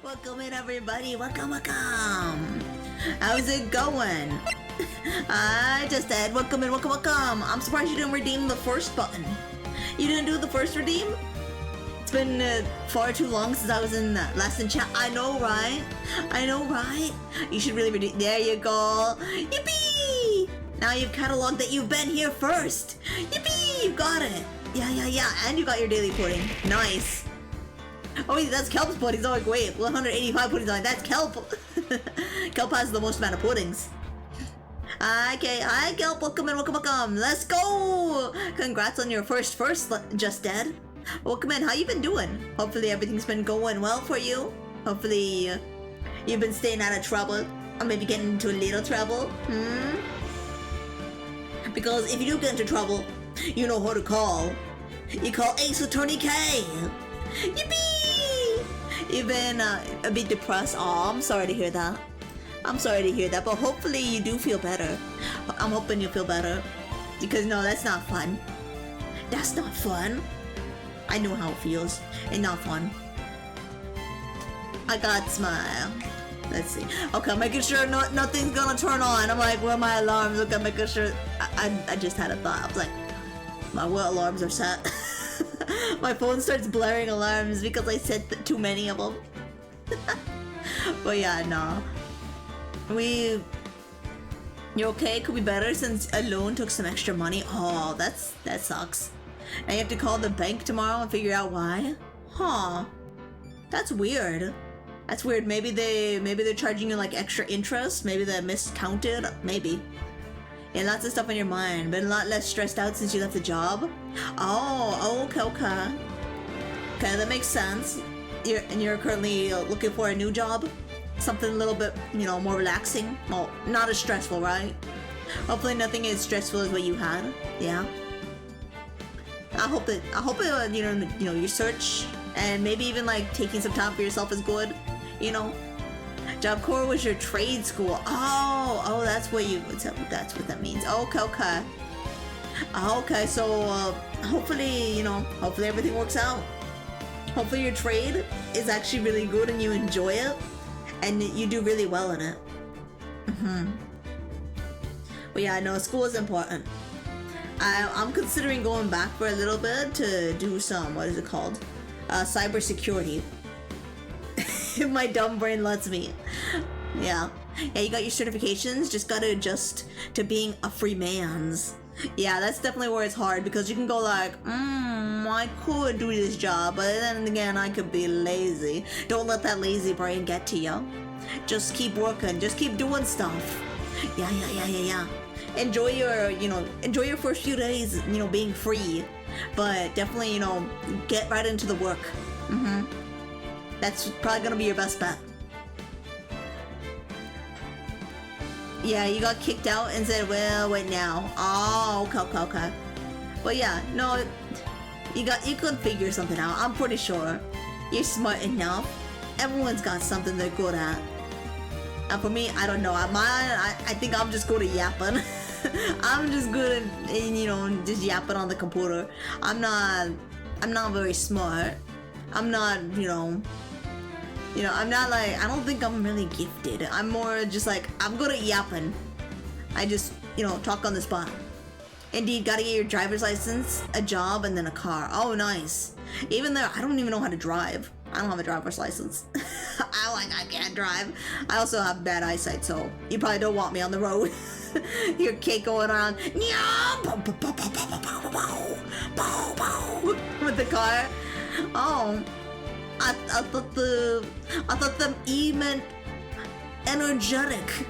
Welcome in, everybody. Welcome, welcome. How's it going? I just said welcome in, welcome, welcome. I'm surprised you didn't redeem the first button. You didn't do the first redeem? It's been far too long since I was in last in chat. I know, right? I know, right? You should really redeem. There you go. Yippee! Now you've cataloged that you've been here first. Yippee! You got it. Yeah. And you got your daily pudding. Nice. Oh wait, that's Kelp's puddings. Oh wait, 185 puddings. That's Kelp. Kelp has the most amount of puddings. Okay, hi Kelp, welcome in, welcome. Let's go! Congrats on your first Just Dead. Welcome in, how you been doing? Hopefully everything's been going well for you. Hopefully you've been staying out of trouble. Or maybe getting into a little trouble. Because if you do get into trouble, you know who to call. You call Ace Attorney K. Yippee! You've been a bit depressed. Oh, I'm sorry to hear that. I'm sorry to hear that, but hopefully you do feel better. I'm hoping you feel better. Because no, that's not fun. That's not fun. I know how it feels. It's not fun. I got smile. Let's see. Okay, I'm making sure nothing's gonna turn on. I'm like, where are my alarms? Okay, I'm making sure. I just had a thought. I was like, my what alarms are set? My phone starts blaring alarms because I set too many of them. But yeah, no. You're okay? Could be better since a loan took some extra money. Oh, that sucks. And you have to call the bank tomorrow and figure out why? Huh. That's weird. That's weird. Maybe they're charging you like extra interest. Maybe they miscounted. Maybe. Yeah, lots of stuff on your mind. Been a lot less stressed out since you left the job. Oh, okay. Okay, that makes sense. You're currently looking for a new job. something a little bit, you know, more relaxing. Well, not as stressful, right? Hopefully nothing as stressful as what you had. Yeah. I hope it, you know, your search and maybe even like taking some time for yourself is good. You know, Job Corps was your trade school. Oh, that's what that's what that means. Okay, okay. Okay, so hopefully, you know, hopefully everything works out. Hopefully your trade is actually really good and you enjoy it and you do really well in it. But yeah, no, school is important. I'm considering going back for a little bit to do some, what is it called? Cybersecurity. If my dumb brain lets me. Yeah. Yeah, you got your certifications, just gotta adjust to being a free man's. Yeah, that's definitely where it's hard because you can go like, I could do this job, but then again, I could be lazy. Don't let that lazy brain get to you. Just keep working, just keep doing stuff. Yeah. Enjoy your first few days, you know, being free, but definitely, you know, get right into the work. That's probably gonna be your best bet. Yeah, you got kicked out and said, well, wait now. Oh, okay. But yeah, no, you could figure something out. I'm pretty sure. You're smart enough. Everyone's got something they're good at. And for me, I don't know. I think I'm just good at yapping. I'm just good at, you know, just yapping on the computer. I'm not very smart. I'm not, you know, I'm not like, I don't think I'm really gifted. I'm more just like, I'm good at yapping. I just, you know, talk on the spot. Indeed, gotta get your driver's license, a job, and then a car. Oh, nice. Even though I don't even know how to drive. I don't have a driver's license. I can't drive. I also have bad eyesight, so you probably don't want me on the road. Your kid going around with the car. Oh, I thought the E meant energetic.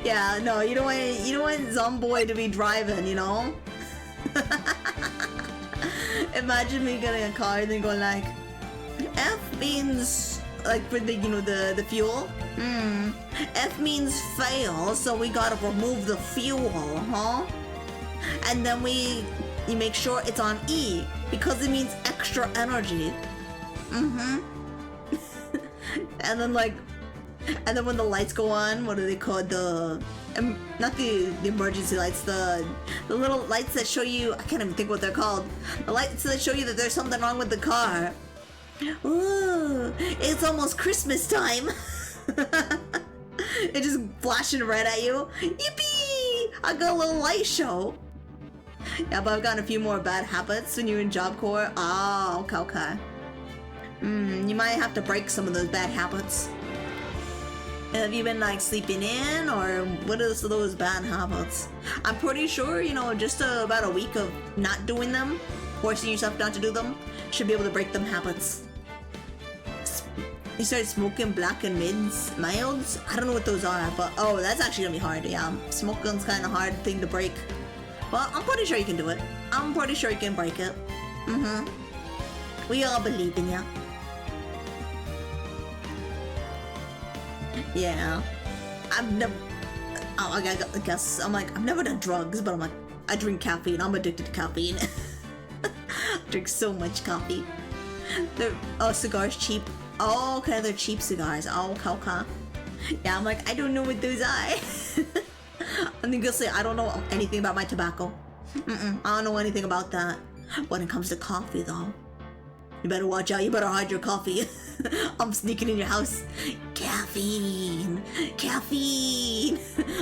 Yeah, no, you don't want Zomboy to be driving, you know. Imagine me getting a car and then going like, F means like for the, you know, the fuel. F means fail, so we gotta remove the fuel, huh? And then you make sure it's on E because it means extra energy. And then when the lights go on, what are they called? Not the emergency lights, the little lights that show you, I can't even think what they're called. The lights that show you that there's something wrong with the car. Ooh, it's almost Christmas time. It's just flashing red at you. Yippee! I got a little light show. Yeah, but I've gotten a few more bad habits when you're in Job Corps. Oh, okay. You might have to break some of those bad habits. Have you been like sleeping in, or what are those bad habits? I'm pretty sure, you know, just about a week of not doing them, forcing yourself not to do them, should be able to break them habits. You started smoking black and milds? I don't know what those are, but oh, that's actually gonna be hard, yeah. Smoking's kind of hard thing to break. Well, I'm pretty sure you can do it. I'm pretty sure you can break it. We all believe in ya. Yeah, I've never. Oh, I guess I'm like, I've never done drugs, but I'm like, I drink caffeine. I'm addicted to caffeine. I drink so much coffee. Cigars cheap. Oh, okay, they're cheap cigars. Oh, okay. Yeah, I'm like, I don't know what those are. I'm gonna say I don't know anything about my tobacco. I don't know anything about that. When it comes to coffee, though, you better watch out. You better hide your coffee. I'm sneaking in your house. Caffeine.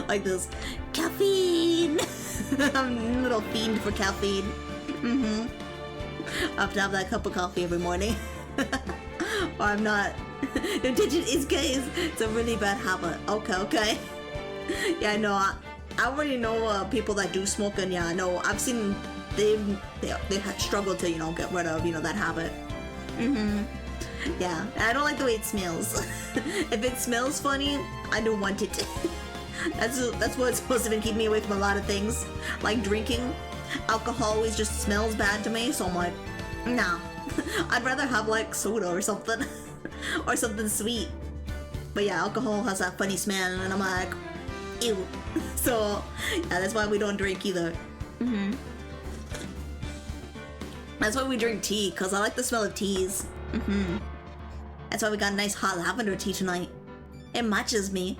Like this. Caffeine. I'm a little fiend for caffeine. I have to have that cup of coffee every morning. Or I'm not. The attention is guys. It's a really bad habit. Okay. Yeah, no, I already know people that do smoke, and yeah, no, I've seen they have struggled to, you know, get rid of, you know, that habit. Yeah, I don't like the way it smells. If it smells funny, I don't want it. That's what's supposed to be keeping me away from a lot of things, like drinking. Alcohol always just smells bad to me, so I'm like, nah. I'd rather have like soda or something. or something sweet. But yeah, alcohol has that funny smell, and I'm like, ew. So yeah, that's why we don't drink either. That's why we drink tea, because I like the smell of teas. That's why we got a nice hot lavender tea tonight. It matches me.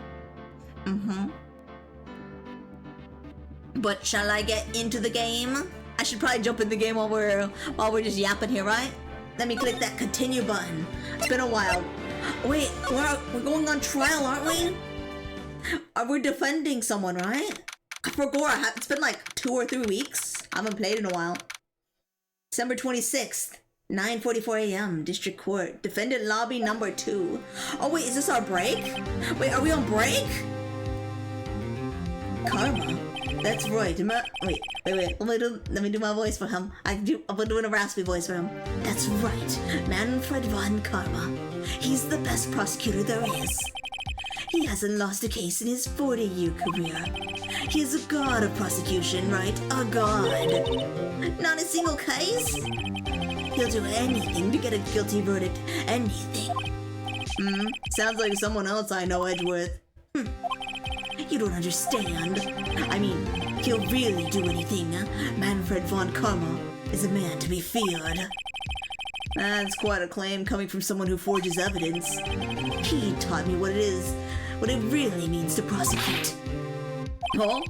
But shall I get into the game? I should probably jump in the game while we're just yapping here, right? Let me click that continue button. It's been a while. Wait, we're going on trial, aren't we? We're defending someone, right? For Gora, it's been like 2 or 3 weeks. I haven't played in a while. December 26th, 9:44 a.m. District Court. Defendant lobby number 2. Oh wait, is this our break? Wait, are we on break? Karma. That's right. Wait. Let me do my voice for him. I'm doing a raspy voice for him. That's right. Manfred von Karma. He's the best prosecutor there is. He hasn't lost a case in his 40-year career. He is a god of prosecution, right? A god. Not a single case? He'll do anything to get a guilty verdict. Anything. Sounds like someone else I know, Edgeworth. You don't understand. I mean, he'll really do anything. Manfred von Karma is a man to be feared. That's quite a claim coming from someone who forges evidence. He taught me what it really means to prosecute. Oh?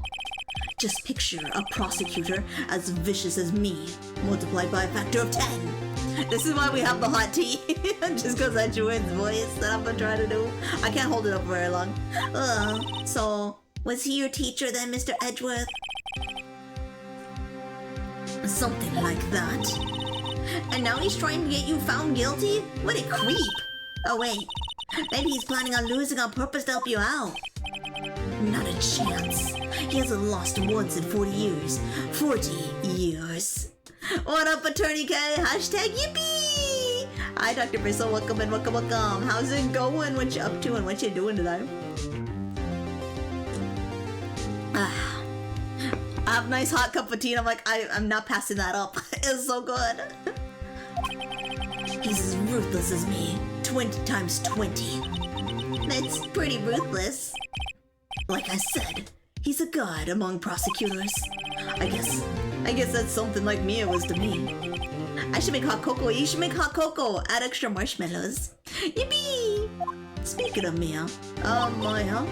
Just picture a prosecutor as vicious as me, multiplied by a factor of 10. This is why we have the hot tea. Just because that's Edgeworth's voice that I've been trying to do. I can't hold it up very long. So, was he your teacher then, Mr. Edgeworth? Something like that. And now he's trying to get you found guilty? What a creep! Oh wait, maybe he's planning on losing on purpose to help you out. Not a chance. He hasn't lost once in 40 years. 40 years. What up, Attorney K? Hashtag yippee! Hi, Dr. Bristle. Welcome and welcome. How's it going? What you up to and what you doing today? I have a nice hot cup of tea and I'm like, I'm not passing that up. It's so good. He's as ruthless as me. 20 times 20. That's pretty ruthless. Like I said, he's a god among prosecutors. I guess that's something like Mia was to me. I should make hot cocoa. You should make hot cocoa. Add extra marshmallows. Yippee! Speaking of Mia, Maya,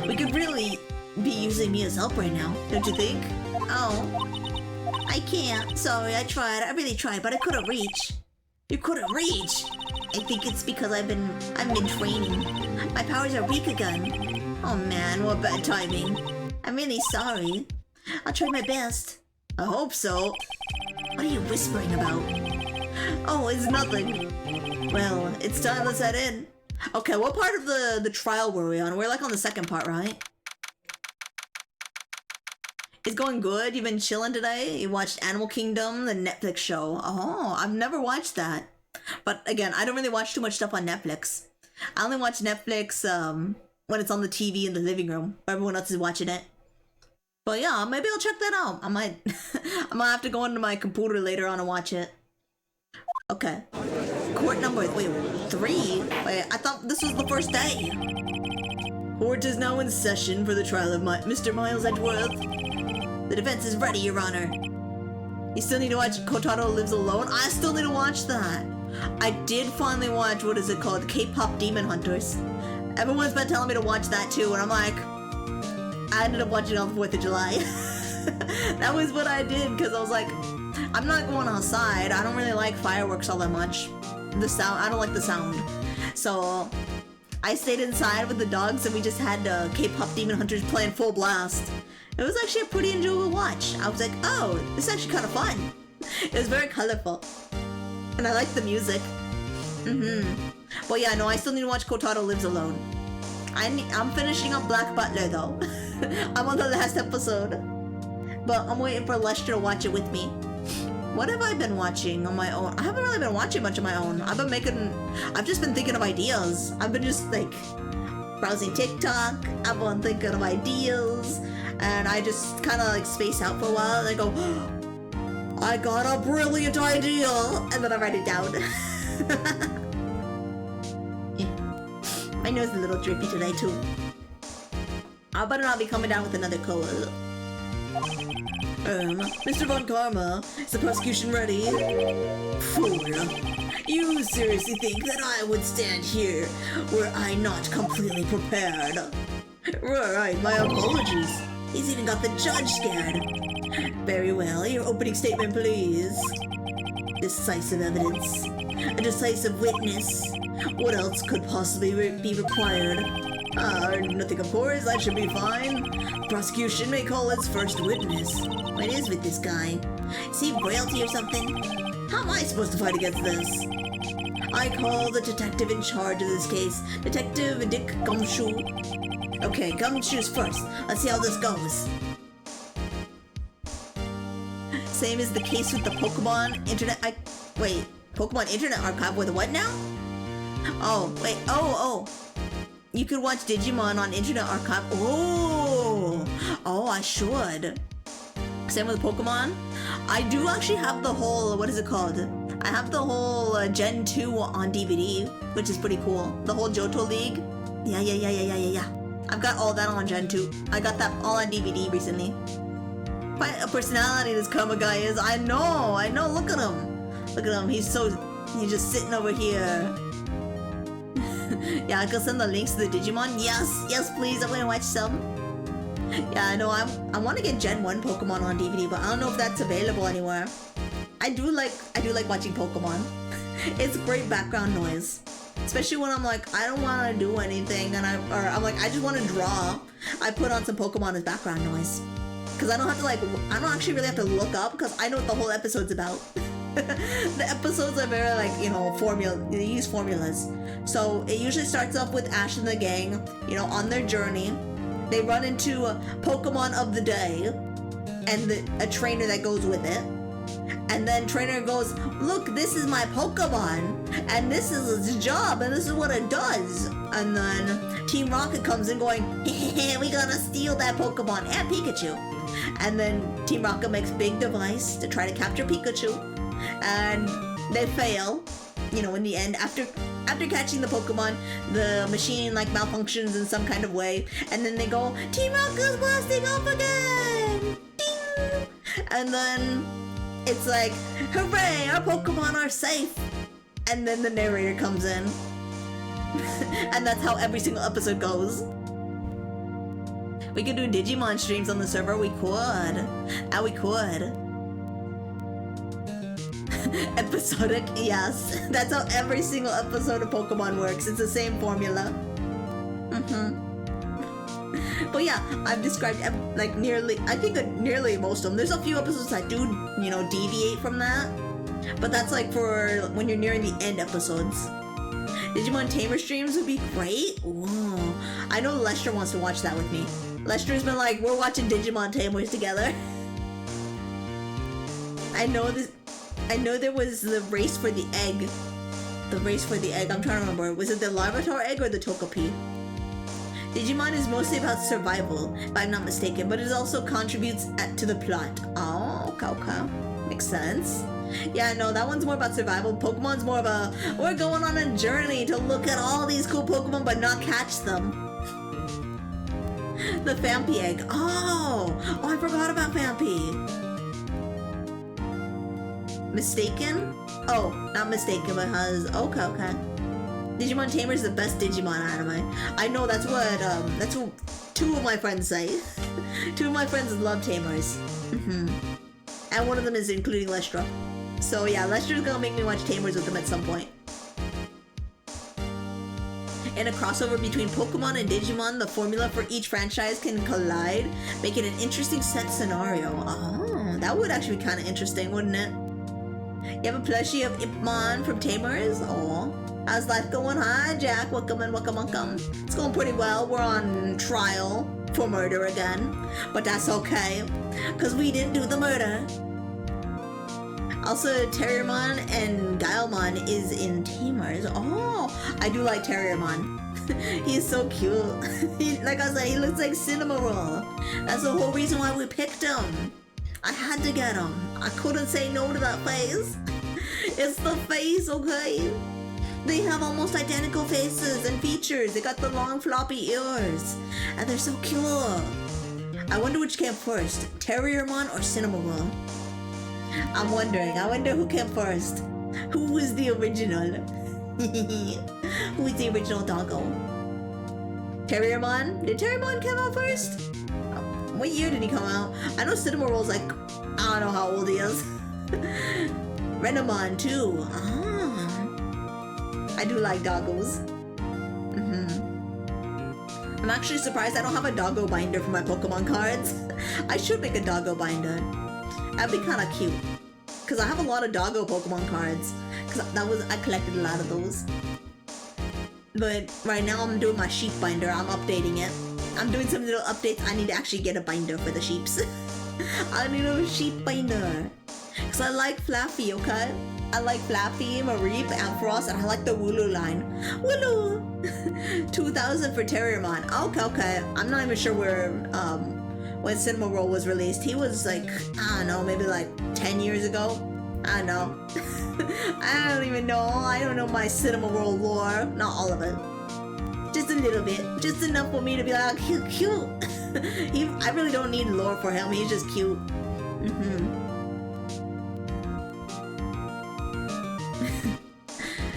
we could really be using Mia's help right now, don't you think? Oh, I can't. Sorry, I tried. I really tried, but I couldn't reach. You couldn't reach? I think it's because I've been training. My powers are weak again. Oh man, what bad timing. I'm really sorry. I'll try my best. I hope so. What are you whispering about? Oh, it's nothing. Well, it's time to set in. Okay, what part of the trial were we on? We're like on the second part, right? It's going good? You've been chilling today? You watched Animal Kingdom, the Netflix show. Oh, I've never watched that. But again, I don't really watch too much stuff on Netflix. I only watch Netflix when it's on the TV in the living room, where everyone else is watching it. But yeah, maybe I'll check that out. I might have to go into my computer later on and watch it. Okay. Court number, wait, 3? Wait, I thought this was the first day. Court is now in session for the trial of Mr. Miles Edgeworth. The defense is ready, Your Honor. You still need to watch Kotaro Lives Alone? I still need to watch that. I did finally watch, what is it called? K-Pop Demon Hunters. Everyone's been telling me to watch that too, and I'm like, I ended up watching it on the 4th of July. That was what I did, because I was like, I'm not going outside. I don't really like fireworks all that much. The sound, I don't like the sound. So I stayed inside with the dogs and we just had K-Pop Demon Hunters playing full blast. It was actually a pretty enjoyable watch. I was like, oh, this is actually kind of fun. It was very colorful. And I like the music. But yeah, no, I still need to watch Kotaro Lives Alone. I'm finishing up Black Butler though. I'm on the last episode. But I'm waiting for Lester to watch it with me. What have I been watching on my own? I haven't really been watching much on my own. I've just been thinking of ideas. I've been just like browsing TikTok. I've been thinking of ideas. And I just kind of like space out for a while and I go, I got a brilliant idea! And then I write it down. My nose is a little drippy today too. I better not be coming down with another cold. Mr. Von Karma, is the prosecution ready? Fool. You seriously think that I would stand here were I not completely prepared? Right, my apologies. He's even got the judge scared. Very well, your opening statement, please. Decisive evidence. A decisive witness. What else could possibly be required? Nothing of course, that should be fine. Prosecution may call its first witness. What is with this guy? Is he royalty or something? How am I supposed to fight against this? I call the detective in charge of this case, Detective Dick Gumshoe. Okay, Gumshoe's first. Let's see how this goes. Same as the case with the Pokemon Internet... Pokemon Internet Archive with what now? Oh, wait, oh. You could watch Digimon on Internet Archive. Oh, I should. Same with Pokemon. I do actually have the whole, what is it called? I have the whole Gen 2 on DVD, which is pretty cool. The whole Johto League. Yeah. I've got all that on Gen 2. I got that all on DVD recently. Quite a personality this Karma guy is. I know. Look at him. He's just sitting over here. Yeah, I can send the links to the Digimon. Yes, please. I'm gonna watch some. Yeah, I know. I want to get Gen 1 Pokemon on DVD, but I don't know if that's available anywhere. I do like watching Pokemon. It's great background noise, especially when I'm like, I don't want to do anything, and I'm like, I just want to draw. I put on some Pokemon as background noise, because I don't actually really have to look up, because I know what the whole episode's about. The episodes are very they use formulas. So it usually starts off with Ash and the gang, on their journey. They run into a Pokemon of the day and a trainer that goes with it. And then trainer goes, look, this is my Pokemon and this is its job and this is what it does. And then Team Rocket comes in going, hey, we gotta steal that Pokemon and Pikachu. And then Team Rocket makes big device to try to capture Pikachu. And they fail, in the end. After catching the Pokemon, the machine malfunctions in some kind of way, and then they go, Team Rocket's blasting off again! Ding! And then it's like, hooray, our Pokemon are safe! And then the narrator comes in. And that's how every single episode goes. We could do Digimon streams on the server, we could. We could. Episodic, yes. That's how every single episode of Pokemon works. It's the same formula. But yeah, I've described nearly most of them. There's a few episodes that do, deviate from that. But that's for when you're nearing the end episodes. Digimon Tamer streams would be great. Ooh. I know Lester wants to watch that with me. Lester's been like, we're watching Digimon Tamers together. I know there was the race for the egg. I'm trying to remember. Was it the Larvitar egg or the Togepi? Digimon is mostly about survival, if I'm not mistaken, but it also contributes to the plot. Oh, okay. Makes sense. Yeah, no, that one's more about survival. Pokemon's more of we're going on a journey to look at all these cool Pokemon but not catch them. The Phanpy egg. Oh, I forgot about Phanpy. Mistaken? Oh, not mistaken, but okay. Digimon Tamer is the best Digimon anime. I know that's what two of my friends say. Two of my friends love Tamers. And one of them is including Lestra. So yeah, Lestra's gonna make me watch Tamers with them at some point. In a crossover between Pokemon and Digimon, the formula for each franchise can collide, making an interesting set scenario. Oh, that would actually be kind of interesting, wouldn't it? You have a plushie of Ipmon from Tamers? Oh, how's life going? Hi, Jack. Welcome. It's going pretty well. We're on trial for murder again, but that's okay, because we didn't do the murder. Also, Terriermon and Guilemon is in Tamers. Oh, I do like Terriermon. He's so cute. Like I said, he looks like Cinnamoroll. That's the whole reason why we picked him. I had to get him. I couldn't say no to that face. It's the face, okay? They have almost identical faces and features. They got the long floppy ears. And they're so cute. I wonder which came first, Terriermon or Cinnamoroll? I wonder who came first. Who was the original? Who is the original doggo? Terriermon? Did Terriermon come out first? What year did he come out? I know Cinnamoroll's like, I don't know how old he is. Renamon too. I do like doggos. I'm actually surprised I don't have a doggo binder for my Pokemon cards. I should make a doggo binder. That'd be kind of cute. Cause I have a lot of doggo Pokemon cards. Cause I collected a lot of those. But right now I'm doing my sheep binder. I'm updating it. I'm doing some little updates. I need to actually get a binder for the sheeps. I need a sheep binder. Cause I like Flaffy, okay? I like Flaffy, Mareep, Ampharos, and I like the Wooloo line. Wooloo! 2000 for Terriermon. Okay. I'm not even sure where, when Cinnamoroll was released. He was like, I don't know, maybe like 10 years ago? I don't know. I don't even know. I don't know my Cinnamoroll lore. Not all of it. Just a little bit. Just enough for me to be like, cute. I really don't need lore for him. He's just cute.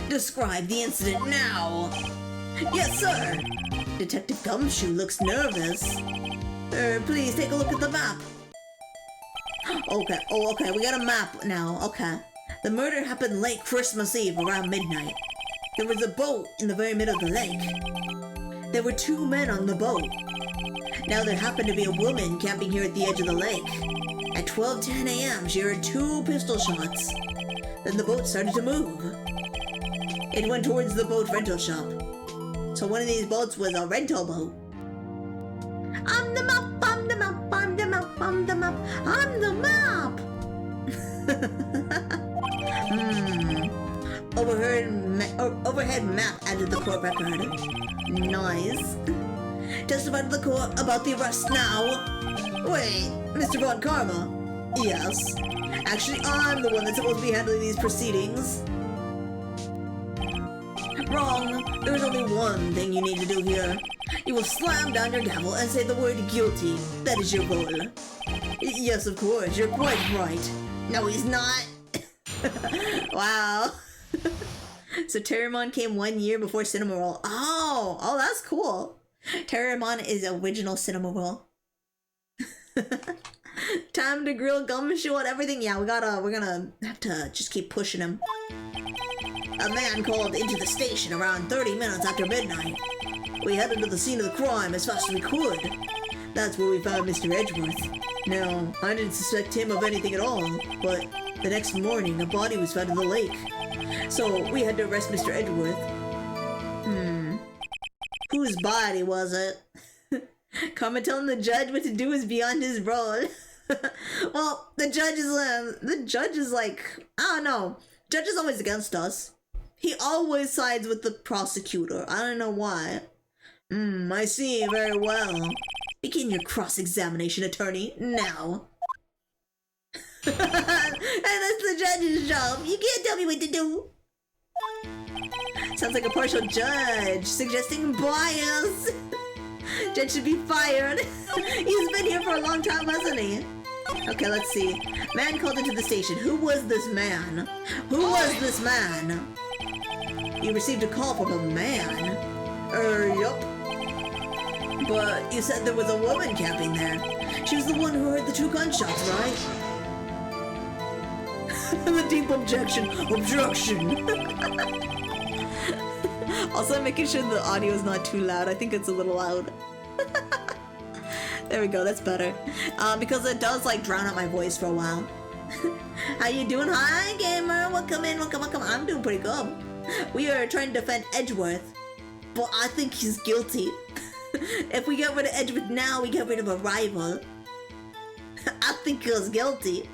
Describe the incident now. Yes, sir. Detective Gumshoe looks nervous. Please take a look at the map. Okay. Okay. We got a map now. Okay. The murder happened late Christmas Eve around midnight. There was a boat in the very middle of the lake. There were 2 men on the boat. Now there happened to be a woman camping here at the edge of the lake. At 12:10 a.m., she heard 2 pistol shots. Then the boat started to move. It went towards the boat rental shop. So one of these boats was a rental boat. I'm the map, I'm the map, I'm the map, I'm the map, I'm the map! Overhead map added the court record. Nice. Testify to the court about the arrest now. Wait, Mr. Von Karma? Yes. Actually, I'm the one that's supposed to be handling these proceedings. Wrong. There's only one thing you need to do here. You will slam down your gavel and say the word guilty. That is your role. Yes, of course. You're quite right. No, he's not. Wow. So Terriermon came 1 year before Cinnamoroll. Oh, that's cool. Terriermon is original Cinnamoroll. Time to grill Gumshoe and everything. Yeah, we're gonna have to just keep pushing him. A man called into the station around 30 minutes after midnight. We headed to the scene of the crime as fast as we could. That's where we found Mr. Edgeworth. Now, I didn't suspect him of anything at all, but the next morning a body was found in the lake. So we had to arrest Mr. Edgeworth. Whose body was it? Karma telling the judge what to do is beyond his role. Well, the judge is like, I don't know. Judge is always against us. He always sides with the prosecutor. I don't know why. I see very well. Begin your cross-examination, attorney, now. And that's the judge's job. You can't tell me what to do. Sounds like a partial judge, suggesting bias. Judge should be fired. He's been here for a long time, hasn't he? Okay, let's see. Man called into the station. Who was this man? Who was this man? You received a call from a man? Yup. But you said there was a woman camping there. She was the one who heard the 2 gunshots, right? The deep objection. Objection! Also, making sure the audio is not too loud. I think it's a little loud. There we go, that's better. Because it does like drown out my voice for a while. How you doing? Hi, gamer. Welcome in, welcome. I'm doing pretty good. We are trying to defend Edgeworth, but I think he's guilty. If we get rid of Edgeworth now, we get rid of a rival. I think he was guilty.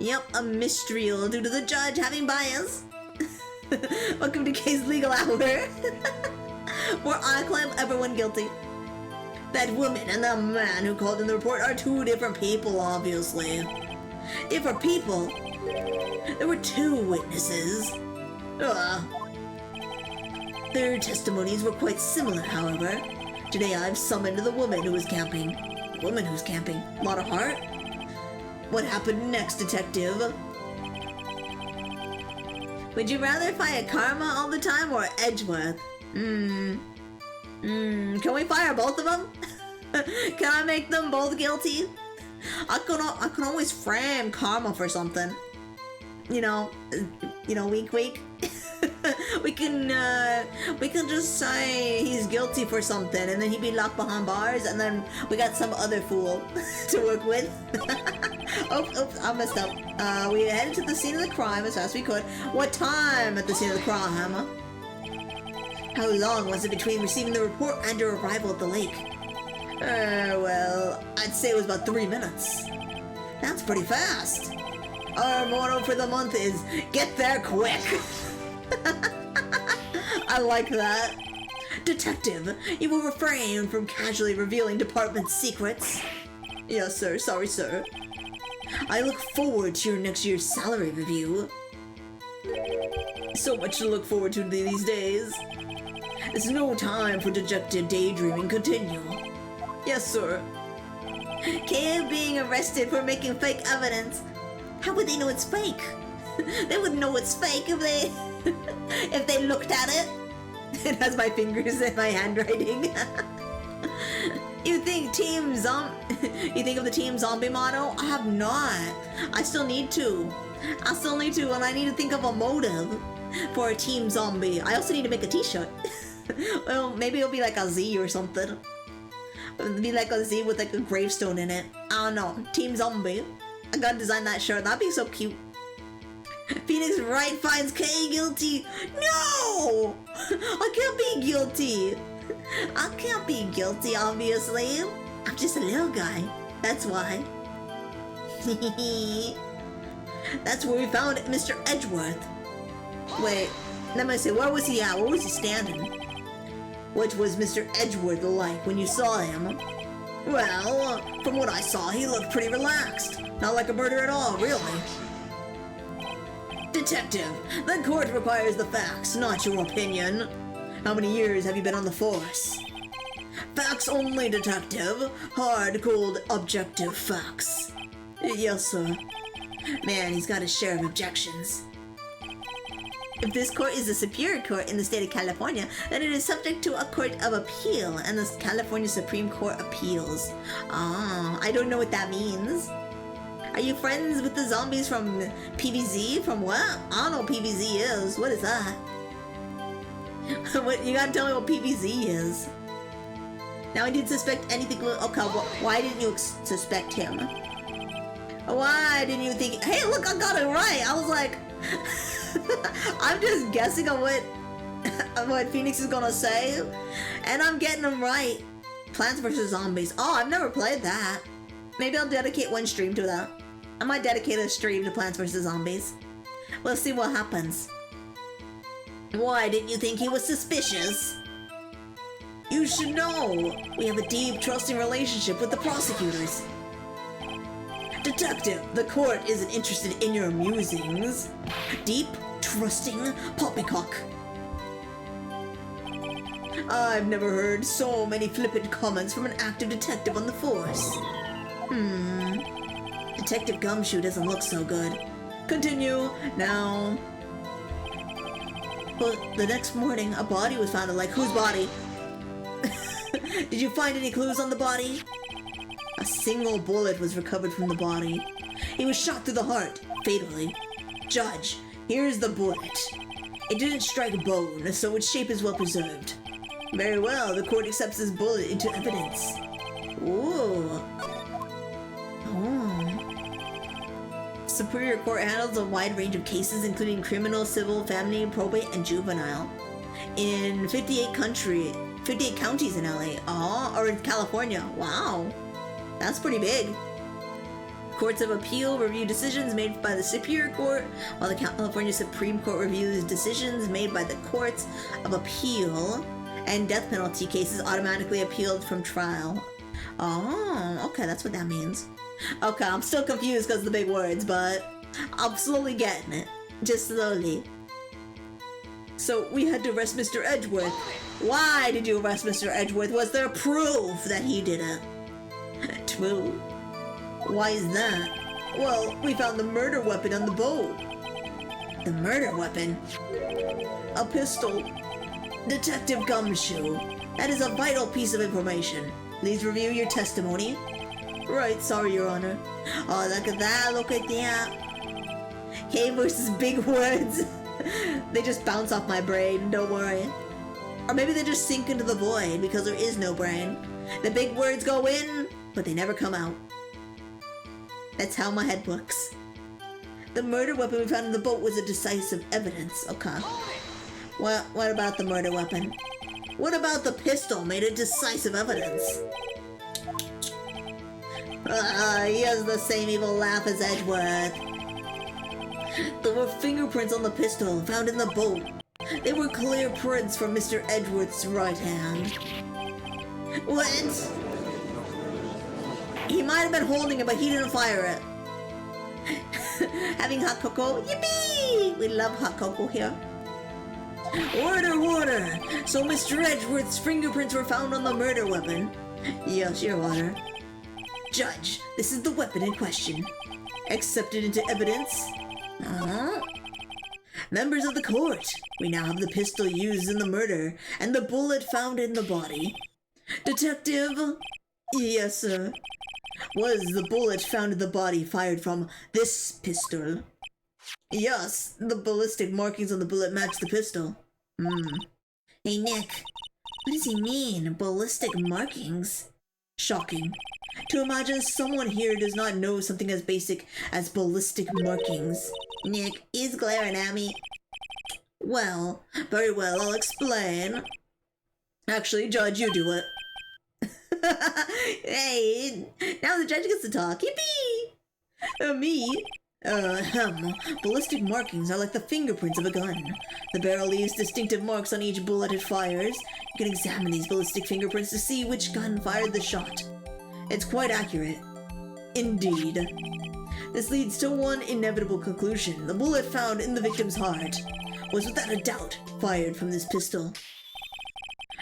Yep, a mistrial due to the judge having bias. Welcome to Kay's Legal Hour. Where I claim everyone guilty. That woman and the man who called in the report are two different people, obviously. Different people? There were two witnesses. Their testimonies were quite similar, however. Today I've summoned the woman who was camping. The woman who's camping? A lot of heart? What happened next, detective? Would you rather fight Karma all the time or Edgeworth? Can we fire both of them? Can I make them both guilty? I can always frame Karma for something. You know, wink wink. we can just say he's guilty for something and then he'd be locked behind bars and then we got some other fool to work with. Oops, I messed up. We headed to the scene of the crime as fast as we could. What time at the scene of the crime? How long was it between receiving the report and your arrival at the lake? Well, I'd say it was about 3 minutes. That's pretty fast. Our motto for the month is, get there quick. I like that. Detective, you will refrain from casually revealing department secrets. Yes, sir. Sorry, sir. I look forward to your next year's salary review. So much to look forward to these days. There's no time for dejected daydreaming. Continue. Yes, sir. Cave being arrested for making fake evidence. How would they know it's fake? They wouldn't know it's fake if they looked at it. It has my fingers and my handwriting. You think of the Team Zombie motto? I have not. I still need to, and I need to think of a motive for a Team Zombie. I also need to make a t-shirt. Well, maybe it'll be like a Z or something. It'll be like a Z with like a gravestone in it. I don't know. Team Zombie. I gotta design that shirt. That'd be so cute. Phoenix Wright finds Kay guilty. No! I can't be guilty. I can't be guilty, obviously. I'm just a little guy. That's why. That's where we found Mr. Edgeworth. Wait, let me see. Where was he at? Where was he standing? What was Mr. Edgeworth like when you saw him? Well, from what I saw, he looked pretty relaxed. Not like a murder at all, really. Detective, the court requires the facts, not your opinion. How many years have you been on the force? Facts only, detective. Hard, cold, objective facts. Yes, sir. Man, he's got a share of objections. If this court is a superior court in the state of California, then it is subject to a court of appeal and the California Supreme Court appeals. Ah, I don't know what that means. Are you friends with the zombies from PVZ? From what? I don't know what PVZ is. What is that? What, you gotta tell me what PVZ is. Now I didn't suspect anything. Okay, why didn't you suspect him? Why didn't you think? Hey, look, I got it right. I was like, I'm just guessing on what Phoenix is gonna say, and I'm getting them right. Plants vs. Zombies. Oh, I've never played that. Maybe I'll dedicate one stream to that. I might dedicate a stream to Plants vs. Zombies. We'll see what happens. Why didn't you think he was suspicious? You should know. We have a deep, trusting relationship with the prosecutors. Detective, the court isn't interested in your musings. Deep, trusting poppycock. I've never heard so many flippant comments from an active detective on the force. Detective Gumshoe doesn't look so good. Continue, now. But the next morning, a body was found. Like, whose body? Did you find any clues on the body? A single bullet was recovered from the body. He was shot through the heart, fatally. Judge, here's the bullet. It didn't strike a bone, so its shape is well preserved. Very well, the court accepts this bullet into evidence. Ooh. Oh. Superior Court handles a wide range of cases, including criminal, civil, family, probate, and juvenile. In 58 counties in LA. Oh, or in California. Wow. That's pretty big. Courts of Appeal review decisions made by the Superior Court, while the California Supreme Court reviews decisions made by the Courts of Appeal. and death penalty cases automatically appealed from trial. Oh, okay, that's what that means. Okay, I'm still confused because of the big words, but I'm slowly getting it. Just slowly. So we had to arrest Mr. Edgeworth. Why did you arrest Mr. Edgeworth? Was there proof that he did it? True. Why is that? Well, we found the murder weapon on the boat. The murder weapon? A pistol. Detective Gumshoe. That is a vital piece of information. Please review your testimony. Right, sorry, Your Honor. Oh, look at that, look at that. K versus big words. They just bounce off my brain, don't worry. Or maybe they just sink into the void because there is no brain. The big words go in, but they never come out. That's how my head works. The murder weapon we found in the boat was a decisive evidence. Okay. What about the murder weapon? What about the pistol made a decisive evidence? He has the same evil laugh as Edgeworth. There were fingerprints on the pistol found in the boat. They were clear prints from Mr. Edgeworth's right hand. What? He might have been holding it, but he didn't fire it. Having hot cocoa? Yippee! We love hot cocoa here. Order! So Mr. Edgeworth's fingerprints were found on the murder weapon? Yes, Your Honor. Judge, this is the weapon in question. Accepted into evidence? Members of the court, we now have the pistol used in the murder and the bullet found in the body. Detective? Yes, sir. Was the bullet found in the body fired from this pistol? Yes, the ballistic markings on the bullet match the pistol. Hey, Nick, what does he mean, ballistic markings? Shocking. To imagine someone here does not know something as basic as ballistic markings. Nick, he's glaring at me. Well, very well, I'll explain. Actually, Judge, you do it. Hey, now the judge gets to talk. Yippee! Me? Ballistic markings are like the fingerprints of a gun. The barrel leaves distinctive marks on each bullet it fires. You can examine these ballistic fingerprints to see which gun fired the shot. It's quite accurate. Indeed. This leads to one inevitable conclusion. The bullet found in the victim's heart was without a doubt fired from this pistol.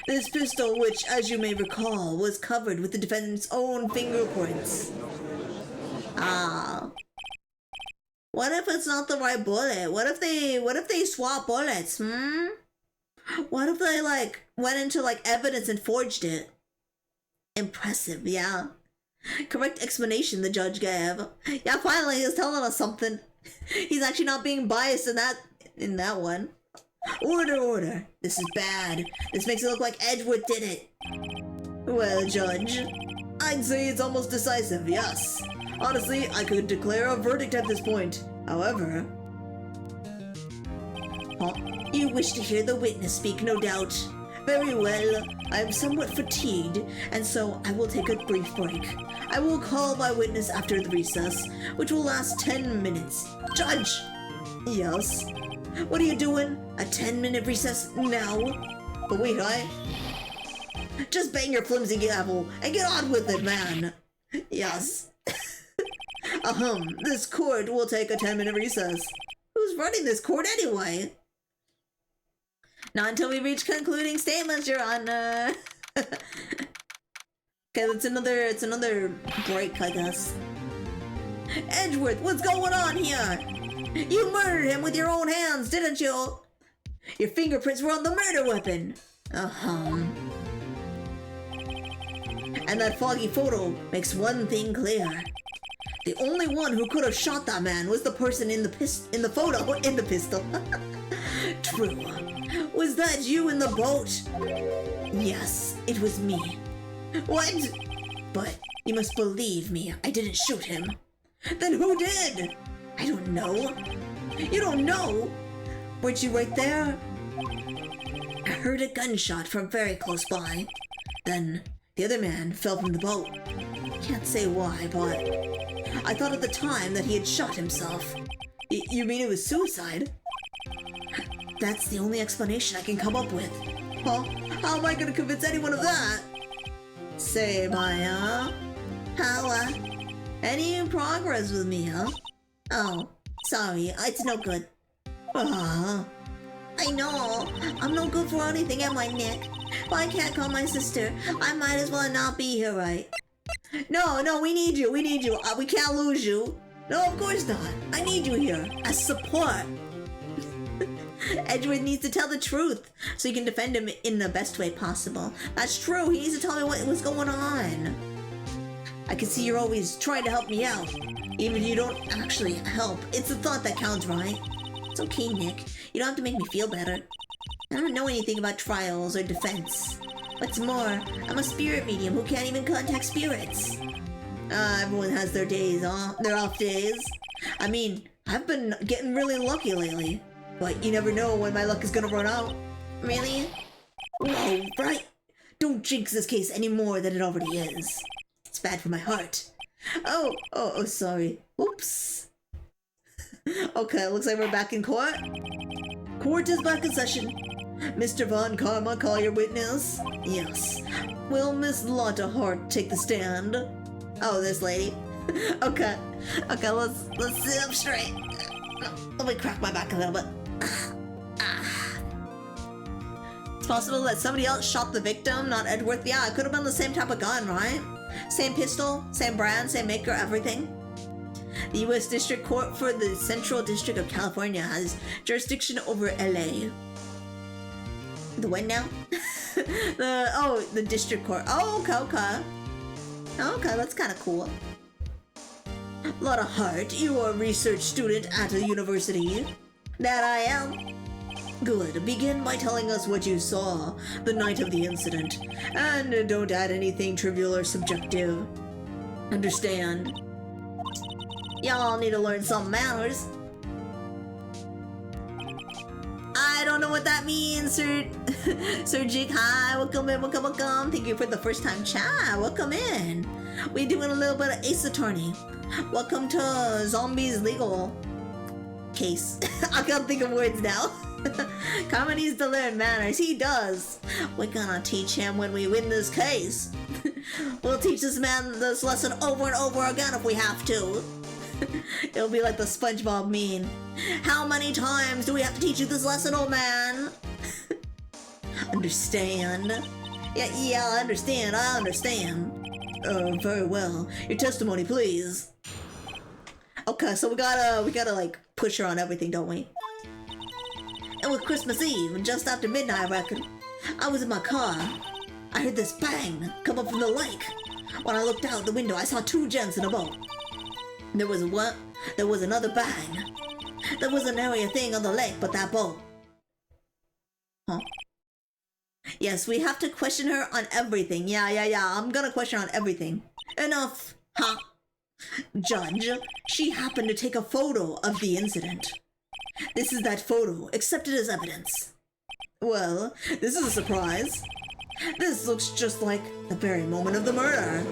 This pistol, which, as you may recall, was covered with the defendant's own fingerprints. What if it's not the right bullet? What if they swap bullets, What if they, went into, evidence and forged it? Impressive, yeah. Correct explanation the judge gave. Yeah, finally, he's telling us something. He's actually not being biased in that one. Order. This is bad. This makes it look like Edgeworth did it. Well, Judge, I'd say it's almost decisive, yes. Honestly, I could declare a verdict at this point. However... You wish to hear the witness speak, no doubt. Very well. I am somewhat fatigued, and so I will take a brief break. I will call my witness after the recess, which will last 10 minutes. Judge! Yes? What are you doing? A 10-minute recess now? But wait, just bang your flimsy gavel and get on with it, man. Yes. This court will take a 10-minute recess. Who's running this court anyway? Not until we reach concluding statements, Your Honor. Okay, it's another break, I guess. Edgeworth, what's going on here? You murdered him with your own hands, didn't you? Your fingerprints were on the murder weapon. And that foggy photo makes one thing clear. The only one who could have shot that man was the person in the pistol. True. Was that you in the boat? Yes, it was me. What? But you must believe me, I didn't shoot him. Then who did? I don't know. You don't know? Weren't you right there? I heard a gunshot from very close by. Then the other man fell from the boat. Can't say why, but I thought at the time that he had shot himself. You mean it was suicide? That's the only explanation I can come up with. Huh? How am I gonna convince anyone of that? Say, Maya. How, any progress with me, huh? Oh, sorry, it's no good. I know. I'm no good for anything, am I, Nick? If I can't call my sister, I might as well not be here, right? No, we need you, we can't lose you. No, of course not. I need you here, as support. Edgeworth needs to tell the truth, so you can defend him in the best way possible. That's true, he needs to tell me what was going on. I can see you're always trying to help me out. Even if you don't actually help, it's the thought that counts, right? It's okay, Nick. You don't have to make me feel better. I don't know anything about trials or defense. What's more, I'm a spirit medium who can't even contact spirits. Everyone has their days off, their off days. I mean, I've been getting really lucky lately. But you never know when my luck is gonna run out. Really? Whoa, right? Don't jinx this case any more than it already is. It's bad for my heart. Oh, sorry. Oops. Okay, looks like we're back in court. Court is back in session. Mr. Von Karma, call your witness. Yes. Will Miss Lotta Hart take the stand? Oh, this lady. Okay, let's sit up straight. Let me crack my back a little bit. It's possible that somebody else shot the victim, not Edgeworth. Yeah, it could have been the same type of gun, right? Same pistol, same brand, same maker, everything. The U.S. District Court for the Central District of California has jurisdiction over LA. The what now? the District Court. Oh, okay. Okay, that's kind of cool. Lotta Hart, you are a research student at a university. That I am. Good. Begin by telling us what you saw the night of the incident. And don't add anything trivial or subjective. Understand? Y'all need to learn some manners. I don't know what that means, Sir Jig. Hi, welcome in, welcome. Thank you for the first time chat. Welcome in. We're doing a little bit of Ace Attorney. Welcome to Zombies Legal Case. I can't think of words now. Karma needs to learn manners. He does. We're gonna teach him when we win this case. We'll teach this man this lesson over and over again if we have to. It'll be like the SpongeBob meme. How many times do we have to teach you this lesson, old man? Understand? Yeah, I understand. Very well. Your testimony, please. Okay, so we gotta like push her on everything, don't we? It was Christmas Eve, just after midnight, I reckon. I was in my car. I heard this bang come up from the lake. When I looked out the window, I saw two gents in a boat. There was another bang. There wasn't nary a thing on the lake but that boat. Huh? Yes, we have to question her on everything. Yeah. I'm gonna question her on everything. Enough, huh? Judge, she happened to take a photo of the incident. This is that photo, accepted as evidence. Well, this is a surprise. This looks just like the very moment of the murder.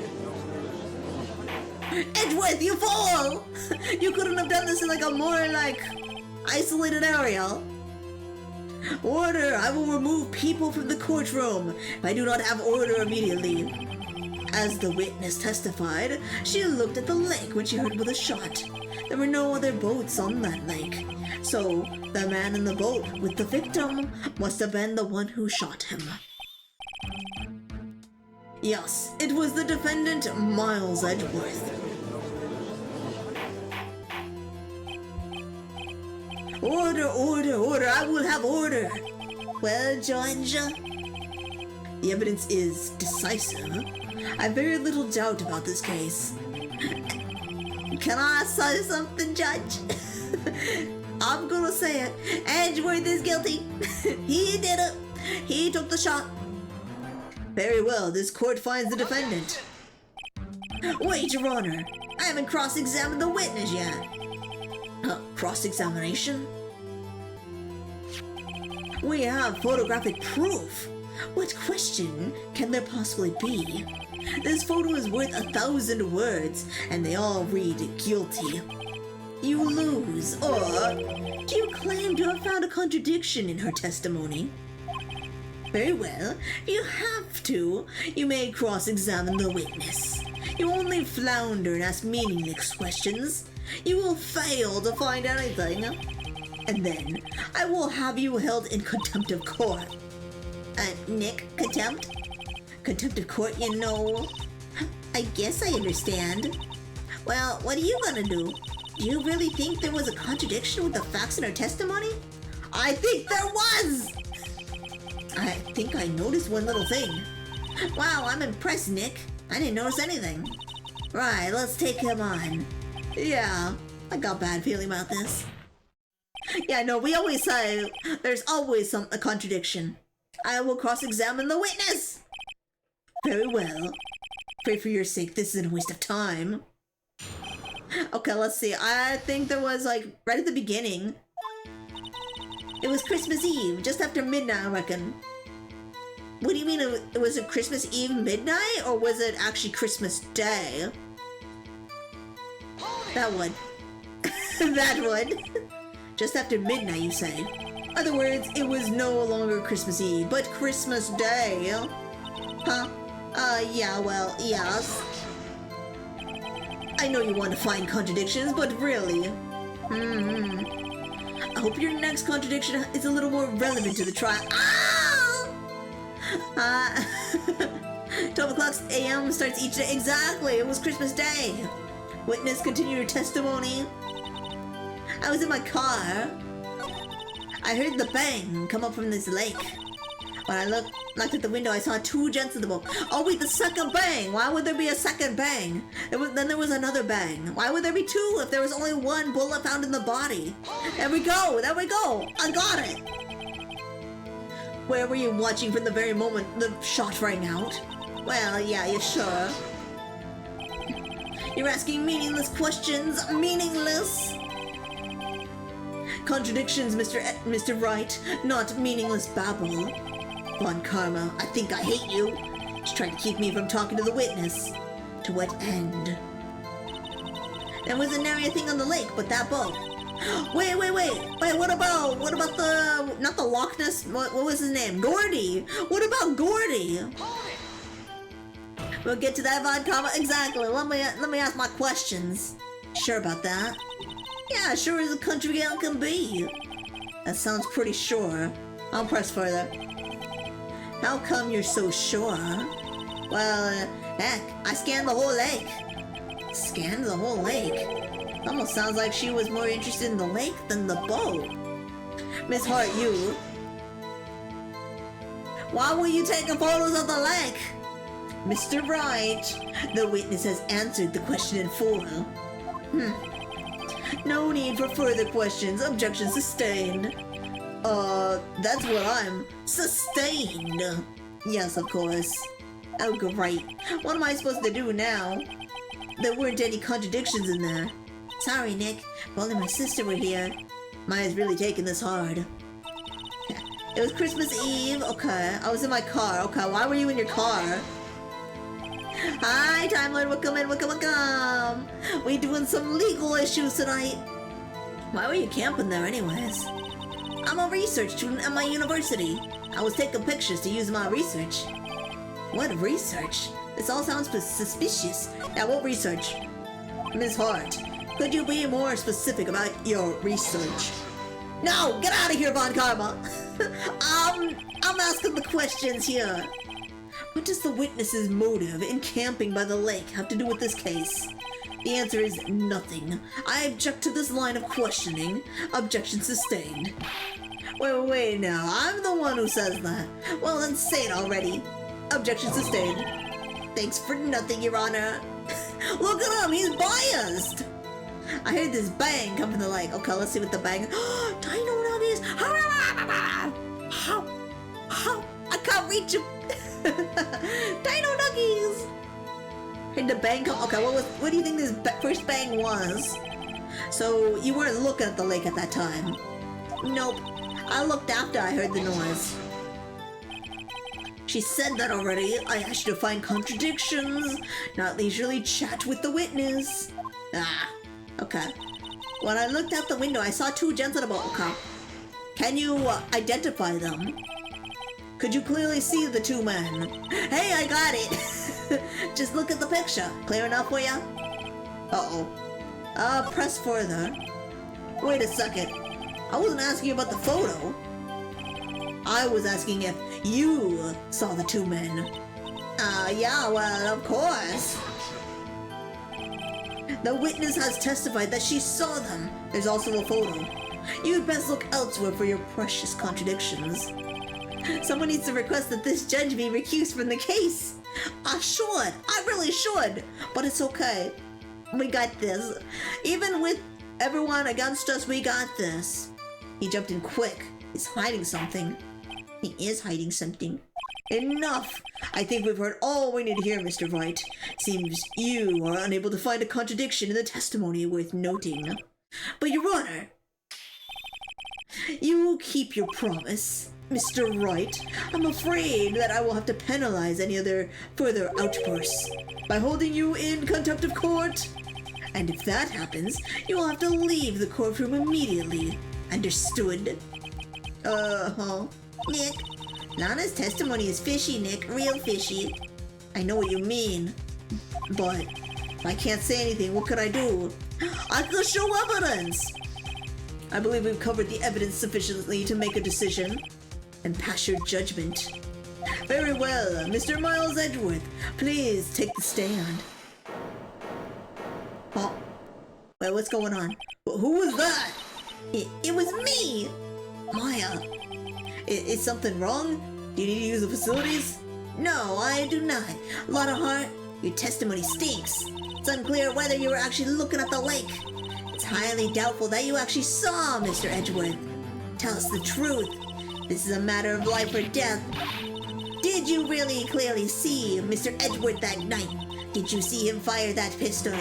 Edgeworth, you fool! You couldn't have done this in a more isolated area. Order! I will remove people from the courtroom if I do not have order immediately. As the witness testified, she looked at the lake when she heard the shot. There were no other boats on that lake, so the man in the boat with the victim must have been the one who shot him. Yes, it was the defendant, Miles Edgeworth. Order, I will have order. Well, Judge, the evidence is decisive. I have very little doubt about this case. Can I say something, Judge? I'm gonna say it. Edgeworth is guilty. He did it. He took the shot. Very well, this court finds the defendant. Wait, Your Honor. I haven't cross-examined the witness yet. Cross-examination? We have photographic proof. What question can there possibly be? This photo is worth 1,000 words, and they all read guilty. You lose, or do you claim to have found a contradiction in her testimony? Very well. You have to. You may cross-examine the witness. You only flounder and ask meaningless questions. You will fail to find anything. And then I will have you held in contempt of court. Nick, contempt? Contempt of court, you know. I guess I understand. Well, what are you gonna do? Do you really think there was a contradiction with the facts in her testimony? I think there was! I think I noticed one little thing. Wow, I'm impressed, Nick. I didn't notice anything. Right, let's take him on. Yeah, I got a bad feeling about this. Yeah, no, we always say there's always a contradiction. I will cross-examine the witness! Very well. Pray for your sake, this isn't a waste of time. Okay, let's see. I think there was, like, right at the beginning. It was Christmas Eve, just after midnight, I reckon. What do you mean, was it Christmas Eve midnight, or was it actually Christmas Day? That one. That one. Just after midnight, you say. In other words, it was no longer Christmas Eve, but Christmas Day. Huh? Yeah, well, yes. I know you want to find contradictions, but really. I hope your next contradiction is a little more relevant to the trial. 12 o'clock a.m. starts each day. Exactly, it was Christmas Day. Witness, continue your testimony. I was in my car. I heard the bang come up from this lake. When I looked at the window, I saw two gents in the boat. Oh wait, the second bang! Why would there be a second bang? Then there was another bang. Why would there be two if there was only one bullet found in the body? There we go! There we go! I got it! Where were you watching from the very moment the shot rang out? Well, yeah, you sure? You're asking meaningless questions. Meaningless! Contradictions, Mr. Wright, not meaningless babble. Von Karma, I think I hate you. She's trying to keep me from talking to the witness. To what end? There was a nary a thing on the lake but that boat. Wait, what about the, not the Loch Ness, what was his name? Gordy! What about Gordy? We'll get to that, Von Karma. Exactly, let me ask my questions. Sure about that? Yeah, sure as a country gal can be. That sounds pretty sure. I'll press further. How come you're so sure? Well, heck, I scanned the whole lake. Scanned the whole lake? Almost sounds like she was more interested in the lake than the boat. Miss Hart, you. Why were you taking photos of the lake? Mr. Wright, the witness has answered the question in full. No need for further questions. Objection sustained. That's what I'm... Sustained! Yes, of course. Oh, great. What am I supposed to do now? There weren't any contradictions in there. Sorry, Nick. If only my sister were here. Maya's really taking this hard. It was Christmas Eve. Okay. I was in my car. Okay, why were you in your car? Hi, Time Lord. Welcome. We doing some legal issues tonight. Why were you camping there anyways? I'm a research student at my university. I was taking pictures to use my research. What research? This all sounds suspicious. Yeah, what research? Ms. Hart, could you be more specific about your research? No, get out of here, Von Karma. I'm asking the questions here. What does the witness's motive in camping by the lake have to do with this case? The answer is nothing. I object to this line of questioning. Objection sustained. Wait now. I'm the one who says that. Well, then say it already. Objection sustained. Thanks for nothing, Your Honor. Look at him. He's biased. I heard this bang come from the lake. Okay, let's see what the bang... Dino Nuggies! I can't reach him. Dino Nuggies! Heard the bang come... Okay, what do you think this first bang was? So, you weren't looking at the lake at that time? Nope. I looked after I heard the noise. She said that already. I asked you to find contradictions, not leisurely chat with the witness. Okay. When I looked out the window, I saw two gents in a boat. Okay. Can you identify them? Could you clearly see the two men? Hey, I got it! Just look at the picture. Clear enough for ya? Uh-oh. Press further. Wait a second. I wasn't asking about the photo. I was asking if you saw the two men. Yeah, well, of course. The witness has testified that she saw them. There's also a photo. You'd best look elsewhere for your precious contradictions. Someone needs to request that this judge be recused from the case. I should. I really should. But it's okay. We got this. Even with everyone against us, we got this. He jumped in quick. He's hiding something. He is hiding something. Enough! I think we've heard all we need to hear, Mr. Wright. Seems you are unable to find a contradiction in the testimony worth noting. But, Your Honor, you will keep your promise. Mr. Wright, I'm afraid that I will have to penalize any other further outbursts by holding you in contempt of court. And if that happens, you will have to leave the courtroom immediately. Understood? Nick, Lana's testimony is fishy, Nick. Real fishy. I know what you mean. But if I can't say anything, what could I do? I could show evidence! I believe we've covered the evidence sufficiently to make a decision and pass your judgment. Very well, Mr. Miles Edgeworth, please take the stand. Oh, well, what's going on? Who was that? It was me! Maya, is something wrong? Do you need to use the facilities? No, I do not. Lana Hart, your testimony stinks. It's unclear whether you were actually looking at the lake. It's highly doubtful that you actually saw Mr. Edgeworth. Tell us the truth. This is a matter of life or death. Did you really clearly see Mr. Edgeworth that night? Did you see him fire that pistol?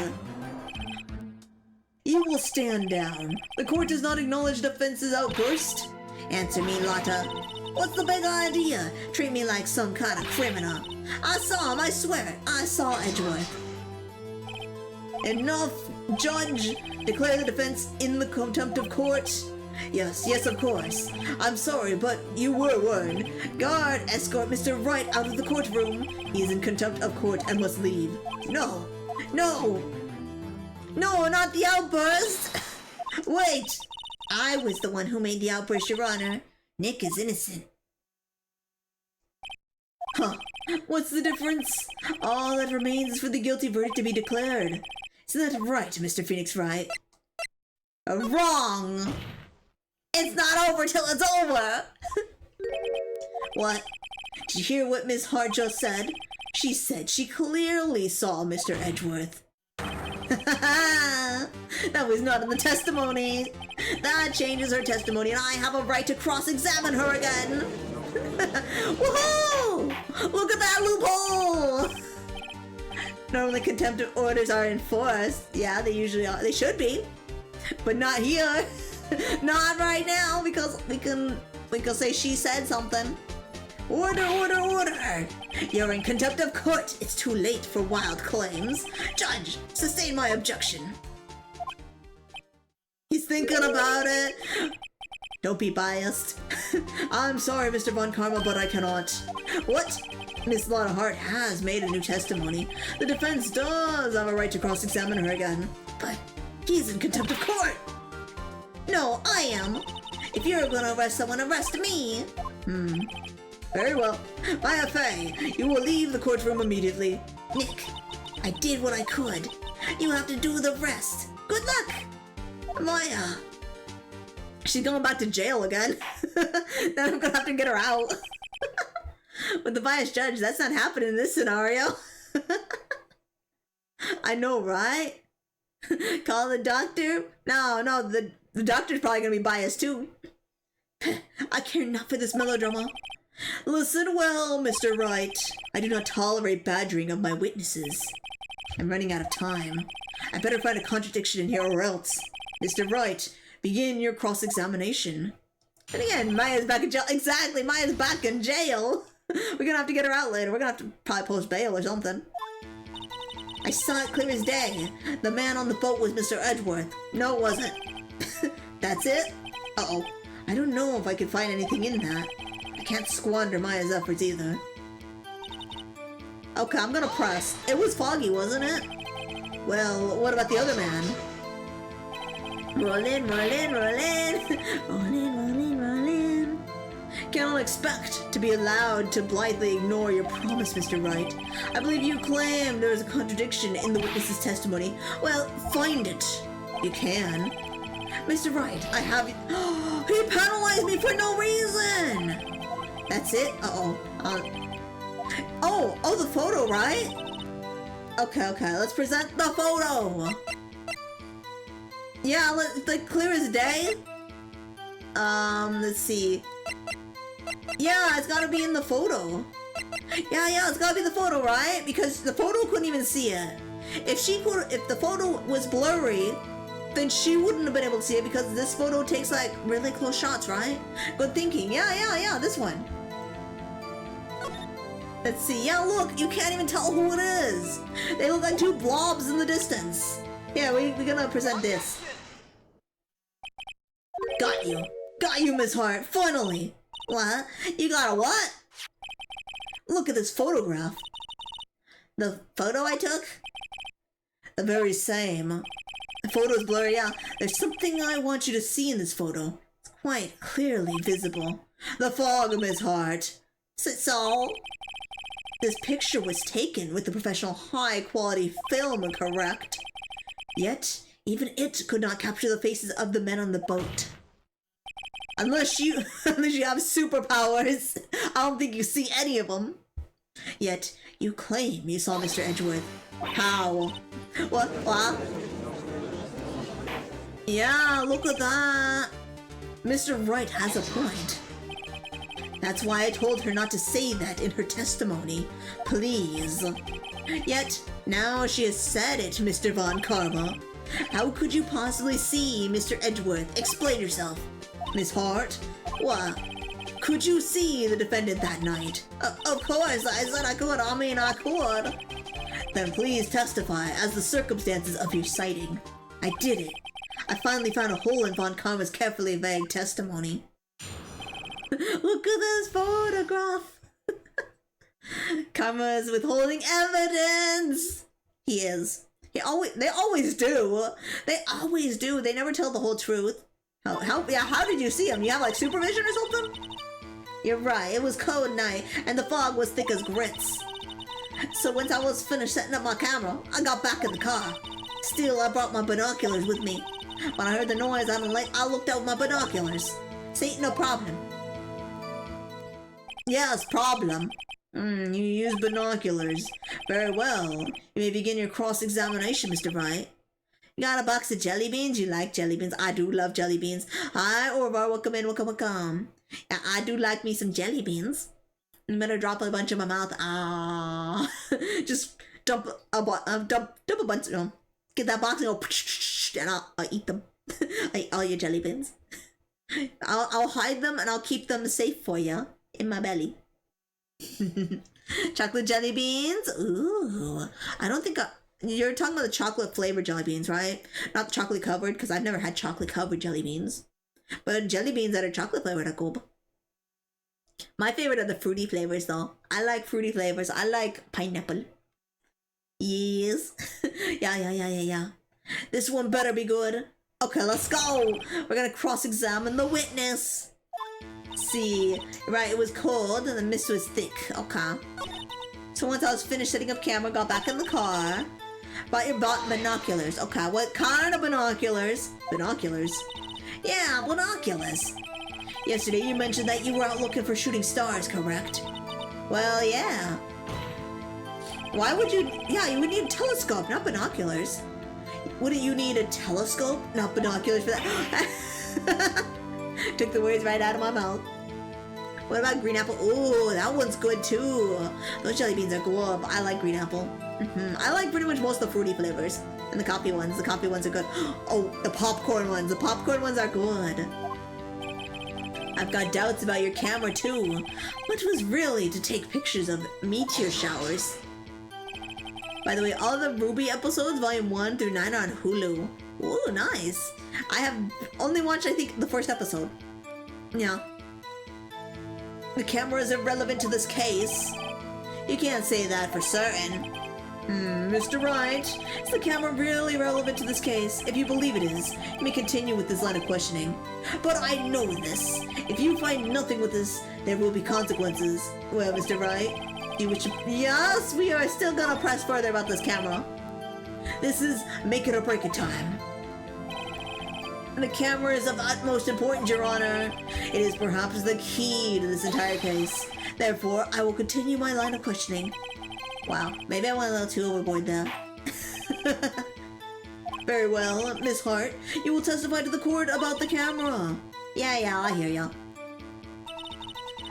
You will stand down. The court does not acknowledge defense's outburst. Answer me, Lotta. What's the big idea? Treat me like some kind of criminal. I saw him, I swear it. I saw Edgeworth. Enough, Judge. Declare the defense in the contempt of court. Yes, of course. I'm sorry, but you were warned. Guard, escort Mr. Wright out of the courtroom. He is in contempt of court and must leave. No, not the outburst. Wait, I was the one who made the outburst, Your Honor. Nick is innocent. Huh, what's the difference? All that remains is for the guilty verdict to be declared. Isn't that right, Mr. Phoenix Wright? Wrong! It's not over till it's over! What? Did you hear what Miss Hart just said? She said she clearly saw Mr. Edgeworth. That was not in the testimony. That changes her testimony and I have a right to cross-examine her again. Woohoo! Look at that loophole! Normally contempt of orders are enforced. Yeah, they usually are. They should be. But not here. Not right now, because we can say she said something. Order, order, order! You're in contempt of court. It's too late for wild claims. Judge, sustain my objection. He's thinking about it. Don't be biased. I'm sorry, Mr. Von Karma, but I cannot. What? Miss Lana Hart has made a new testimony. The defense does have a right to cross-examine her again. But he's in contempt of court. No, I am. If you're gonna arrest someone, arrest me. Very well. By FA, you will leave the courtroom immediately. Nick, I did what I could. You have to do the rest. Good luck. Maya. She's going back to jail again. Then I'm gonna have to get her out. With the biased judge, that's not happening in this scenario. I know, right? Call the doctor? No, the doctor's probably gonna be biased too. I care not for this melodrama. Listen well, Mr. Wright. I do not tolerate badgering of my witnesses. I'm running out of time. I better find a contradiction in here or else. Mr. Wright, begin your cross-examination. And again, Maya's back in jail. Exactly, Maya's back in jail. We're gonna have to get her out later. We're gonna have to probably post bail or something. I saw it clear as day. The man on the boat was Mr. Edgeworth. No, it wasn't. That's it? Uh-oh. I don't know if I could find anything in that. I I can't squander Maya's efforts either. Okay, I'm gonna press. It was Foggy, wasn't it? Well, what about the other man? Roll in, roll in, roll in. Roll in, roll in, roll in. Cannot expect to be allowed to blithely ignore your promise, Mr. Wright. I believe you claim there is a contradiction in the witness's testimony. Well, find it. You can. Mr. Wright, I have... He penalized me for no reason! That's it? Uh-oh. Oh, the photo, right? Okay, let's present the photo! Yeah, like clear as day. Let's see. Yeah, it's gotta be in the photo. Yeah, it's gotta be the photo, right? Because the photo couldn't even see it. If the photo was blurry, then she wouldn't have been able to see it because this photo takes like really close shots, right? Good thinking. Yeah, this one. Let's see. Yeah, look, you can't even tell who it is. They look like two blobs in the distance. Yeah, we're gonna present this. Got you, Miss Hart, finally. What? You got a what? Look at this photograph. The photo I took? The very same. The photo's blurry, yeah. There's something I want you to see in this photo. It's quite clearly visible. The fog, Miss Hart. So? This picture was taken with the professional high-quality film, correct? Yet, even it could not capture the faces of the men on the boat. Unless you have superpowers, I don't think you see any of them. Yet, you claim you saw Mr. Edgeworth. How? What? Yeah, look at that. Mr. Wright has a point. That's why I told her not to say that in her testimony. Please. Yet, now she has said it, Mr. Von Karma. How could you possibly see Mr. Edgeworth? Explain yourself. Miss Hart? What? Could you see the defendant that night? Of course, I said I could. I could. Then please testify as the circumstances of your sighting. I did it. I finally found a hole in Von Karma's carefully vague testimony. Look at this photograph. Karma is withholding evidence. He is. They always do. They always do. They never tell the whole truth. How did you see him? You have like supervision or something? You're right. It was cold night and the fog was thick as grits. So once I was finished setting up my camera, I got back in the car. Still, I brought my binoculars with me. When I heard the noise, I looked out with my binoculars. See, no problem. Yes, problem. You use binoculars. Very well. You may begin your cross-examination, Mr. Wright. You got a box of jelly beans? You like jelly beans? I do love jelly beans. Hi, Orvar, welcome in, welcome. Yeah, I do like me some jelly beans. You better drop a bunch in my mouth. Just dump a bunch, get that box and go, and I'll eat them. I eat all your jelly beans. I'll hide them and I'll keep them safe for you in my belly. Chocolate jelly beans? Ooh. I don't think you're talking about the chocolate flavored jelly beans, right? Not chocolate covered, because I've never had chocolate covered jelly beans. But jelly beans that are chocolate flavored are good. My favorite are the fruity flavors though. I like fruity flavors. I like pineapple. Yes. Yeah. This one better be good. Okay, let's go. We're gonna cross-examine the witness. See, right, it was cold and the mist was thick. Okay. So once I was finished setting up camera, got back in the car. Bought binoculars. Okay, what kind of binoculars? Binoculars? Yeah, binoculars. Yesterday you mentioned that you were out looking for shooting stars, correct? Well, yeah. Why would you... Yeah, you would need a telescope, not binoculars. Wouldn't you need a telescope, not binoculars for that? Took the words right out of my mouth. What about green apple? Ooh, that one's good too. Those jelly beans are good. I like green apple. I like pretty much most of the fruity flavors. And the coffee ones. The coffee ones are good. Oh, the popcorn ones. The popcorn ones are good. I've got doubts about your camera too. Which was really to take pictures of meteor showers. By the way, all the RWBY episodes, volume 1 through 9 are on Hulu. Ooh, nice. I have only watched, I think, the first episode. Yeah. The camera is irrelevant to this case. You can't say that for certain. Mr. Wright, is the camera really relevant to this case? If you believe it is, you may continue with this line of questioning. But I know this. If you find nothing with this, there will be consequences. Well, Mr. Wright, you wish to... Yes, we are still gonna press further about this camera. This is make it or break it time. The camera is of utmost importance, Your Honor. It is perhaps the key to this entire case. Therefore, I will continue my line of questioning. Wow, maybe I went a little too overboard there. Very well, Miss Hart. You will testify to the court about the camera. Yeah, I hear ya.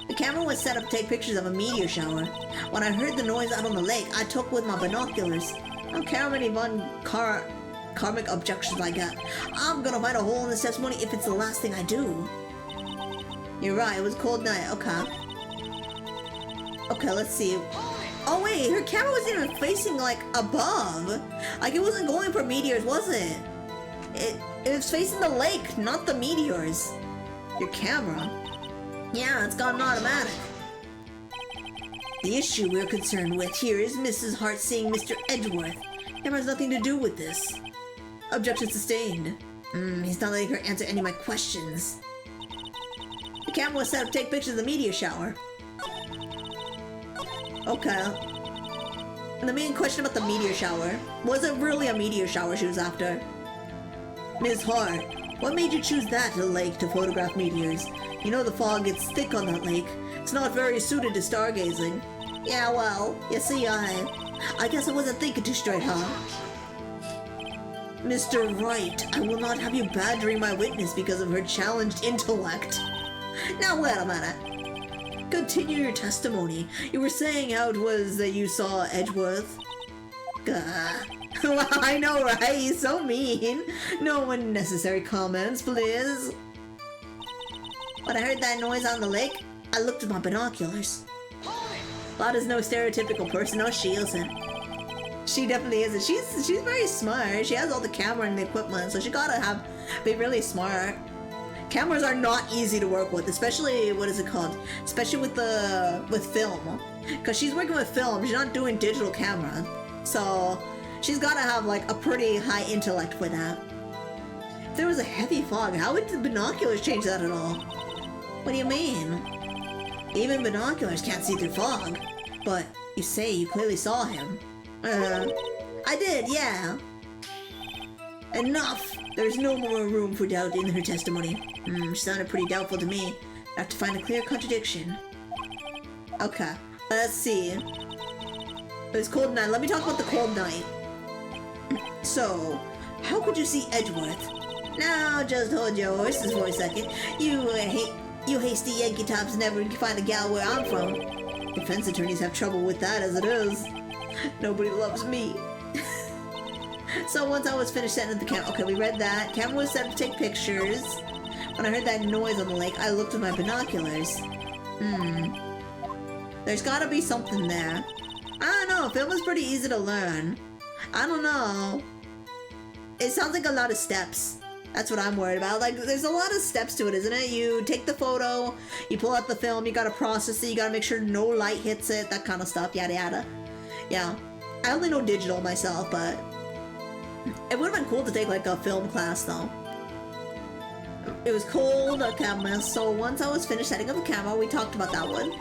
The camera was set up to take pictures of a meteor shower. When I heard the noise out on the lake, I took with my binoculars. I don't care how many karmic objections I got. I'm gonna find a hole in this testimony if it's the last thing I do. You're right, it was a cold night. Okay, let's see. Oh wait, her camera wasn't even facing like above. Like it wasn't going for meteors, was it? It was facing the lake, not the meteors. Your camera? Yeah, it's gone automatic. The issue we're concerned with here is Mrs. Hart seeing Mr. Edgeworth. Camera has nothing to do with this. Objection sustained. He's not letting her answer any of my questions. The camera was set up to take pictures of the meteor shower. Okay. And the main question about the meteor shower. Was it really a meteor shower she was after? Ms. Hart, what made you choose that lake to photograph meteors? You know the fog gets thick on that lake. It's not very suited to stargazing. Yeah, well, you see, I guess I wasn't thinking too straight, huh? Mr. Wright, I will not have you badgering my witness because of her challenged intellect. Now wait a minute. Continue your testimony. You were saying how it was that you saw Edgeworth. Well, I know, right? He's so mean. No unnecessary comments, please. When I heard that noise on the lake, I looked at my binoculars. Claude is no stereotypical person. No, she isn't. She definitely isn't. She's very smart. She has all the camera and the equipment, so she gotta be really smart. Cameras are not easy to work with, especially, what is it called? Especially with film. Because she's working with film, she's not doing digital camera. So, she's gotta have like a pretty high intellect for that. If there was a heavy fog, how would the binoculars change that at all? What do you mean? Even binoculars can't see through fog. But you say you clearly saw him. I did, yeah. Enough! There's no more room for doubt in her testimony. She sounded pretty doubtful to me. I have to find a clear contradiction. Okay, let's see. It was cold night. Let me talk about the cold night. So, how could you see Edgeworth? Now, just hold your horses for a second. You hasty Yankee tops never find a gal where I'm from. Defense attorneys have trouble with that as it is. Nobody loves me. So once I was finished setting up the camera, okay, we read that. Camera was set to take pictures. When I heard that noise on the lake, I looked with my binoculars. There's gotta be something there. I don't know, film is pretty easy to learn. I don't know. It sounds like a lot of steps. That's what I'm worried about. Like, there's a lot of steps to it, isn't it? You take the photo, you pull out the film, you gotta process it, you gotta make sure no light hits it, that kind of stuff, yada yada. Yeah. I only know digital myself, but it would have been cool to take like a film class though. It was cold, camera, so once I was finished setting up the camera, we talked about that one.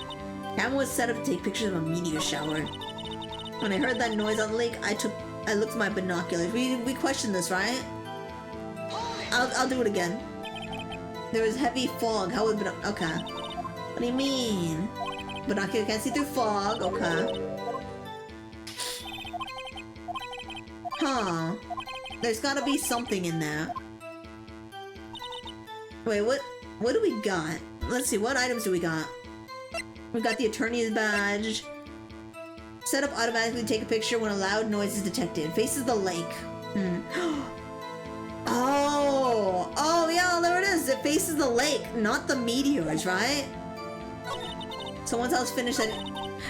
Camera was set up to take pictures of a meteor shower. When I heard that noise on the lake, I looked at my binoculars. We questioned this, right? I'll do it again. There was heavy fog. How would okay. What do you mean? Binocular can't see through fog. Okay. Huh. There's gotta be something in there. Wait, what do we got? Let's see, what items do we got? We got the attorney's badge. Set up automatically take a picture when a loud noise is detected. Faces the lake. Oh, yeah, there it is. It faces the lake, not the meteors, right? So once I was finished,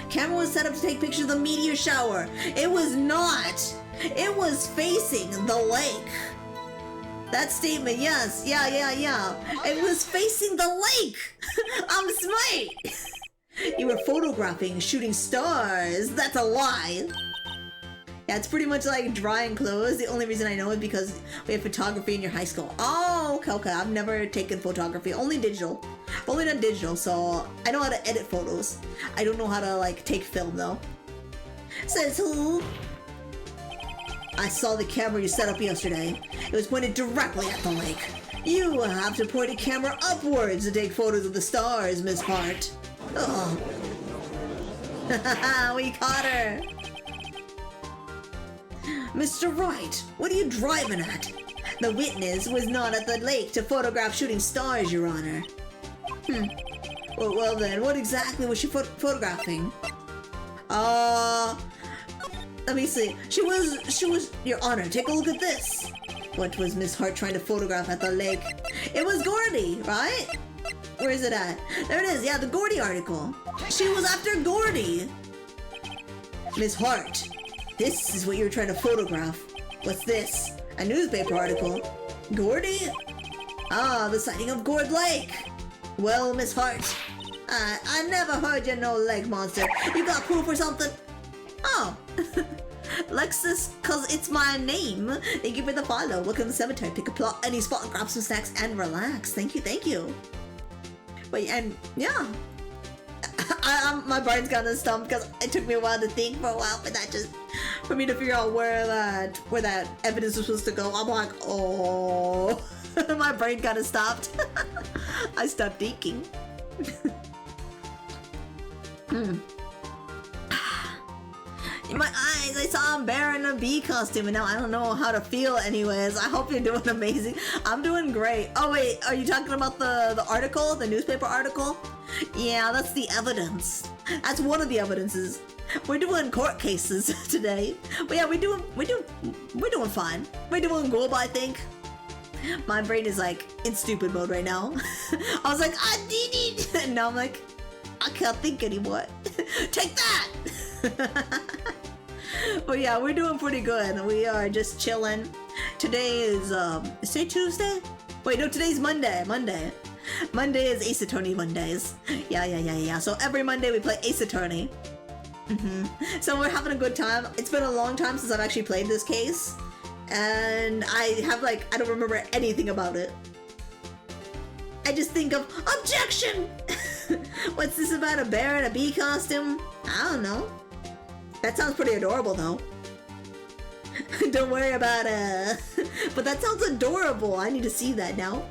camera was set up to take pictures of the meteor shower. It was not. It was facing the lake. That statement, yes. Yeah. It was facing the lake. I'm smart. You were photographing shooting stars. That's a lie. Yeah, it's pretty much like drying clothes. The only reason I know is because we have photography in your high school. Oh, okay. I've never taken photography, only digital. I've only done digital, so I know how to edit photos. I don't know how to like take film though. Says who? I saw the camera you set up yesterday. It was pointed directly at the lake. You have to point a camera upwards to take photos of the stars, Miss Hart. Oh. We caught her. Mr. Wright, what are you driving at? The witness was not at the lake to photograph shooting stars, Your Honor. Well then, what exactly was she photographing? Let me see. She was, Your Honor, take a look at this. What was Miss Hart trying to photograph at the lake? It was Gordy, right? Where is it at? There it is, yeah, the Gordy article. She was after Gordy. Miss Hart, this is what you were trying to photograph. What's this? A newspaper article. Gordy? Ah, the sighting of Gord Lake. Well, Miss Hart, I never heard you no leg monster. You got proof or something? Oh. Lexus, cause it's my name. Thank you for the follow. Welcome to the cemetery. Pick a plot, any spot, grab some snacks, and relax. Thank you. Wait, and yeah. My brain's kinda stumped because it took me a while to think for a while for me to figure out where that evidence was supposed to go. I'm like, oh. My brain kinda stopped. I stopped thinking. In my eyes, I saw a bear in a bee costume, and now I don't know how to feel anyways. I hope you're doing amazing. I'm doing great. Oh wait, are you talking about the article, the newspaper article? Yeah, that's the evidence. That's one of the evidences. We're doing court cases today. But yeah, we're doing fine. We're doing good, I think. My brain is like in stupid mode right now. I was like, I did it! And now I'm like, I can't think anymore. Take that! But yeah, we're doing pretty good. We are just chilling. Today is today Tuesday? Wait, no, today's Monday. Monday is Ace Attorney Mondays. Yeah. So every Monday we play Ace Attorney. So we're having a good time. It's been a long time since I've actually played this case. And I don't remember anything about it. I just think of objection! What's this about a bear in a bee costume? I don't know. That sounds pretty adorable though. Don't worry about but that sounds adorable. I need to see that now.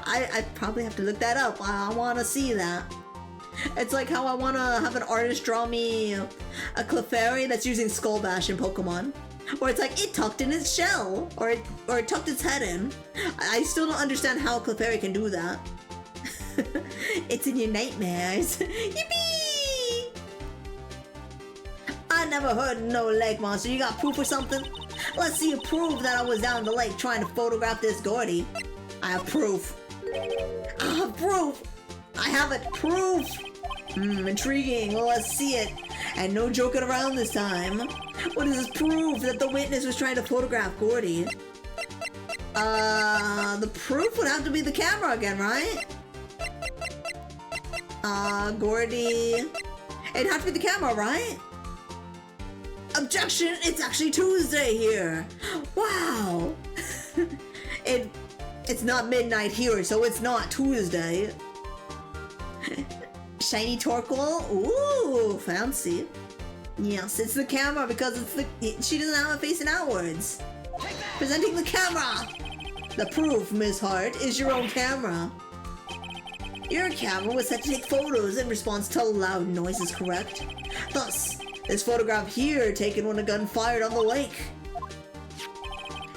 I probably have to look that up. I want to see that. It's like how I want to have an artist draw me a Clefairy that's using Skull Bash in Pokemon. Or it's like, it tucked in its shell. Or it tucked its head in. I still don't understand how Clefairy can do that. It's in your nightmares. Yippee! I never heard of no lake monster. You got proof or something? Let's see you prove that I was down the lake trying to photograph this Gordy. I have proof. I have proof! I have it! Proof! Intriguing. Well, let's see it. And no joking around this time. What does this prove? That the witness was trying to photograph Gordy? The proof would have to be the camera again, right? Gordy... It'd have to be the camera, right? Objection! It's actually Tuesday here! Wow! It's not midnight here, so it's not Tuesday. Shiny Torkoal? Ooh, fancy. Yes, it's the camera because she doesn't have it facing outwards. Presenting the camera! The proof, Miss Hart, is your own camera. Your camera was set to take photos in response to loud noises, correct? Thus, this photograph here taken when a gun fired on the lake.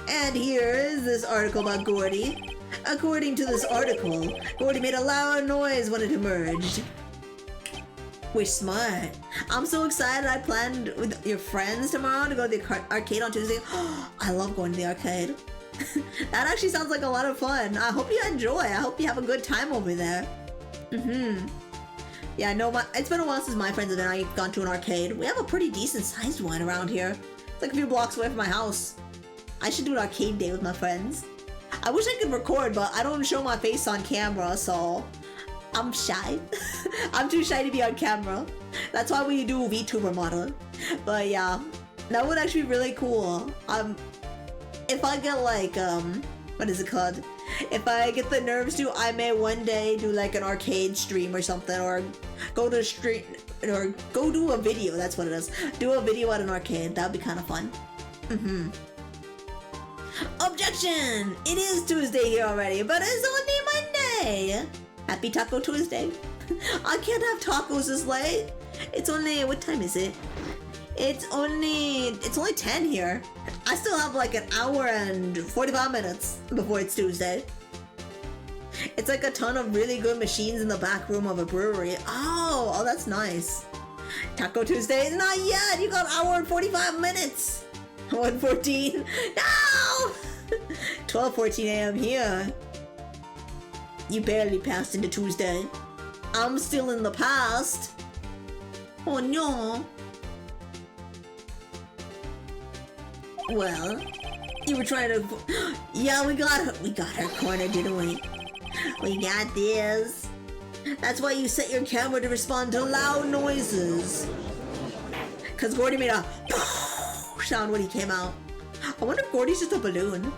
And here is this article about Gordy. According to this article, Gordy made a loud noise when it emerged. We're smart. I'm so excited. I planned with your friends tomorrow to go to the arcade on Tuesday. I love going to the arcade. That actually sounds like a lot of fun. I hope you enjoy. I hope you have a good time over there. Yeah, no, it's been a while since my friends and I have gone to an arcade. We have a pretty decent sized one around here. It's like a few blocks away from my house. I should do an arcade day with my friends. I wish I could record, but I don't show my face on camera, so I'm shy. I'm too shy to be on camera. That's why we do VTuber model. But yeah, that would actually be really cool. If I get like, what is it called? If I get the nerves to, I may one day do like an arcade stream or something, or go to a stream, or go do a video, that's what it is. Do a video at an arcade, that'd be kind of fun. Objection! It is Tuesday here already, but it's only Monday! Happy Taco Tuesday. I can't have tacos this late. It's only, what time is it? It's only 10 here. I still have like an hour and 45 minutes before it's Tuesday. It's like a ton of really good machines in the back room of a brewery. Oh, that's nice. Taco Tuesday is not yet. You got an hour and 45 minutes. 1:14. No! 12:14 a.m. here. You barely passed into Tuesday. I'm still in the past. Oh no. Well, you were trying to... Yeah, we got her cornered, didn't we? We got this. That's why you set your camera to respond to loud noises. Cause Gordy made a sound when he came out. I wonder if Gordy's just a balloon.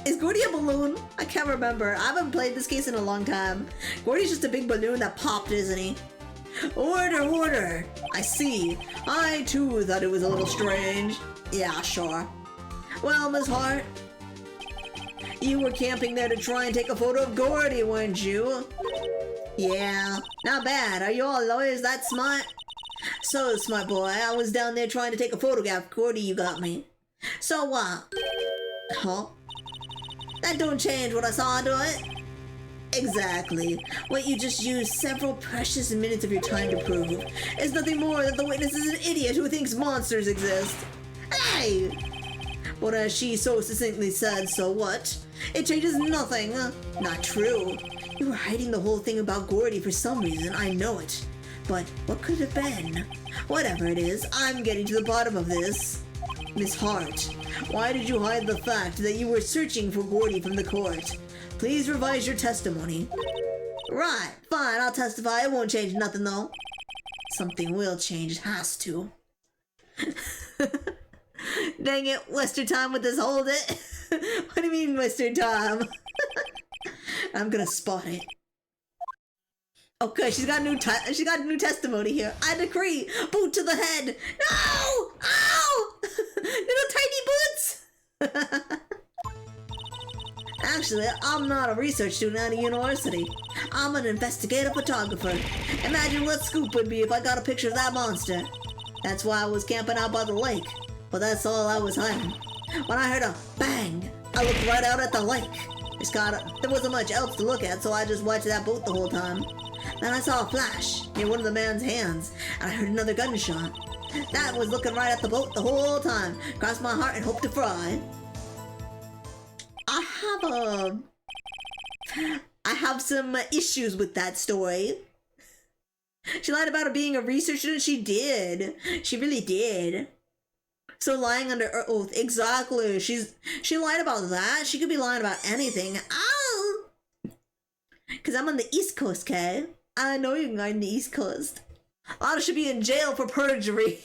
Is Gordy a balloon? I can't remember. I haven't played this case in a long time. Gordy's just a big balloon that popped, isn't he? Order, order. I see. I too thought it was a little strange. Yeah, sure. Well, Miss Hart, you were camping there to try and take a photo of Gordy, weren't you? Yeah, not bad. Are you all lawyers that smart? So, smart boy, I was down there trying to take a photograph. Gordy, you got me. So what? Huh? That don't change what I saw do it. Exactly. What you just used several precious minutes of your time to prove is nothing more than the witness is an idiot who thinks monsters exist. Hey! But as she so succinctly said, so what? It changes nothing. Not true. You were hiding the whole thing about Gordy for some reason, I know it. But what could it have been? Whatever it is, I'm getting to the bottom of this. Miss Hart, why did you hide the fact that you were searching for Gordy from the court? Please revise your testimony. Right, fine, I'll testify. It won't change nothing though. Something will change, it has to. Dang it, Western time with this hold it. What do you mean Western time? I'm gonna spot it. Okay, she's got new testimony here. I decree, boot to the head. No! Ow! Little tiny boots! Actually, I'm not a research student at a university. I'm an investigative photographer. Imagine what scoop would be if I got a picture of that monster. That's why I was camping out by the lake. But that's all I was hiding. When I heard a bang, I looked right out at the lake. There wasn't much else to look at, so I just watched that boat the whole time. Then I saw a flash near one of the man's hands, and I heard another gunshot. That was looking right at the boat the whole time. Crossed my heart and hoped to fry. I have some issues with that story. She lied about it being a research student. She did. She really did. So lying under oath, exactly. She lied about that. She could be lying about anything. Ow! Cause I'm on the East Coast, Kay. I know you're on the East Coast. Lana should be in jail for perjury.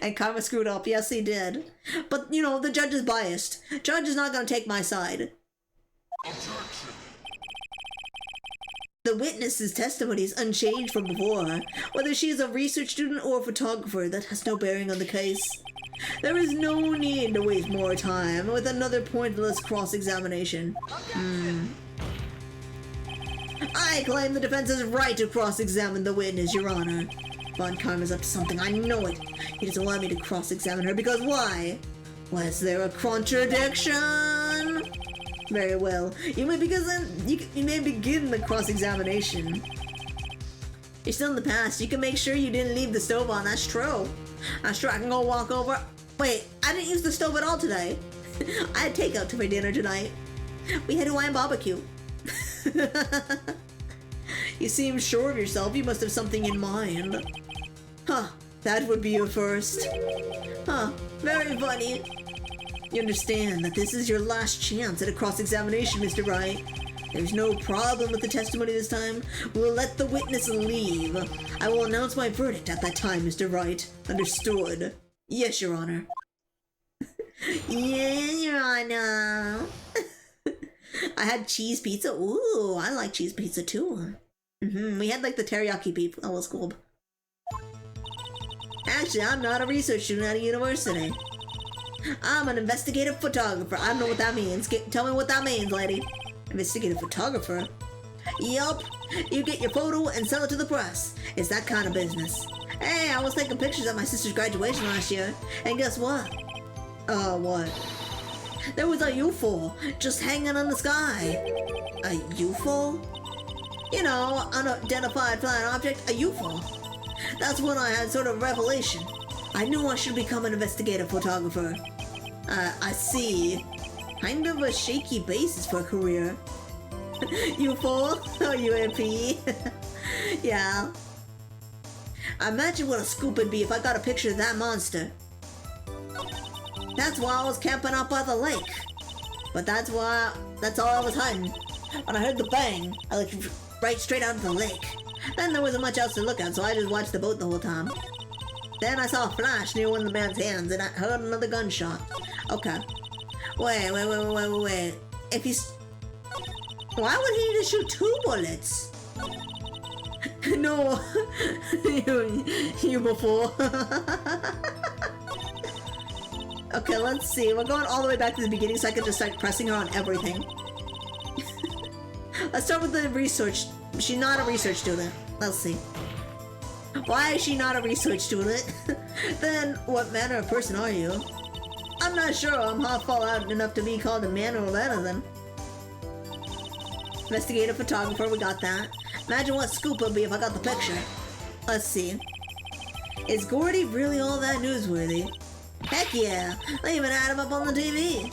And Karma screwed up. Yes, he did. But, you know, the judge is biased. Judge is not gonna take my side. Objection. The witness's testimony is unchanged from before. Whether she is a research student or a photographer, that has no bearing on the case. There is no need to waste more time with another pointless cross-examination. I claim the defense's right to cross-examine the witness, Your Honor. Von Karma's up to something, I know it. He doesn't want me to cross-examine her because why? Was there a contradiction? Very well. You may begin the cross-examination. You're still in the past. You can make sure you didn't leave the stove on. That's true. That's true. I can go walk over. Wait, I didn't use the stove at all today. I had takeout for dinner tonight. We had Hawaiian barbecue. You seem sure of yourself. You must have something in mind. Huh, that would be your first. Huh, very funny. You understand that this is your last chance at a cross-examination, Mr. Wright. There's no problem with the testimony this time. We will let the witness leave. I will announce my verdict at that time, Mr. Wright. Understood. Yes, Your Honor. Yes, Your Honor. I had cheese pizza. Ooh, I like cheese pizza too. We had like the teriyaki beef. That was cool. Actually, I'm not a research student at a university. I'm an investigative photographer. I don't know what that means. Tell me what that means, lady. Investigative photographer? Yup. You get your photo and sell it to the press. It's that kind of business. Hey, I was taking pictures at my sister's graduation last year. And guess what? What? There was a UFO just hanging in the sky. A UFO? You know, unidentified flying object, a UFO. That's when I had sort of revelation. I knew I should become an investigative photographer. I see. Kind of a shaky basis for a career. UFO? Oh, UAP? Yeah. Imagine what a scoop it'd be if I got a picture of that monster. That's why I was camping out by the lake. But that's all I was hiding. When I heard the bang, I looked right straight out of the lake. Then there wasn't much else to look at, so I just watched the boat the whole time. Then I saw a flash near one of the man's hands, and I heard another gunshot. Okay. Wait. If he's... Why would he need to shoot 2 bullets? No. you before. Okay, let's see. We're going all the way back to the beginning so I can just start pressing her on everything. Let's start with the research. She's not a research student. Let's see. Why is she not a research student? Then, what manner of person are you? I'm not sure I'm half fall out enough to be called a man or anything. Investigative photographer, we got that. Imagine what scoop it would be if I got the picture. Let's see. Is Gordy really all that newsworthy? Heck yeah! They even had him up on the TV!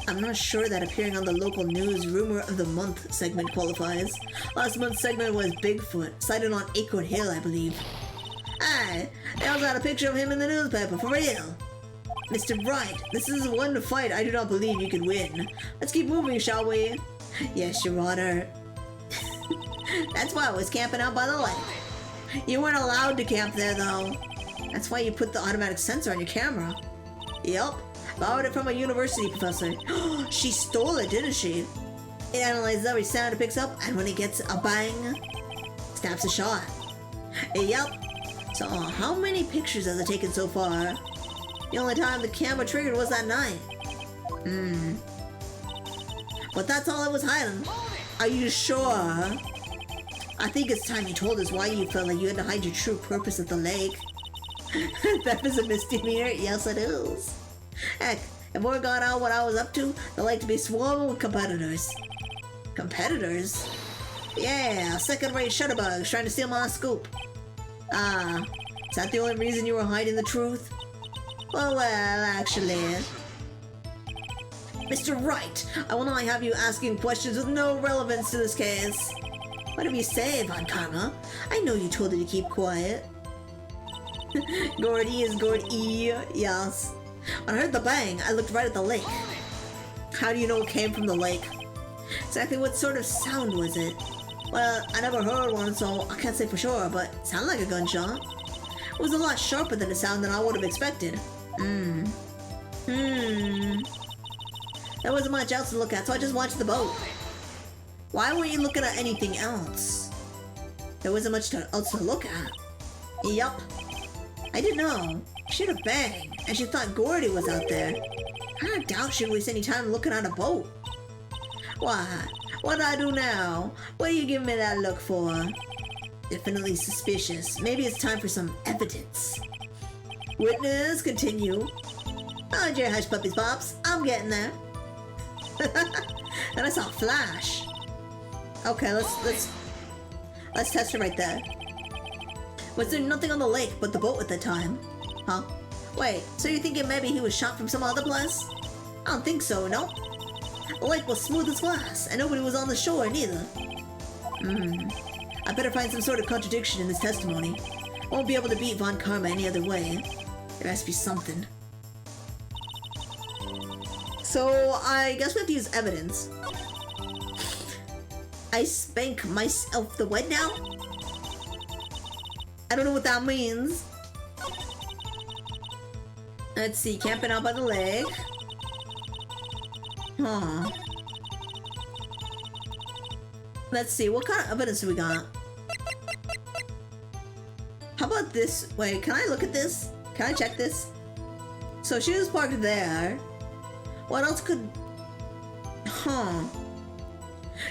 I'm not sure that appearing on the local news Rumor of the Month segment qualifies. Last month's segment was Bigfoot, sighted on Acorn Hill, I believe. Aye, they also had a picture of him in the newspaper, for real! Mr. Wright, this is one fight I do not believe you could win. Let's keep moving, shall we? Yes, Your Honor. That's why I was camping out by the lake. You weren't allowed to camp there, though. That's why you put the automatic sensor on your camera. Yup. Borrowed it from a university professor. She stole it, didn't she? It analyzes every sound it picks up, and when it gets a bang, snaps a shot. Yup. So, how many pictures has it taken so far? The only time the camera triggered was that night. But that's all I was hiding. Are you sure? I think it's time you told us why you felt like you had to hide your true purpose at the lake. That is a misdemeanor? Yes, it is. Heck, if word got out what I was up to, they'd like to be swarming with competitors. Competitors? Yeah, second-rate shutterbugs trying to steal my scoop. Ah, is that the only reason you were hiding the truth? Well, actually... Mr. Wright, I will not have you asking questions with no relevance to this case. Whatever you say, Von Karma. I know you told her to keep quiet. Gordy is Gordy, yes. When I heard the bang, I looked right at the lake. How do you know it came from the lake? Exactly what sort of sound was it? Well, I never heard one, so I can't say for sure, but it sounded like a gunshot. It was a lot sharper than a sound than I would have expected. There wasn't much else to look at, so I just watched the boat. Why weren't you looking at anything else? There wasn't much else to look at. Yup. I didn't know. She had a bang, and she thought Gordy was out there. I doubt she'd waste any time looking at a boat. Why? What do I do now? What are you giving me that look for? Definitely suspicious. Maybe it's time for some evidence. Witness, continue. Oh, dear hush puppies pops. I'm getting there. And I saw a flash. Okay, let's test it right there. Was there nothing on the lake but the boat at the time? Huh? Wait, so you're thinking maybe he was shot from some other place? I don't think so, no. The lake was smooth as glass, and nobody was on the shore neither. I better find some sort of contradiction in this testimony. Won't be able to beat Von Karma any other way. There has to be something. So, I guess we have to use evidence. I spank myself the what now? I don't know what that means. Let's see, camping out by the lake. Huh. Let's see, what kind of evidence do we got? How about this? Wait, can I look at this? Can I check this? So she was parked there. What else could... Huh.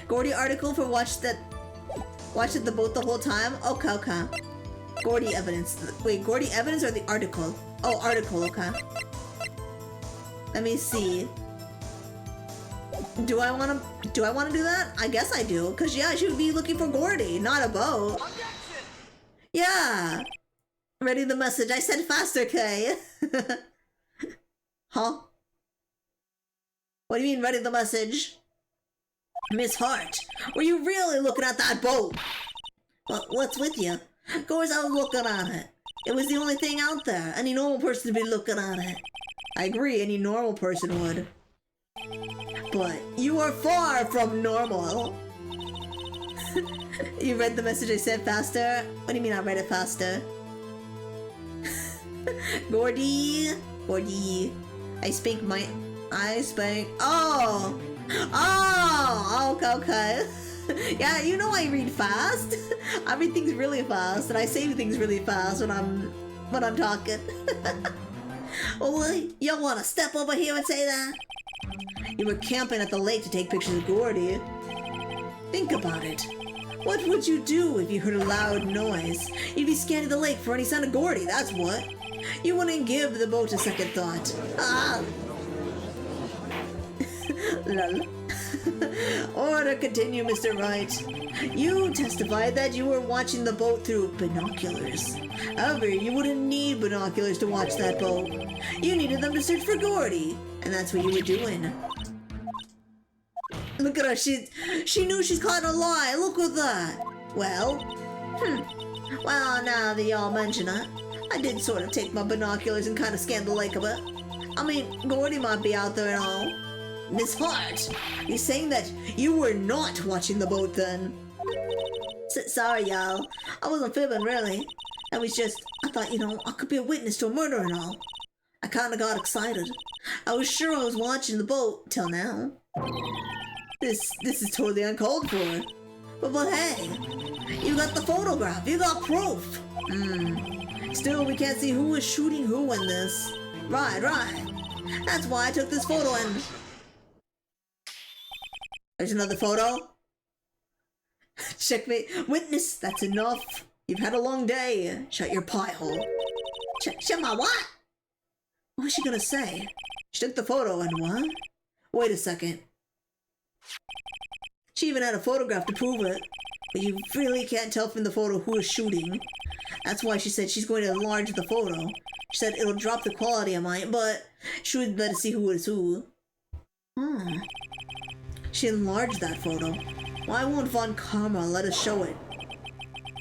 Gordy article for watched the boat the whole time? Okay, okay. Gordy evidence. Wait, Gordy evidence or the article? Oh, article, okay. Let me see. Do I wanna do that? I guess I do, cause yeah, she would be looking for Gordy, not a boat. Yeah. Ready the message. I said faster, Kay. Huh? What do you mean, ready the message? Miss Hart, were you really looking at that boat? Well, what's with you? Of course I was looking at it. It was the only thing out there. Any normal person would be looking at it. I agree, any normal person would. But you are far from normal. You read the message I sent faster? What do you mean I read it faster? Gordy. I spank. Oh! Oh! Okay. Yeah, you know I read fast. I read things really fast, and I say things really fast when I'm talking. Oh, you want to step over here and say that? You were camping at the lake to take pictures of Gordy. Think about it. What would you do if you heard a loud noise? You'd be scanning the lake for any sign of Gordy, that's what. You wouldn't give the boat a second thought. Ah! Lol. Order continue, Mr. Wright. You testified that you were watching the boat through binoculars. However, you wouldn't need binoculars to watch that boat. You needed them to search for Gordy, and that's what you were doing. Look at her, she knew she's caught in a lie. Look at that. Well, well, now that y'all mention it, I did sort of take my binoculars and kind of scan the lake a bit. I mean, Gordy might be out there and all. Miss Hart, you're saying that you were not watching the boat then? Sorry, y'all. I wasn't fibbing, really. I was just, I thought, I could be a witness to a murder and all. I kind of got excited. I was sure I was watching the boat, till now. This is totally uncalled for. But hey, you got the photograph, you got proof. Still, we can't see who was shooting who in this. Right. That's why I took this photo and... There's another photo. Checkmate. Witness, that's enough. You've had a long day. Shut your pie hole. Shut my what? What was she gonna say? She took the photo and what? Wait a second. She even had a photograph to prove it. But you really can't tell from the photo who is shooting. That's why she said she's going to enlarge the photo. She said it'll drop the quality of mine, but she would let us see who is who. She enlarged that photo. Why won't Von Karma let us show it?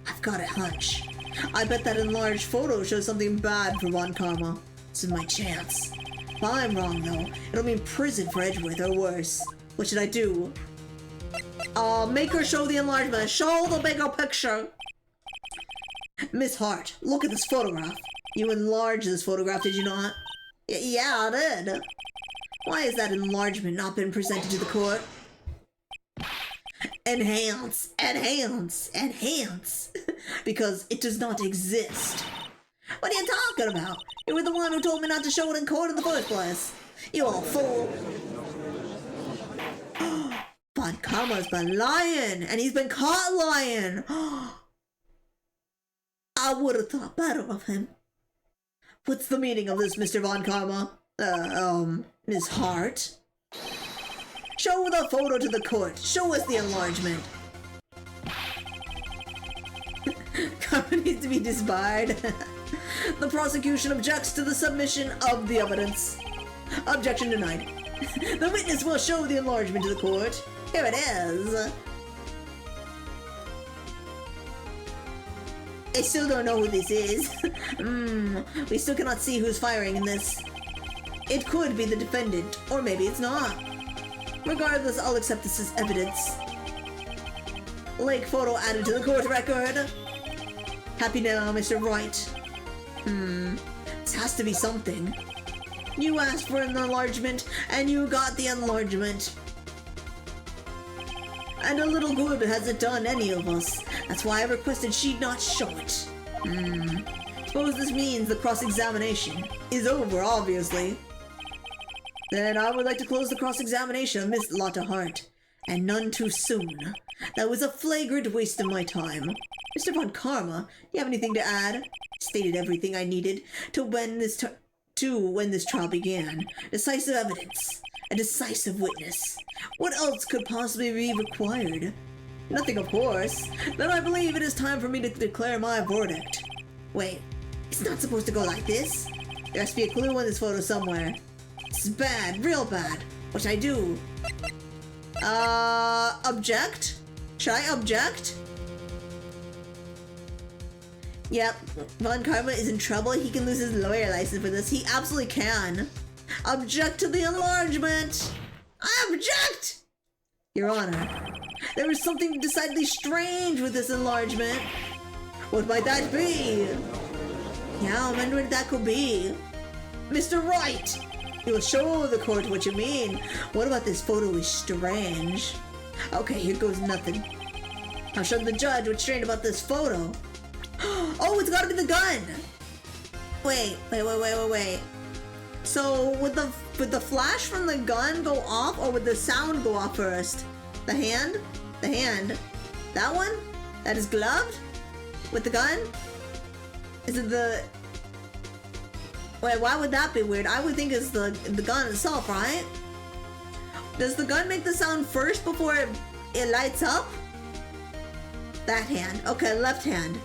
I've got a hunch. I bet that enlarged photo shows something bad for Von Karma. This is my chance. If I'm wrong, though, it'll mean prison for Edgeworth or worse. What should I do? Make her show the enlargement. Show the bigger picture. Miss Hart, look at this photograph. You enlarged this photograph, did you not? Yeah, I did. Why has that enlargement not been presented to the court? Enhance. Because it does not exist. What are you talking about? You were the one who told me not to show it in court in the first place. You old fool. Von Karma's been lying, and he's been caught lying. I would have thought better of him. What's the meaning of this, Mr. Von Karma? Miss Hart? Show the photo to the court. Show us the enlargement. Karma needs to be disbarred. The prosecution objects to the submission of the evidence. Objection denied. The witness will show the enlargement to the court. Here it is. I still don't know who this is. We still cannot see who's firing in this. It could be the defendant, or maybe it's not. Regardless, I'll accept this as evidence. Lake photo added to the court record. Happy now, Mr. Wright. This has to be something. You asked for an enlargement, and you got the enlargement. And a little good has it done any of us. That's why I requested she not show it. Suppose this means the cross-examination is over, obviously. Then I would like to close the cross-examination of Miss Lotta Hart. And none too soon. That was a flagrant waste of my time. Mr. Von Karma, do you have anything to add? Stated everything I needed to when this trial began. Decisive evidence. A decisive witness. What else could possibly be required? Nothing, of course. Then I believe it is time for me to declare my verdict. Wait, it's not supposed to go like this. There has to be a clue in this photo somewhere. This is bad, real bad. What should I do? Object? Should I object? Yep, Von Karma is in trouble. He can lose his lawyer license for this. He absolutely can. Object to the enlargement! I object! Your Honor, there was something decidedly strange with this enlargement. What might that be? Yeah, I wonder what that could be. Mr. Wright! You will show the court what you mean. What about this photo is strange? Okay, here goes nothing. I'll show the judge what's strange about this photo. Oh, it's gotta be the gun! Wait. So, would the flash from the gun go off, or would the sound go off first? The hand? The hand. That one? That is gloved? With the gun? Is it the... Wait, why would that be weird? I would think it's the gun itself, right? Does the gun make the sound first before it lights up? That hand. Okay, left hand.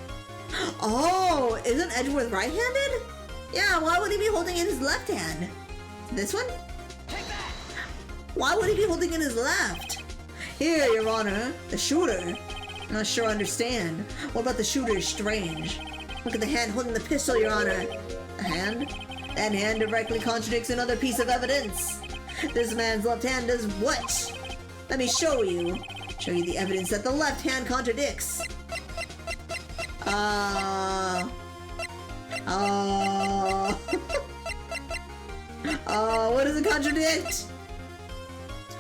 Oh, isn't Edgeworth right-handed? Yeah, why would he be holding in his left hand? This one? Why would he be holding in his left? Here, Your Honor, the shooter. I'm not sure I understand. What about the shooter is strange? Look at the hand holding the pistol, Your Honor. The hand? That hand directly contradicts another piece of evidence. This man's left hand does what? Let me show you. Show you the evidence that the left hand contradicts. What does it contradict?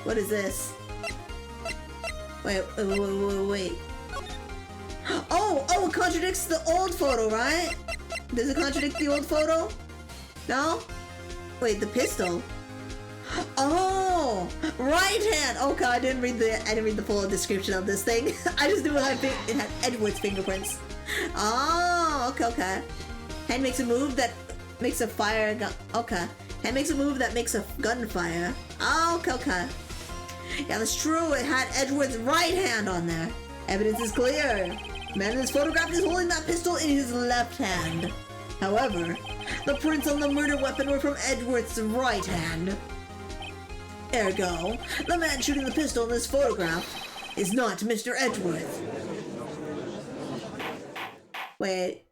What is this? Wait. Oh, it contradicts the old photo, right? Does it contradict the old photo? No? Wait, the pistol? Oh, right hand. Okay, I didn't read the full description of this thing. I just knew it had Edward's fingerprints. Oh, okay. Hand makes a move that makes a fire gun. Okay. Hand makes a move that makes a gunfire. Oh, okay. Yeah, that's true. It had Edward's right hand on there. Evidence is clear. The man in this photograph is holding that pistol in his left hand. However, the prints on the murder weapon were from Edward's right hand. Ergo, the man shooting the pistol in this photograph is not Mr. Edgeworth. Wait,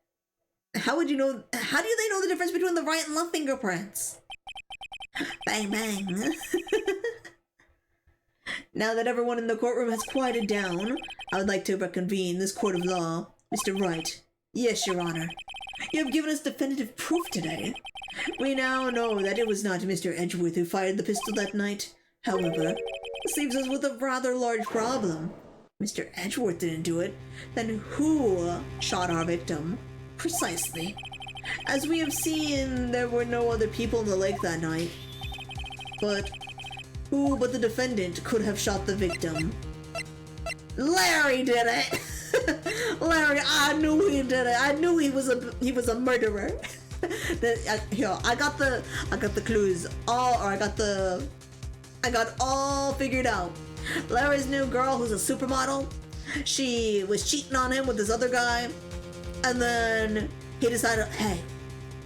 how do they know the difference between the right and left fingerprints? Bang bang. Now that everyone in the courtroom has quieted down, I would like to reconvene this court of law. Mr. Wright. Yes, Your Honor. You have given us definitive proof today. We now know that it was not Mr. Edgeworth who fired the pistol that night. However, this leaves us with a rather large problem. Mr. Edgeworth didn't do it. Then who shot our victim? Precisely. As we have seen, there were no other people in the lake that night. But who but the defendant could have shot the victim? Larry did it! Larry, I knew he did it. I knew he was a murderer. Here, I got the clues I got all figured out. Larry's new girl, who's a supermodel, she was cheating on him with this other guy, and then he decided, hey,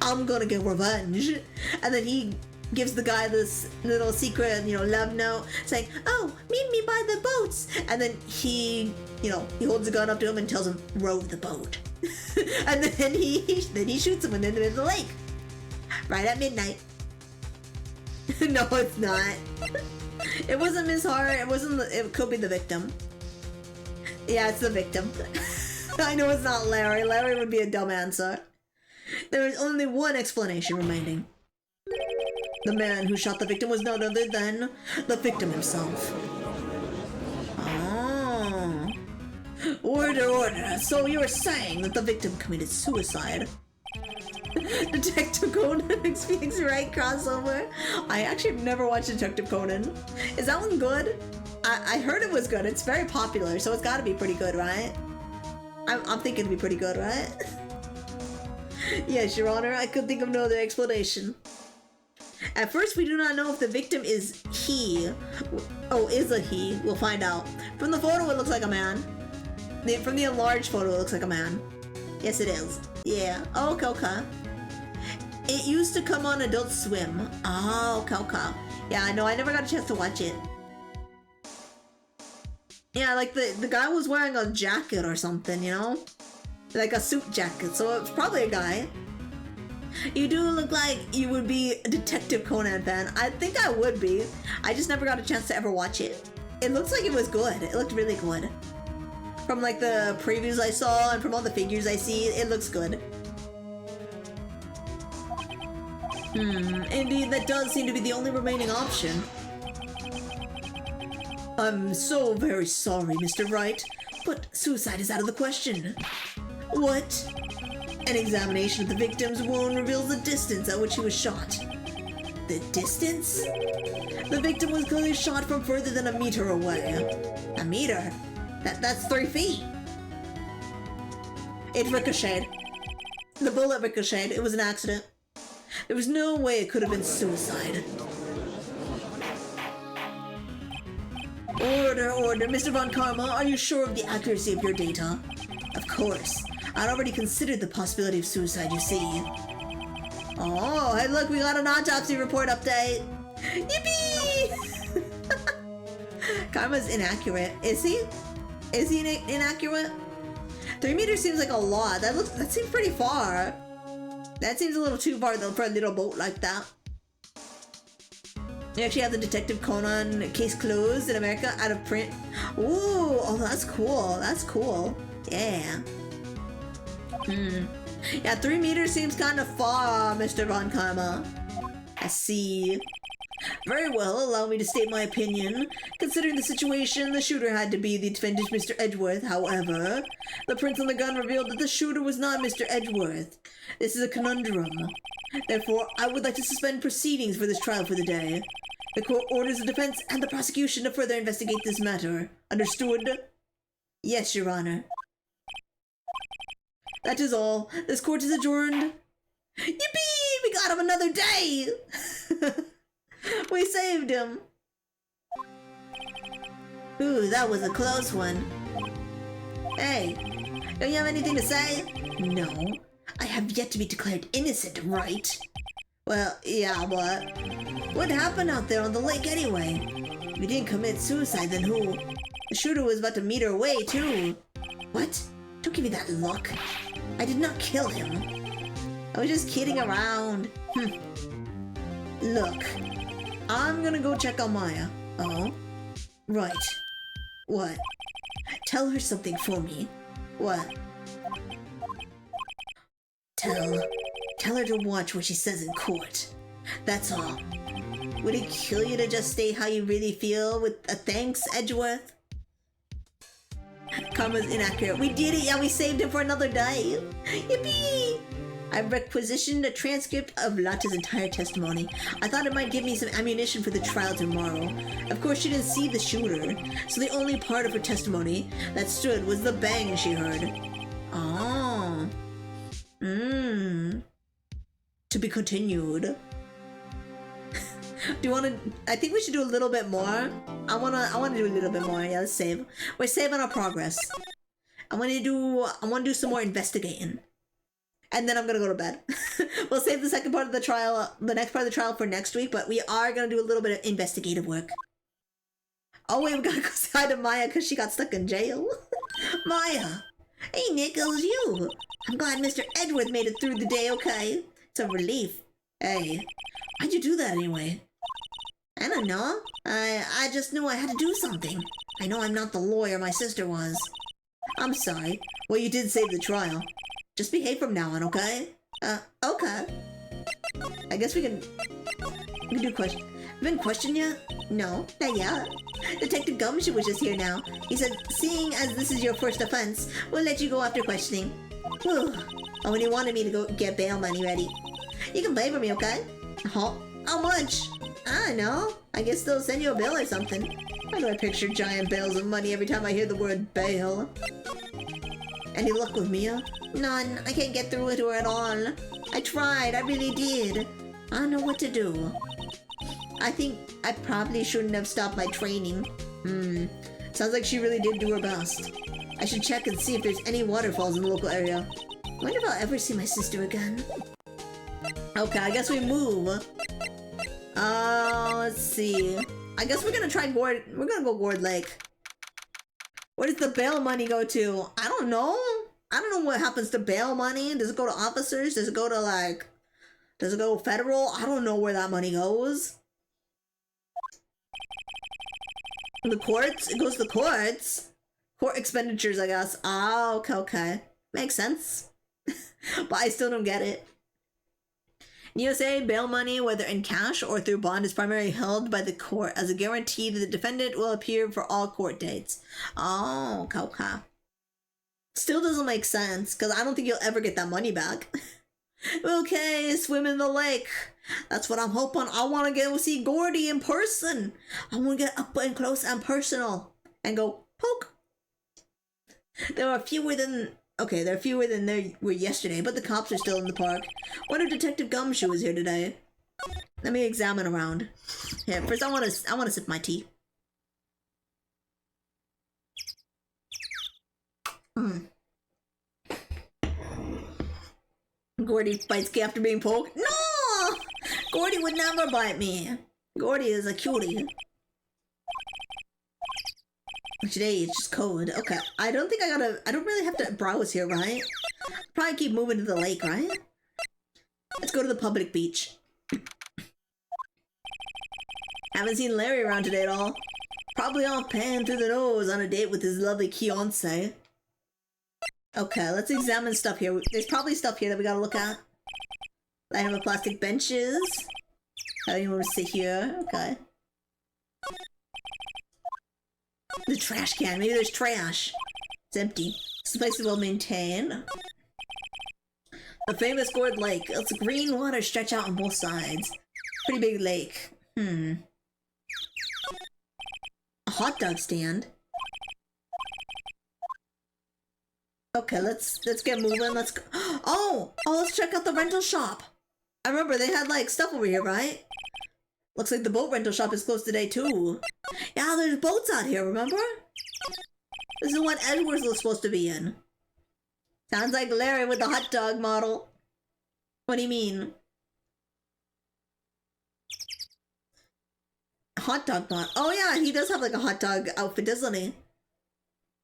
I'm gonna get revenge. And then he gives the guy this little secret, love note saying, oh, meet me by the boats. And then he holds a gun up to him and tells him, row the boat. And then he shoots him in the middle of the lake. Right at midnight. No, it's not. It wasn't Miss Hart. It could be the victim. Yeah, it's the victim. I know it's not Larry. Larry would be a dumb answer. There is only one explanation remaining. The man who shot the victim was none other than the victim himself. Oh. Order, order. So you were saying that the victim committed suicide? Detective Conan speaks right crossover. I actually have never watched Detective Conan. Is that one good? I heard it was good. It's very popular, so it's gotta be pretty good, right? I'm thinking it'd be pretty good, right? Yes, Your Honor, I could think of no other explanation. At first, we do not know if the victim is he. Oh, is a he. We'll find out. From the photo, it looks like a man. From the enlarged photo, it looks like a man. Yes, it is. Yeah. Oh, okay, okay. It used to come on Adult Swim. Oh, okay, okay. Yeah, no, I never got a chance to watch it. Yeah, like the guy was wearing a jacket or something, you know? Like a suit jacket, so it's probably a guy. You do look like you would be a Detective Conan fan. I think I would be. I just never got a chance to ever watch it. It looks like it was good. It looked really good. From like the previews I saw and from all the figures I see, it looks good. Indeed, that does seem to be the only remaining option. I'm so very sorry, Mr. Wright, but suicide is out of the question. What? An examination of the victim's wound reveals the distance at which he was shot. The distance? The victim was clearly shot from further than a meter away. A meter? That's 3 feet. It ricocheted. The bullet ricocheted. It was an accident. There was no way it could have been suicide. Order, order. Mr. Von Karma, are you sure of the accuracy of your data? Of course. I'd already considered the possibility of suicide, you see. Oh, hey look, we got an autopsy report update. Yippee! Karma's inaccurate. Is he? Is he inaccurate? 3 meters seems like a lot. That seems pretty far. That seems a little too far though for a little boat like that. You actually have the Detective Conan case closed in America, out of print. Ooh, oh that's cool. That's cool. Yeah. Yeah, 3 meters seems kind of far, Mr. Von Karma. I see. Very well, allow me to state my opinion. Considering the situation, the shooter had to be the defendant, Mr. Edgeworth. However, the prints on the gun revealed that the shooter was not Mr. Edgeworth. This is a conundrum. Therefore, I would like to suspend proceedings for this trial for the day. The court orders the defense and the prosecution to further investigate this matter. Understood? Yes, Your Honor. That is all. This court is adjourned. Yippee! We got him another day! We saved him. Ooh, that was a close one. Hey, don't you have anything to say? No. I have yet to be declared innocent, right? Well, yeah, but what happened out there on the lake anyway? If you didn't commit suicide, then who? The shooter was about to meter away, too. What? Don't give me that look. I did not kill him. I was just kidding around. Look, I'm gonna go check on Maya. Oh? Right. What? Tell her something for me. What? Tell her to watch what she says in court. That's all. Would it kill you to just state how you really feel with a thanks, Edgeworth? Karma's inaccurate. We did it! Yeah, we saved him for another day! Yippee! I've requisitioned a transcript of Lotta's entire testimony. I thought it might give me some ammunition for the trial tomorrow. Of course, she didn't see the shooter, so the only part of her testimony that stood was the bang she heard. Oh. To be continued. Do you want to? I think we should do a little bit more. I wanna do a little bit more. Yeah, let's save. We're saving our progress. I want to do some more investigating, and then I'm gonna go to bed. We'll save the second part of the trial, the next part of the trial for next week. But we are gonna do a little bit of investigative work. Oh wait, we gotta go say hi to Maya because she got stuck in jail. Maya, hey Nick, it was you. I'm glad Mr. Edgeworth made it through the day okay. It's a relief. Hey, why'd you do that anyway? I don't know. I just knew I had to do something. I know I'm not the lawyer my sister was. I'm sorry. Well, you did save the trial. Just behave from now on, okay? Okay. I guess we can do question. Been questioned yet? No, not yet. Detective Gumshoe was just here now. He said, seeing as this is your first offense, we'll let you go after questioning. Whew. Oh, and he wanted me to go get bail money ready. You can pay for me, okay? Huh? How much? I don't know. I guess they'll send you a bill or something. Why do I picture giant bales of money every time I hear the word bail? Any luck with Mia? None. I can't get through with her at all. I tried. I really did. I don't know what to do. I think I probably shouldn't have stopped my training. Sounds like she really did do her best. I should check and see if there's any waterfalls in the local area. Wonder if I'll ever see my sister again. Okay, I guess we move. Let's see. I guess we're gonna try Gourd. We're gonna go Gourd Lake. Where does the bail money go to? I don't know. I don't know what happens to bail money. Does it go to officers? Does it go to like... Does it go federal? I don't know where that money goes. The courts? It goes to the courts. Court expenditures, I guess. Oh, okay. Makes sense. But I still don't get it. In USA, bail money, whether in cash or through bond, is primarily held by the court as a guarantee that the defendant will appear for all court dates. Oh, okay. Still doesn't make sense, because I don't think you'll ever get that money back. Okay, swim in the lake. That's what I'm hoping. I want to go see Gordy in person. I want to get up and close and personal. And go, poke. There are fewer than... Okay, there are fewer than there were yesterday, but the cops are still in the park. Wonder if Detective Gumshoe is here today. Let me examine around. Here, first I want to sip my tea. Gordy bites Kay after being poked. No! Gordy would never bite me. Gordy is a cutie. Today it's just cold. Okay, I don't really have to browse here, right? Probably keep moving to the lake, right? Let's go to the public beach. Haven't seen Larry around today at all. Probably off pan through the nose on a date with his lovely fiancé. Okay, let's examine stuff here. There's probably stuff here that we gotta look at. Line of plastic benches. I don't even want to sit here. Okay. The trash can. Maybe there's trash. It's empty. This place is well maintained. The famous Gourd Lake. Its green water stretch out on both sides. Pretty big lake. A hot dog stand. Okay, let's get moving. Let's go. Oh, let's check out the rental shop. I remember they had like stuff over here, right? Looks like the boat rental shop is closed today too. Yeah, there's boats out here, remember? This is what Edwards was supposed to be in. Sounds like Larry with the hot dog model. What do you mean? Hot dog model. Oh yeah, he does have like a hot dog outfit, doesn't he?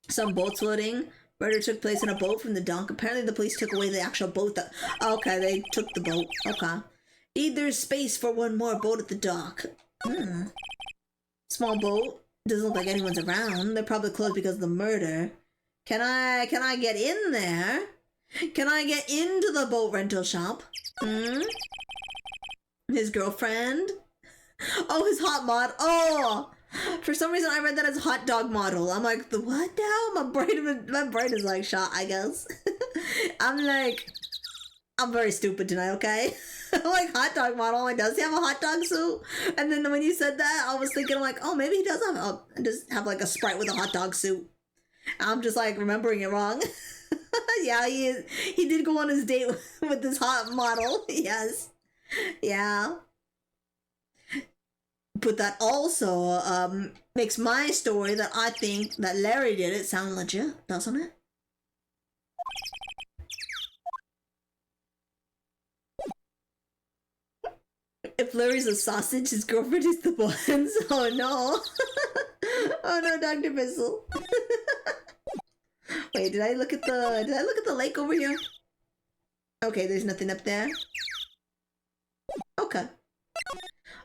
Some boats floating. Murder took place in a boat from the dock. Apparently the police took away the actual boat that... Okay, they took the boat. Okay. Need there's space for one more boat at the dock. Small boat. Doesn't look like anyone's around. They're probably closed because of the murder. Can I get in there? Can I get into the boat rental shop? His girlfriend? Oh, his hot mod. Oh! For some reason I read that as hot dog model. I'm like, the what now? My brain is like shot, I guess. I'm very stupid tonight, okay? I'm like, hot dog model. Like, does he have a hot dog suit? And then when you said that, I was thinking, I'm like, oh, maybe he does have like a Sprite with a hot dog suit. I'm just like remembering it wrong. Yeah, he did go on his date with this hot model. Yes. Yeah. But that also makes my story that I think that Larry did it sound legit, doesn't it? If Larry's a sausage, his girlfriend is the buns. Oh no. Oh no, Dr. Bissell. Wait, did I look at the lake over here? Okay, there's nothing up there. Okay.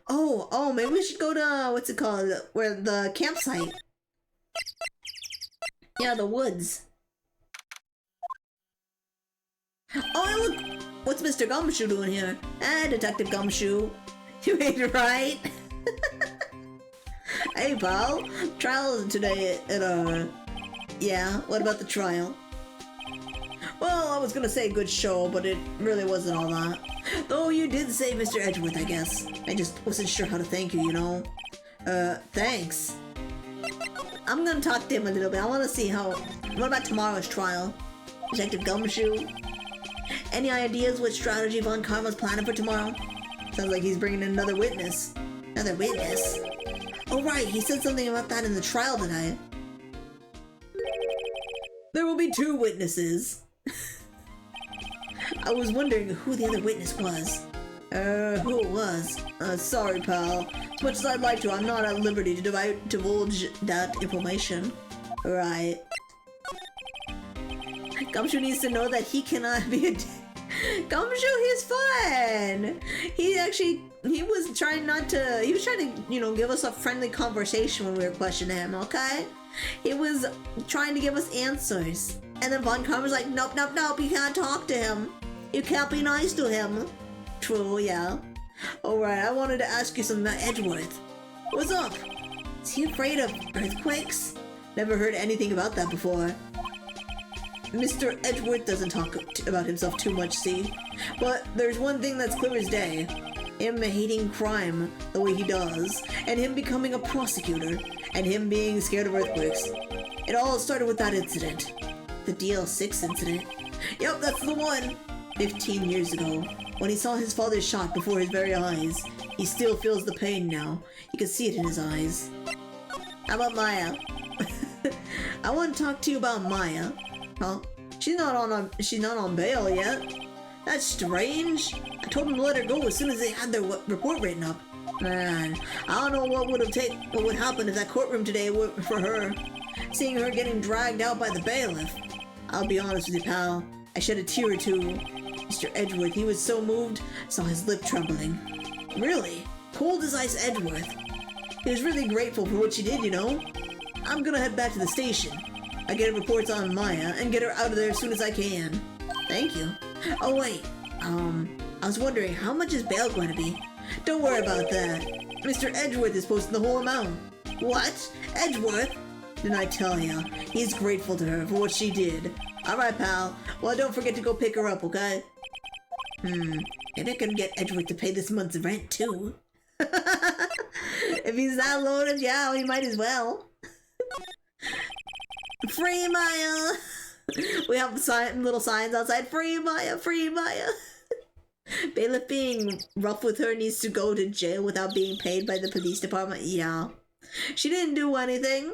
Oh, maybe we should go to, what's it called? Where the campsite. Yeah, the woods. Oh, look! What's Mr. Gumshoe doing here? Detective Gumshoe. You made it right. Hey, pal. Trial today at, Yeah, what about the trial? Well, I was gonna say good show, but it really wasn't all that. Though you did save Mr. Edgeworth, I guess. I just wasn't sure how to thank you, you know? Thanks. I'm gonna talk to him a little bit. I wanna see how... What about tomorrow's trial? Detective Gumshoe? Any ideas what strategy Von Karma's planning for tomorrow? Sounds like he's bringing in another witness. Another witness? Oh right, he said something about that in the trial tonight. There will be 2 witnesses. I was wondering who the other witness was. Who it was? Sorry, pal. As much as I'd like to, I'm not at liberty to divulge that information. Right. Gumshoe needs to know that he cannot be a... Gumshoe, he's fun! He was trying to, you know, give us a friendly conversation when we were questioning him, okay? He was trying to give us answers. And then Von Karma was like, nope, nope, nope, you can't talk to him. You can't be nice to him. True, yeah. Alright, I wanted to ask you something about Edgeworth. What's up? Is he afraid of earthquakes? Never heard anything about that before. Mr. Edgeworth doesn't talk about himself too much, see? But there's one thing that's clear as day. Him hating crime the way he does, and him becoming a prosecutor, and him being scared of earthquakes. It all started with that incident. The DL6 incident. Yep, that's the one! 15 years ago, when he saw his father shot before his very eyes. He still feels the pain now. You can see it in his eyes. How about Maya? I want to talk to you about Maya. Huh? She's not on bail yet. That's strange. I told them to let her go as soon as they had their report written up. Man, I don't know what would happen if that courtroom today were for her. Seeing her getting dragged out by the bailiff. I'll be honest with you, pal. I shed a tear or two. Mr. Edgeworth, he was so moved, I saw his lip trembling. Really? Cold as ice Edgeworth. He was really grateful for what she did, you know? I'm gonna head back to the station. I get reports on Maya and get her out of there as soon as I can. Thank you. Oh wait, I was wondering how much is bail going to be? Don't worry about that. Mr. Edgeworth is posting the whole amount. What? Edgeworth? Didn't I tell ya? He's grateful to her for what she did. Alright, pal. Well, don't forget to go pick her up, okay? Maybe I can get Edgeworth to pay this month's rent, too. If he's that loaded, yeah, we might as well. Free Maya! We have little signs outside. Free Maya! Free Maya! Bailiff being rough with her needs to go to jail without being paid by the police department. Yeah. She didn't do anything.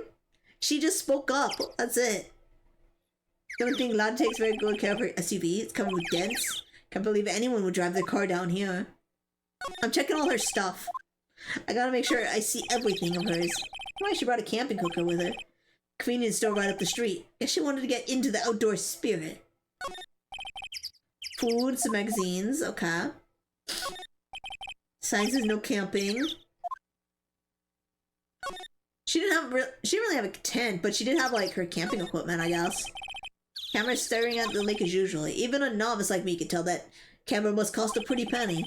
She just spoke up. That's it. Don't think Lad takes very good care of her SUV. It's covered with dents. Can't believe anyone would drive their car down here. I'm checking all her stuff. I gotta make sure I see everything of hers. Why she brought a camping cooker with her. Convenience store right up the street. Guess she wanted to get into the outdoor spirit. Food, some magazines, okay. Sizes, no camping. She didn't really have a tent, but she did have like her camping equipment, I guess. Camera staring at the lake as usual. Even a novice like me can tell that camera must cost a pretty penny.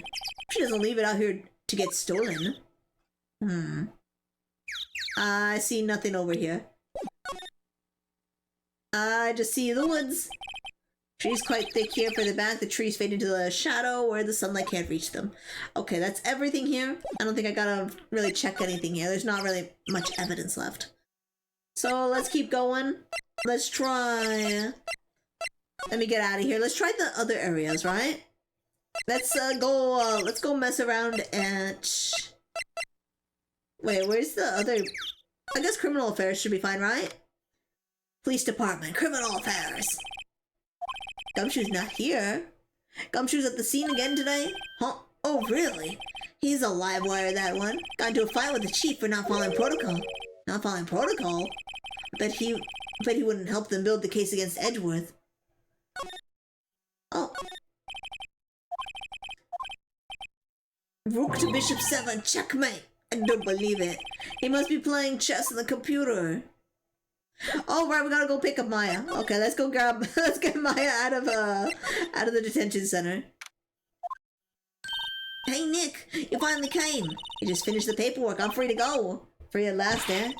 She doesn't leave it out here to get stolen. I see nothing over here. I just see the woods. Trees quite thick here for the back. The trees fade into the shadow where the sunlight can't reach them. Okay, that's everything here. I don't think I gotta really check anything here. There's not really much evidence left. So let's keep going. Let's try... Let me get out of here. Let's try the other areas, right? Let's go mess around at... Wait, where's the other... I guess criminal affairs should be fine, right? Police department, criminal affairs. Gumshoe's not here. Gumshoe's at the scene again today? Huh? Oh, really? He's a live wire, that one. Got into a fight with the chief for not following protocol. Not following protocol? Bet he wouldn't help them build the case against Edgeworth. Oh. Rook to bishop 7, checkmate. I don't believe it. He must be playing chess on the computer. Oh right, we gotta go pick up Maya. Okay, let's go grab. Let's get Maya out of the detention center. Hey Nick, you finally came. You just finished the paperwork. I'm free to go. Free at last, eh?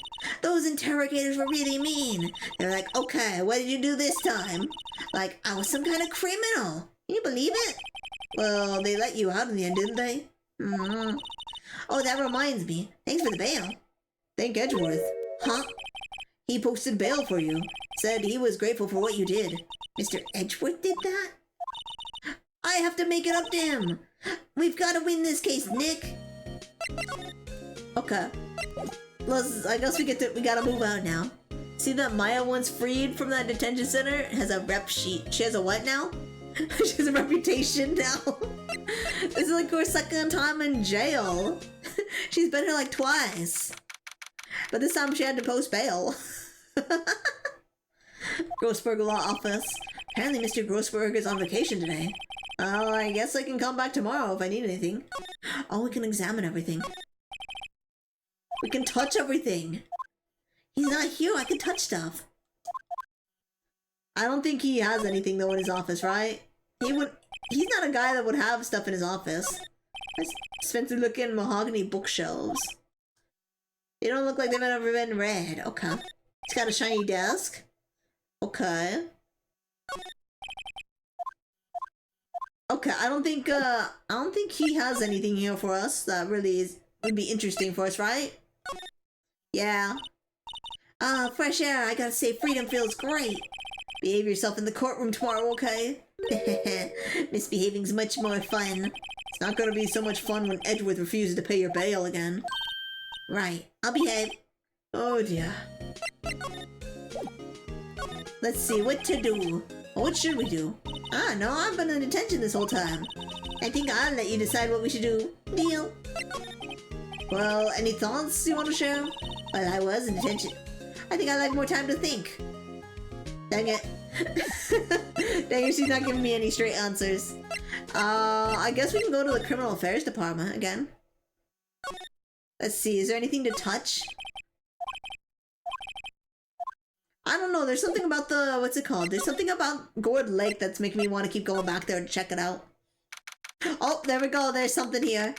Those interrogators were really mean. They're like, okay, what did you do this time? Like I was some kind of criminal. Can you believe it? Well, they let you out in the end, didn't they? Mm-hmm. Oh, that reminds me. Thanks for the bail. Thank Edgeworth. Huh? He posted bail for you. Said he was grateful for what you did. Mr. Edgeworth did that? I have to make it up to him. We've got to win this case, Nick. Okay. I guess we gotta move out now. See that Maya once freed from that detention center has a rep sheet. She has a what now? She has a reputation now. This is like her second time in jail. She's been here like twice. But this time she had to post bail. Grossberg Law Office. Apparently Mr. Grossberg is on vacation today. Oh, I guess I can come back tomorrow if I need anything. Oh, we can examine everything. We can touch everything. He's not here, I can touch stuff. I don't think he has anything though in his office, right? He's not a guy that would have stuff in his office. Expensive looking mahogany bookshelves. They don't look like they've ever been read. Okay. He's got a shiny desk. Okay. Okay, I don't think he has anything here for us that really would be interesting for us, right? Yeah. Fresh air, I gotta say freedom feels great. Behave yourself in the courtroom tomorrow, okay? Misbehaving's much more fun. It's not gonna be so much fun when Edgeworth refuses to pay your bail again. Right, I'll behave. Oh dear. Let's see, what to do? What should we do? No, I've been in detention this whole time. I think I'll let you decide what we should do. Deal. Well, any thoughts you want to share? Well, I was in detention. I think I'd like more time to think. Dang it. Dang it, she's not giving me any straight answers. I guess we can go to the Criminal Affairs Department again. Let's see, is there anything to touch? I don't know, there's something about the, what's it called? There's something about Gourd Lake that's making me want to keep going back there to check it out. Oh, there we go, there's something here.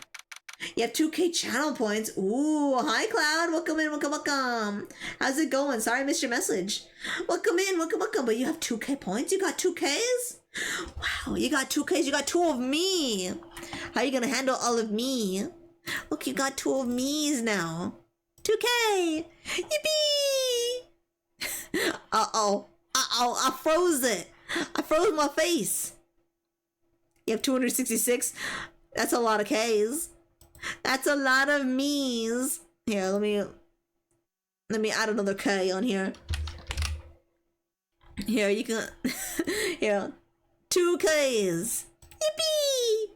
You have 2K channel points. Ooh, hi Cloud, welcome in, welcome, welcome. How's it going? Sorry I missed your message. Welcome in, welcome, welcome, but you have 2K points? You got 2Ks? Wow, you got 2Ks, you got 2 of me. How are you gonna handle all of me? Look, you got 2 of me's now. 2K! Yippee! Uh-oh. Uh-oh, I froze it. I froze my face. You have 266? That's a lot of Ks. That's a lot of me's. Here, let me add another K on here. Here, you can... Here. 2 Ks. Yippee!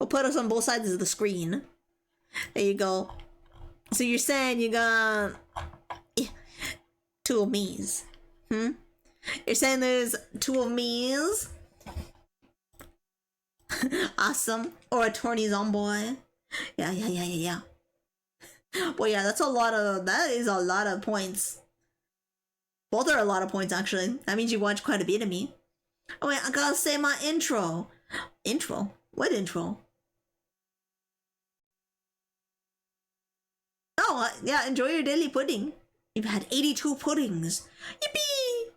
We'll put us on both sides of the screen. There you go. So you're saying you got... 2 of me's. You're saying there's 2 of me's? Awesome. Or attorney's on boy. Yeah. Well, yeah, that is a lot of points. Both are a lot of points, actually. That means you watch quite a bit of me. Oh wait, I gotta say my intro. Intro? What intro? Oh, yeah, enjoy your daily pudding. You've had 82 puddings. Yippee!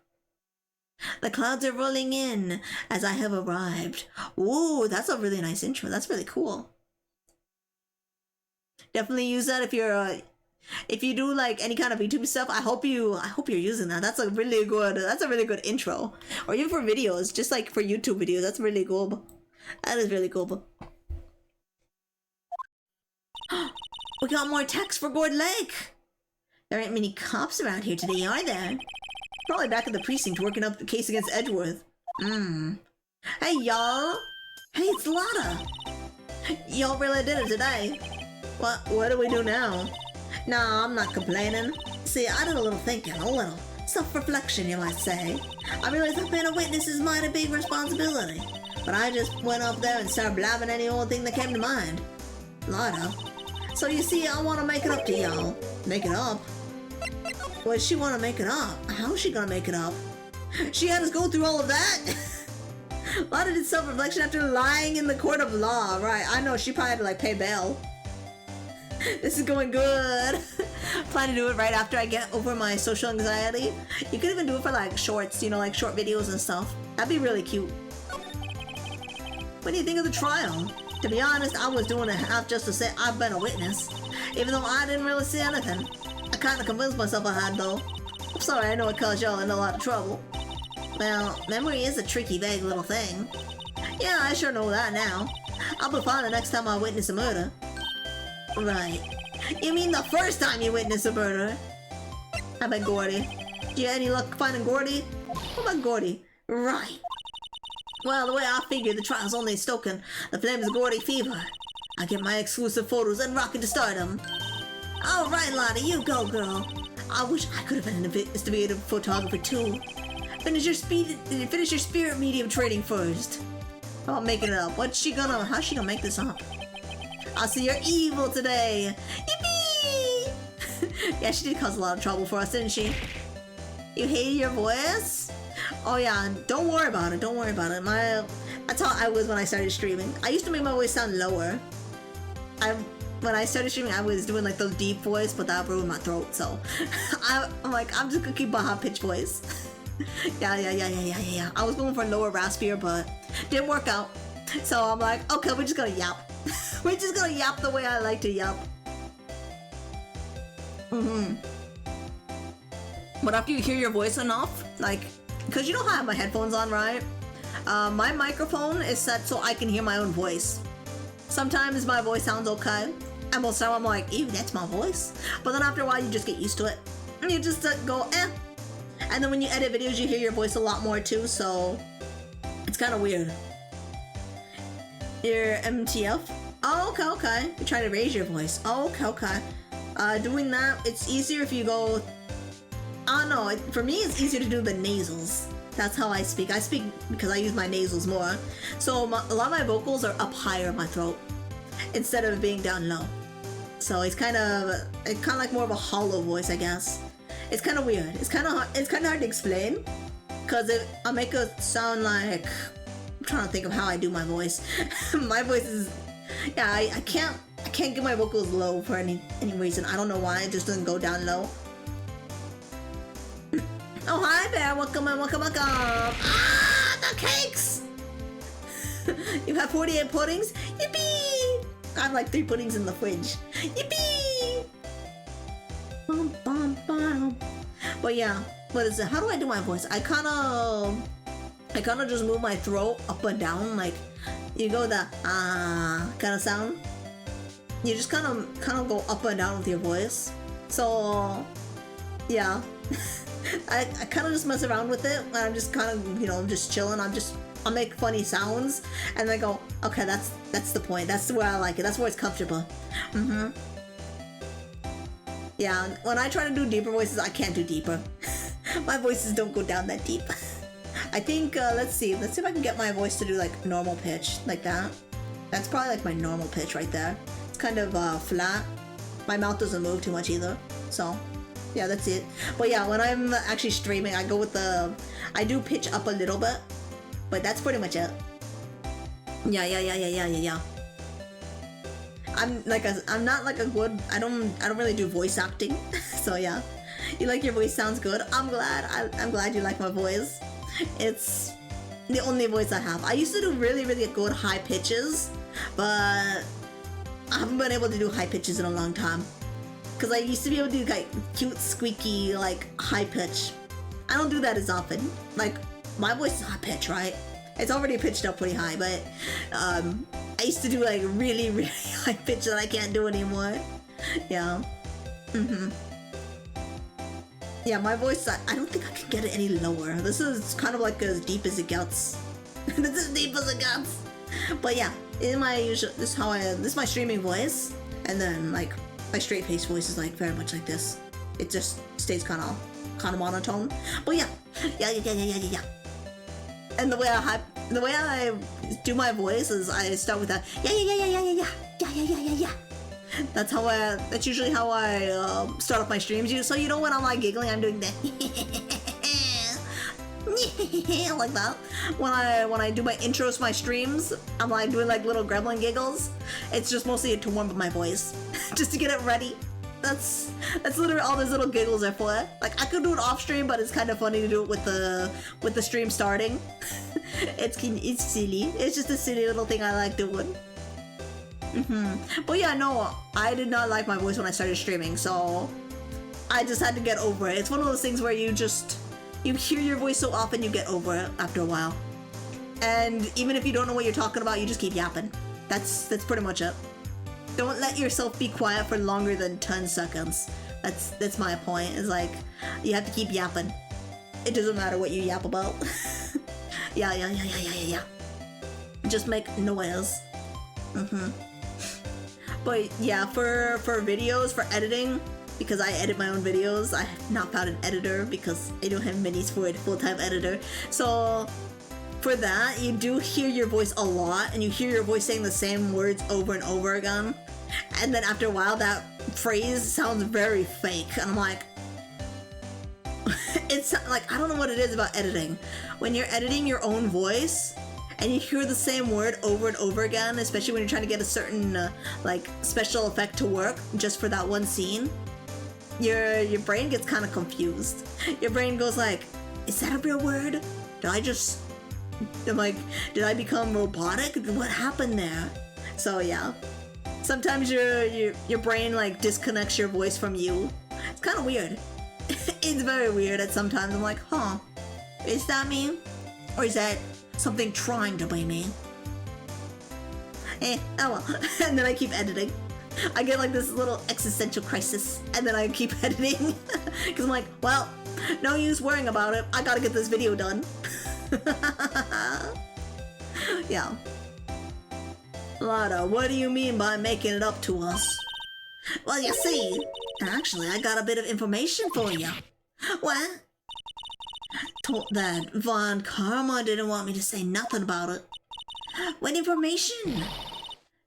The clouds are rolling in as I have arrived. Ooh, that's a really nice intro. That's really cool. Definitely use that if you do like any kind of YouTube stuff. I hope you're using that. That's a really good intro. Or even for videos, just like for YouTube videos. That's really cool. That is really cool. We got more text for Gourd Lake. There ain't many cops around here today, are there? Probably back at the precinct working up the case against Edgeworth. Hey, y'all. Hey, it's Lotta. Y'all really did it today. What do we do now? Nah, I'm not complaining. See, I did a little thinking, a little self-reflection, you might say. I realized that being a witness is mighty big responsibility. But I just went up there and started blabbing any old thing that came to mind. Lotta. So you see, I want to make it up to y'all. Make it up? Well, she want to make it up. How's she gonna make it up? She had us go through all of that? A lot of this self-reflection after lying in the court of law. Right, I know, she probably had to like pay bail. This is going good. Plan to do it right after I get over my social anxiety. You could even do it for like shorts, you know, like short videos and stuff. That'd be really cute. What do you think of the trial? To be honest, I was doing it half just to say I've been a witness. Even though I didn't really see anything. I kinda convinced myself I had though. I'm sorry, I know it caused y'all in a lot of trouble. Well, memory is a tricky, vague little thing. Yeah, I sure know that now. I'll be fine the next time I witness a murder. Right. You mean the first time you witness a murder? How about Gordy? Do you have any luck finding Gordy? What about Gordy? Right. Well, the way I figure the trial's only stoking the flames of Gordy fever. I get my exclusive photos and rocket to stardom. Alright, Lottie, you go, girl. I wish I could have been an investigative photographer too. Finish your spirit medium training first. How about making it up? How's she gonna make this up? I see you're evil today. Yippee! Yeah, she did cause a lot of trouble for us, didn't she? You hate your voice? Oh yeah, don't worry about it. Don't worry about it. That's how I was when I started streaming. I used to make my voice sound lower. When I started streaming, I was doing like the deep voice, but that ruined my throat. So I'm like, I'm just gonna keep my high pitched voice. Yeah. I was going for lower, raspier, but didn't work out. So I'm like, okay, we're just gonna yap. We're just gonna yap the way I like to yap. But after you hear your voice enough, like, because you know how I have my headphones on, right? My microphone is set so I can hear my own voice. Sometimes my voice sounds okay, and most of the time I'm like, ew, that's my voice. But then after a while, you just get used to it. And you just go, eh. And then when you edit videos, you hear your voice a lot more too, so it's kind of weird. Your MTF? Oh, okay. You're trying to raise your voice. Oh, okay. Doing that, it's easier if you go... I don't know, for me it's easier to do the nasals. That's how I speak. I speak because I use my nasals more. So a lot of my vocals are up higher in my throat instead of being down low. So it's kind of like more of a hollow voice, I guess. It's kind of weird. It's kind of hard to explain because I make it sound like... I'm trying to think of how I do my voice. My voice is... Yeah, I can't get my vocals low for any reason. I don't know why. It just doesn't go down low. Oh, hi there. Welcome. Ah, the cakes! You have 48 puddings? Yippee! I have like 3 puddings in the fridge. Yippee! Bum, bum, bum. But yeah, what is it? How do I do my voice? I kind of just move my throat up and down, like you go the kind of sound. You just kind of go up and down with your voice. So yeah, I kind of just mess around with it. And I'm just kind of, you know, just chilling. I'll make funny sounds, and then go, okay, that's the point. That's where I like it. That's where it's comfortable. Yeah, when I try to do deeper voices, I can't do deeper. My voices don't go down that deep. I think, let's see if I can get my voice to do like normal pitch, like that. That's probably like my normal pitch right there. It's kind of flat. My mouth doesn't move too much either, so yeah, that's it. But yeah, when I'm actually streaming, I go with I do pitch up a little bit, but that's pretty much it. Yeah. I'm not like a good, I don't really do voice acting. So yeah, you like your voice sounds good. I'm glad you like my voice. It's the only voice I have. I used to do really good high pitches, but I haven't been able to do high pitches in a long time. Cause I used to be able to do like cute squeaky like high pitch. I don't do that as often. Like my voice is high pitch, right? It's already pitched up pretty high, but I used to do like really high pitch that I can't do anymore. Yeah. Yeah, my voice, I don't think I can get it any lower. This is kind of like as deep as it gets. This is as deep as it gets. But yeah, this is my streaming voice, and then like my straight face voice is like very much like this. It just stays kind of monotone. But yeah. And the way I do my voice is I start with a yeah. That's usually how I start off my streams. So you know when I'm like giggling, I'm doing that. Like that. When I do my intros to my streams, I'm like doing like little gremlin giggles. It's just mostly to warm up my voice, just to get it ready. That's literally all those little giggles are for. Like I could do it off stream, but it's kind of funny to do it with the stream starting. It's silly. It's just a silly little thing I like doing. But yeah, no, I did not like my voice when I started streaming, so I just had to get over it. It's one of those things where you hear your voice so often you get over it after a while. And even if you don't know what you're talking about, you just keep yapping. That's pretty much it. Don't let yourself be quiet for longer than 10 seconds. That's my point. It's like, you have to keep yapping. It doesn't matter what you yap about. Yeah. Just make noise. But yeah, for videos, for editing, because I edit my own videos, I have not found an editor because I don't have minis for a full-time editor. So for that, you do hear your voice a lot, and you hear your voice saying the same words over and over again. And then after a while, that phrase sounds very fake, and I'm like, it's like, I don't know what it is about editing. When you're editing your own voice, and you hear the same word over and over again, especially when you're trying to get a certain like special effect to work just for that one scene, your brain gets kind of confused. Your brain goes like, is that a real word? Did I become robotic? What happened there? So yeah, sometimes your brain like disconnects your voice from you. It's kind of weird. It's very weird at sometimes. I'm like, huh, is that me? Or is that something trying to be me? Oh well. And then I keep editing. I get like this little existential crisis, and then I keep editing. Because I'm like, well, no use worrying about it. I gotta get this video done. Yeah. Lada, what do you mean by making it up to us? Well, you see, actually, I got a bit of information for you. What? Told that Von Karma didn't want me to say nothing about it. What information?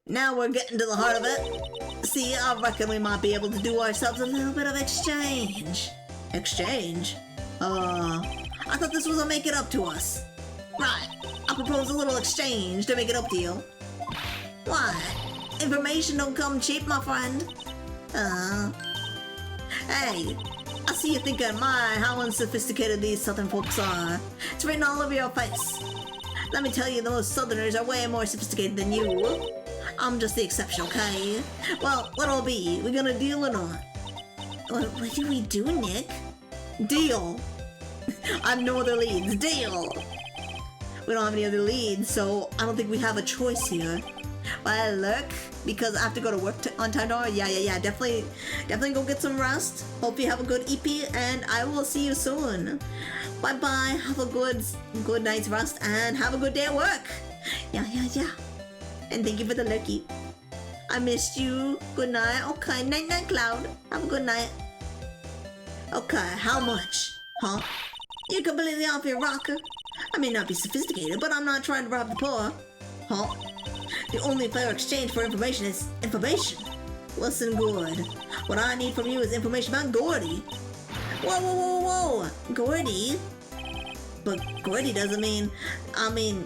Now we're getting to the heart of it. See, I reckon we might be able to do ourselves a little bit of exchange. Exchange? I thought this was a make it up to us. Right, I propose a little exchange to make it up to you. What? Information don't come cheap, my friend. Hey, I see you thinking, my, how unsophisticated these southern folks are. It's written all over your face. Let me tell you, those southerners are way more sophisticated than you. I'm just the exception, okay? Well, what'll it be? We gonna deal or not? What do we do, Nick? Deal. I have no other leads. Deal. We don't have any other leads, so I don't think we have a choice here. Well, look, because I have to go to work on time tomorrow. Yeah. Definitely go get some rest. Hope you have a good EP, and I will see you soon. Bye. Have a good night's rest, and have a good day at work. Yeah. And thank you for the lurky. I missed you. Good night. Okay, night, Cloud. Have a good night. Okay, how much? Huh? You're completely off your rocker. I may not be sophisticated, but I'm not trying to rob the poor. Huh? The only fair exchange for information is information. Listen good. What I need from you is information about Gordy. Whoa. Gordy? But Gordy doesn't mean...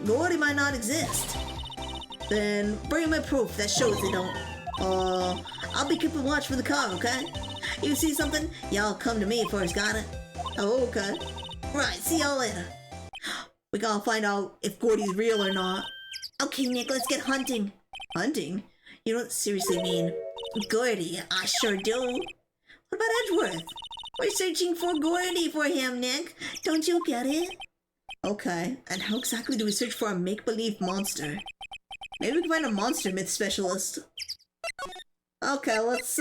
Gordy might not exist. Then bring me proof that shows they don't. I'll be keeping watch for the car, okay? You see something? Y'all come to me first, got it? Oh, okay. Right, see y'all later. We gotta find out if Gordy's real or not. Okay, Nick, let's get hunting. Hunting? You don't seriously mean Gordy? I sure do. What about Edgeworth? We're searching for Gordy for him, Nick. Don't you get it? Okay, and how exactly do we search for a make-believe monster? Maybe we can find a monster myth specialist. Okay, let's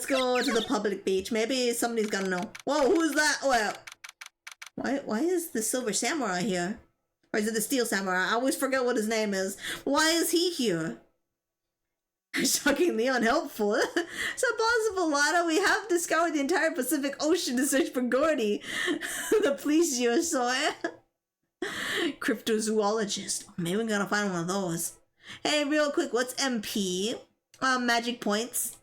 go to the public beach. Maybe somebody's gonna know. Whoa, who's that? Well, why is the Silver Samurai here? Or is it the Steel Samurai? I always forget what his name is. Why is he here? Shockingly unhelpful. Is that possible, Lana? We have discovered the entire Pacific Ocean to search for Gordy. The plesiosaur. Cryptozoologist. Maybe we're gonna find one of those. Hey, real quick, what's MP? Magic points.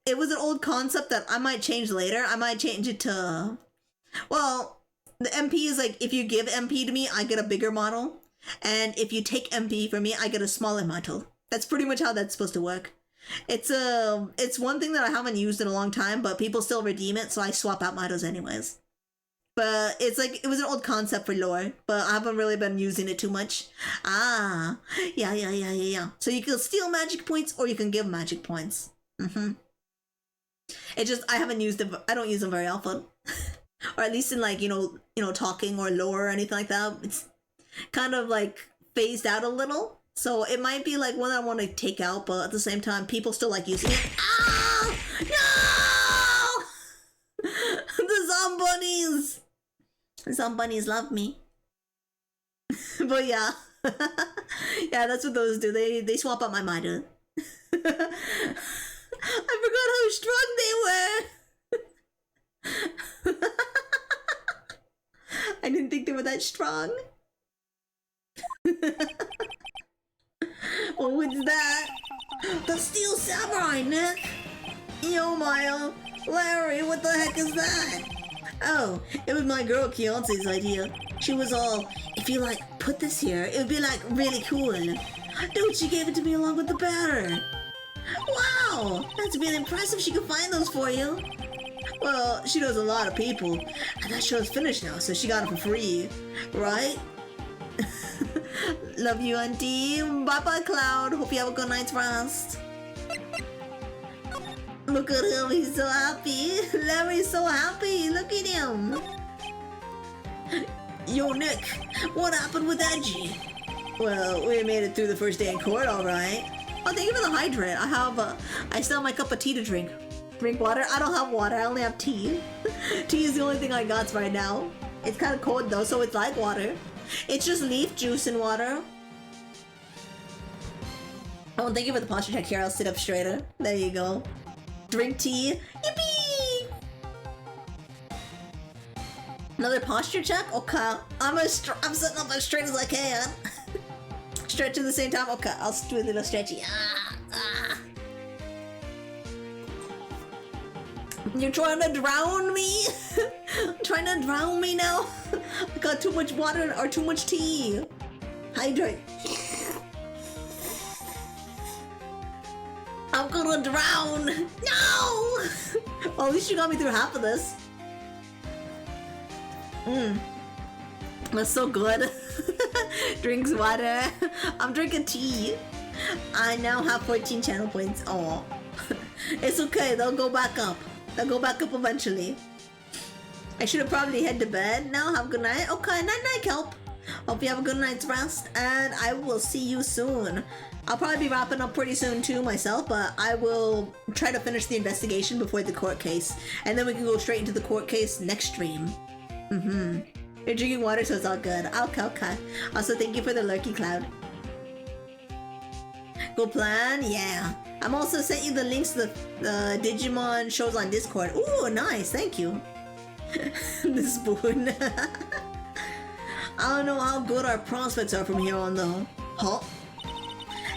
It was an old concept that I might change later. I might change it to... Well, the MP is like, if you give MP to me, I get a bigger model. And if you take MP from me, I get a smaller model. That's pretty much how that's supposed to work. It's one thing that I haven't used in a long time, but people still redeem it, so I swap out models anyways. But it's like, it was an old concept for lore, but I haven't really been using it too much. Ah, yeah. So you can steal magic points or you can give magic points. It just, I haven't used them, I don't use them very often. Or at least in like, you know, talking or lore or anything like that. It's kind of like phased out a little. So it might be like one I want to take out, but at the same time, people still like using it. Ah! No! The Zombunnies! Zombunnies love me. But yeah. Yeah, that's what those do. They swap out my model. I forgot how strong they were! I didn't think they were that strong. What was that? The Steel Samurai, Nick! Yo, Maya! Larry, what the heck is that? Oh, it was my girl Keonce's idea. She was all, if you like, put this here, it would be like really cool. Dude, she gave it to me along with the batter. Wow! That's really impressive she could find those for you. Well, she knows a lot of people. And that show's finished now, so she got it for free. Right? Love you, Auntie. Bye-bye, Cloud. Hope you have a good night's rest. Look at him. He's so happy. Larry's so happy. Look at him. Yo, Nick. What happened with Edgy? Well, we made it through the first day in court, all right. Oh, thank you for the hydrate. I still have my cup of tea to drink. Drink water? I don't have water. I only have tea. Tea is the only thing I got right now. It's kind of cold, though, so it's like water. It's just leaf juice and water. Oh, thank you for the posture check here. I'll sit up straighter. There you go. Drink tea. Yippee! Another posture check? Okay. I'm sitting up as straight as I can. Stretch at the same time? Okay, I'll do a little stretchy. You're trying to drown me? Trying to drown me now? I got too much water or too much tea. Hydrate. I'm gonna drown. No! Well, at least you got me through half of this. That's so good. Drinks water. I'm drinking tea. I now have 14 channel points. Oh, it's okay. They'll go back up. They'll go back up eventually. I should have probably head to bed now. Have a good night. Okay, night, Kelp. Hope you have a good night's rest, and I will see you soon. I'll probably be wrapping up pretty soon too myself, but I will try to finish the investigation before the court case, and then we can go straight into the court case next stream. You're drinking water, so it's all good. Okay. Also, thank you for the lurky, Cloud. Good plan? Yeah. I'm also sent you the links to the Digimon shows on Discord. Ooh, nice. Thank you. The spoon. I don't know how good our prospects are from here on, though. Huh?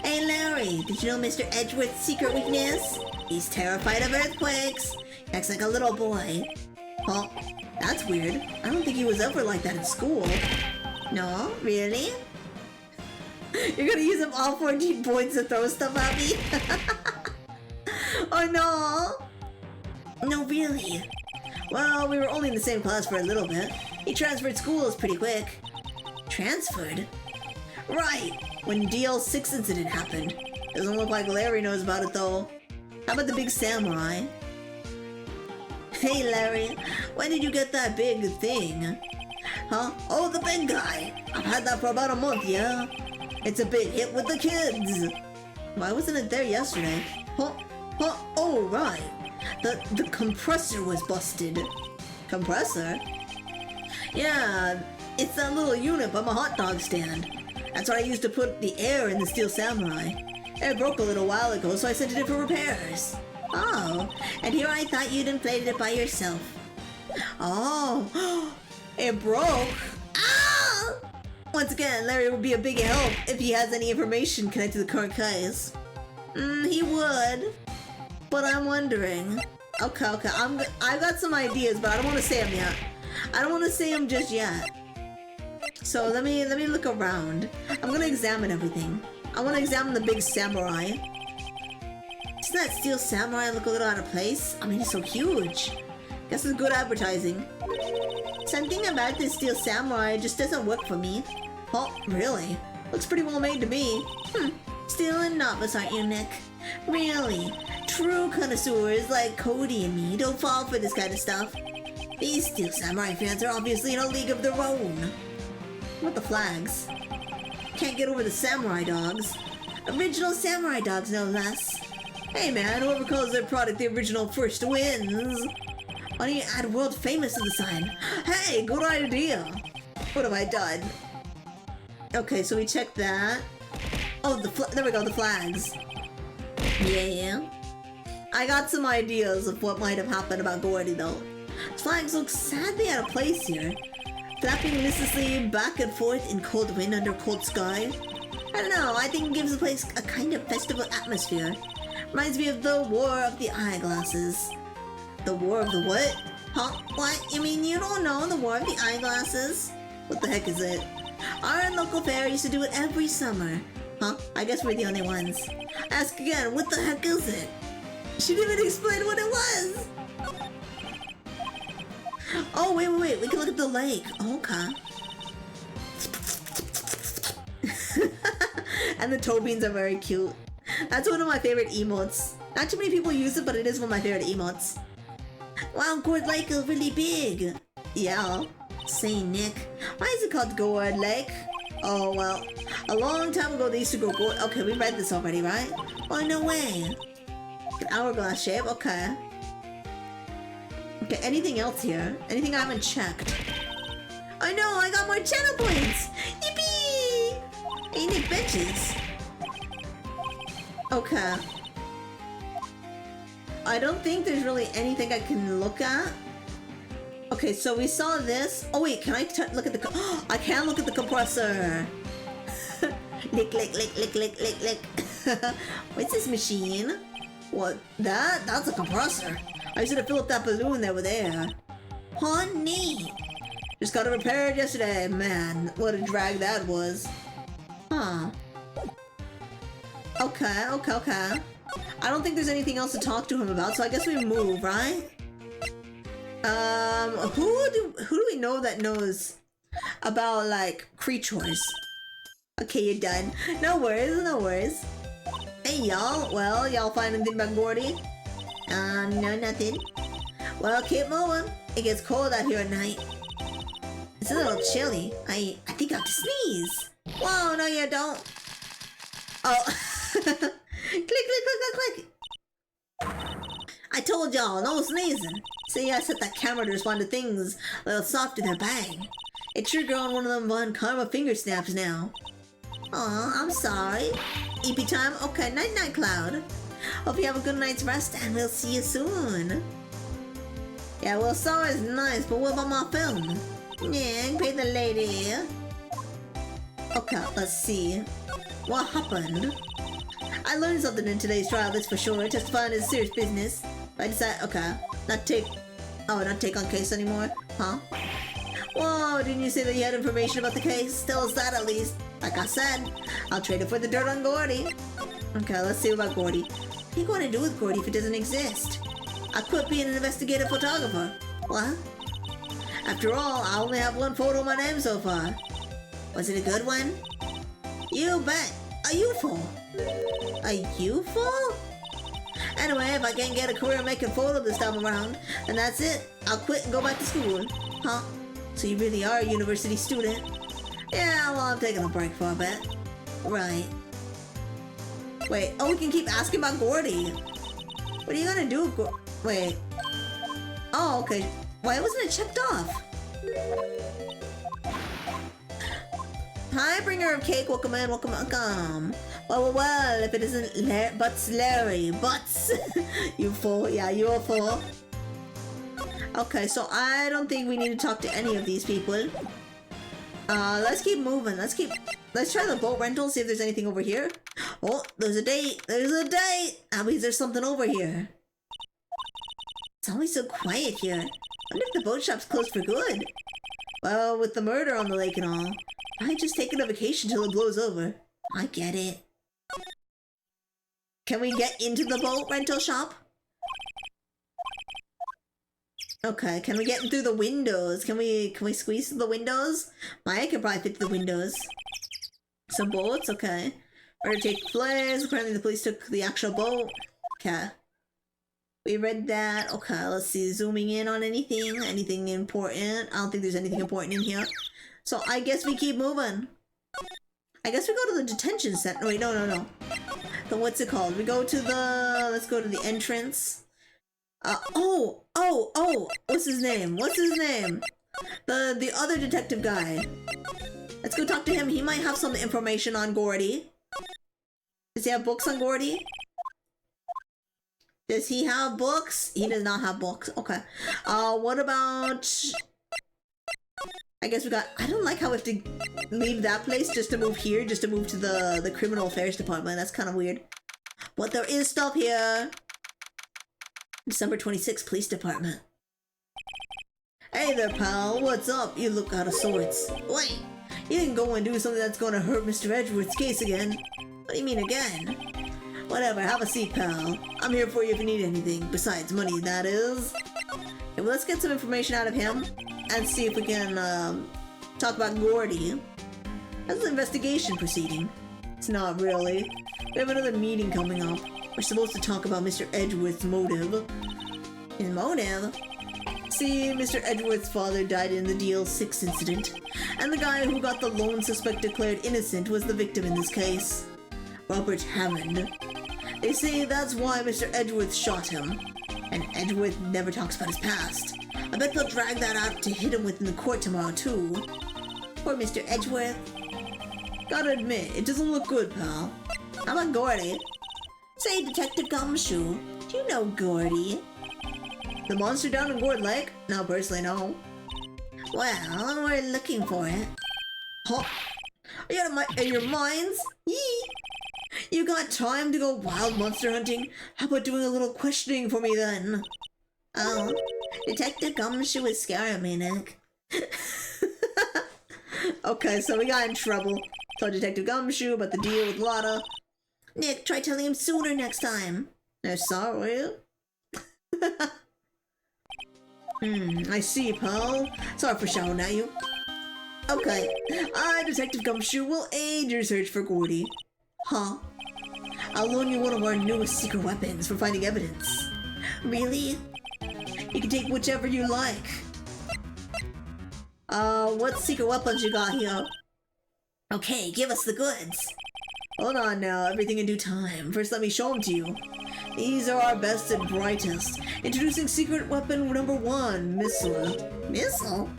Hey, Larry. Did you know Mr. Edgeworth's secret weakness? He's terrified of earthquakes. Acts like a little boy. Huh? That's weird. I don't think he was ever like that in school. No? Really? You're gonna use up all 14 points to throw stuff at me? Oh no! No, really? Well, we were only in the same class for a little bit. He transferred schools pretty quick. Transferred? Right! When DL6 incident happened. Doesn't look like Larry knows about it though. How about the big samurai? Hey Larry, when did you get that big thing? Huh? Oh, the big guy! I've had that for about a month, yeah? It's a big hit with the kids! Why wasn't it there yesterday? Huh? Oh, right. The compressor was busted. Compressor? Yeah, it's that little unit by my hot dog stand. That's what I used to put the air in the Steel Samurai. It broke a little while ago, so I sent it in for repairs. Oh, and here I thought you'd inflated it by yourself. Oh, it broke. Ah! Once again, Larry would be a big help if he has any information connected to the current case. He would. But I'm wondering. Okay. I got some ideas, but I don't want to say them yet. I don't want to say them just yet. So let me look around. I'm gonna examine everything. I want to examine the big samurai. Doesn't that steel samurai look a little out of place? I mean, he's so huge. Guess it's good advertising. Something about this steel samurai just doesn't work for me. Oh, really? Looks pretty well made to me. Still a novice, aren't you, Nick? Really? True connoisseurs like Cody and me don't fall for this kind of stuff. These steel samurai fans are obviously in a league of their own. What the flags? Can't get over the samurai dogs. Original samurai dogs, no less. Hey man, whoever calls their product the original first wins. Why don't you add world famous to the sign? Hey, good idea. What have I done? Okay, so we checked that. Oh, there we go, the flags. Yeah. I got some ideas of what might have happened about Gordy though. His flags look sadly out of place here. Flapping listlessly back and forth in cold wind under cold sky. I don't know, I think it gives the place a kind of festival atmosphere. Reminds me of the War of the Eyeglasses. The War of the what? Huh? What? You mean you don't know the War of the Eyeglasses? What the heck is it? Our local fair used to do it every summer. Huh? I guess we're the only ones. Ask again, what the heck is it? She didn't even explain what it was! Oh, wait, we can look at the lake. Okay. And the toe beans are very cute. That's one of my favorite emotes. Not too many people use it, but it is one of my favorite emotes. Wow, Gourd Lake is really big. Yeah. Say, Nick, why is it called Gourd Lake? Oh, well, a long time ago they used to go gourd. Okay, we read this already, right? Oh, no way. An hourglass shape, okay. Okay, anything else here? Anything I haven't checked? I know, I got more channel points! Yippee! Hey, Nick, benches. Okay. I don't think there's really anything I can look at. Okay, so we saw this. Oh wait, can I look at the? Oh, I can look at the compressor. Lick. What's this machine? What? That's a compressor. I should have filled up that balloon that was there. Huh, neat. Just got it repaired yesterday. Man, what a drag that was. Huh. Okay. I don't think there's anything else to talk to him about, so I guess we move, right? Who do we know that knows about, like, creatures? Okay, you're done. No worries. Hey, y'all. Well, y'all find anything about Gordy? No, nothing. Well, keep moving. It gets cold out here at night. It's a little chilly. I think I have to sneeze. Whoa, no you don't. Oh. Click. I told y'all, no sneezing. See, I set that camera to respond to things a little softer than bang. It triggered on one of them Von Karma finger snaps now. Aw, I'm sorry. EP time? Okay, night, Cloud. Hope you have a good night's rest, and we'll see you soon. Yeah, well, sorry's nice, but what about my film? Yeah, pay the lady. Okay, let's see. What happened? I learned something in today's trial, that's for sure. Testifying is serious business. I decided, okay, not take on case anymore, huh? Whoa, didn't you say that you had information about the case? Tell us that at least. Like I said, I'll trade it for the dirt on Gordy. Okay, let's see about Gordy. What are you going to do with Gordy if it doesn't exist? I quit being an investigative photographer. What? After all, I only have one photo of my name so far. Was it a good one? You bet. A UFO. A UFO? Anyway, if I can't get a career making photos this time around, then that's it. I'll quit and go back to school. Huh? So you really are a university student? Yeah, well, I'm taking a break for a bit. Right. Wait, oh, we can keep asking about Gordy. What are you gonna do with wait. Oh, okay. Why wasn't it checked off? Hi, bringer of cake. Welcome in, welcome. Well, if it isn't Larry. Butts. You fool. Yeah, you a fool. Okay, so I don't think we need to talk to any of these people. Let's keep moving. Let's try the boat rental, see if there's anything over here. Oh, there's a date. There's a date. That means there's something over here. It's always so quiet here. I wonder if the boat shop's closed for good. Well, with the murder on the lake and all, I just taking a vacation till it blows over. I get it. Can we get into the boat rental shop? Okay, can we get in through the windows? Can we squeeze through the windows? Maya can probably fit through the windows. Some boats, okay. Murder take place. Apparently the police took the actual boat. Okay. We read that. Okay, let's see. Zooming in on anything. Anything important? I don't think there's anything important in here. So I guess we keep moving. I guess we go to the detention center. Wait, no. The what's it called? We go to the... Let's go to the entrance. Oh! What's his name? The other detective guy. Let's go talk to him. He might have some information on Gordy. Does he have books on Gordy? Does he have books? He does not have books. Okay. What about... I guess we got... I don't like how we have to leave that place just to move here, just to move to the criminal affairs department. That's kind of weird. But there is stuff here. December 26th, police department. Hey there, pal. What's up? You look out of sorts. Wait, you didn't go and do something that's gonna hurt Mr. Edgeworth's case again. What do you mean again? Whatever, have a seat, pal. I'm here for you if you need anything. Besides money, that is. Okay, well, let's get some information out of him and see if we can talk about Gordy. That's an investigation proceeding. It's not really. We have another meeting coming up. We're supposed to talk about Mr. Edgeworth's motive. His motive? See, Mr. Edgeworth's father died in the DL6 incident, and the guy who got the lone suspect declared innocent was the victim in this case. Robert Hammond. They say that's why Mr. Edgeworth shot him, and Edgeworth never talks about his past. I bet they'll drag that out to hit him with in the court tomorrow, too. Poor Mr. Edgeworth. Gotta admit, it doesn't look good, pal. How about Gordy? Say, Detective Gumshoe, do you know Gordy? The monster down in Gourd Lake? No, personally, no. Well, we're looking for it. Huh? Are you out of your minds? Yee! You got time to go wild monster hunting? How about doing a little questioning for me then? Oh, Detective Gumshoe is scaring me, Nick. Okay, so we got in trouble. Told Detective Gumshoe about the deal with Lotta. Nick, try telling him sooner next time. No, sorry. I see, pal. Sorry for shouting at you. Okay, Detective Gumshoe will aid your search for Gordy. Huh? I'll loan you one of our newest secret weapons for finding evidence. Really? You can take whichever you like. What secret weapons you got here? Okay, give us the goods. Hold on now, everything in due time. First, let me show them to you. These are our best and brightest. Introducing secret weapon number 1, Missile. Missile?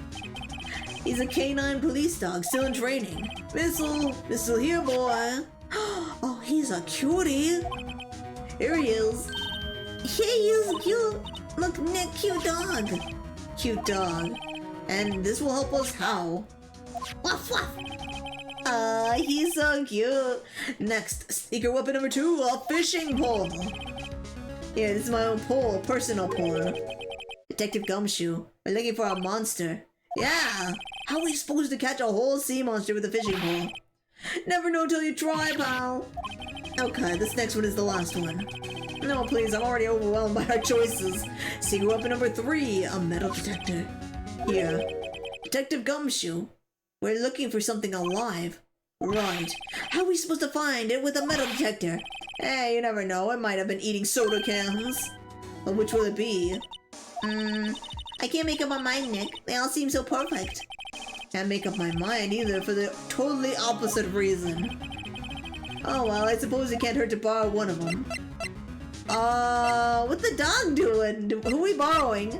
He's a canine police dog, still in training. Missile here, boy. Oh, he's a cutie. Here he is. He is cute. Look, Nick, cute dog. Cute dog. And this will help us how? Woof, woof. He's so cute. Next, secret weapon number 2, a fishing pole. Yeah, this is my own pole, personal pole. Detective Gumshoe, we're looking for a monster. Yeah, how are we supposed to catch a whole sea monster with a fishing pole? Never know till you try, pal. Okay, this next one is the last one. No, please, I'm already overwhelmed by our choices. Secret weapon number 3, a metal detector. Here, Detective Gumshoe, we're looking for something alive. Right. How are we supposed to find it with a metal detector? Hey, you never know. It might have been eating soda cans. But which will it be? I can't make up my mind, Nick. They all seem so perfect. Can't make up my mind either for the totally opposite reason. Oh well, I suppose it can't hurt to borrow one of them. What's the dog doing? Who are we borrowing?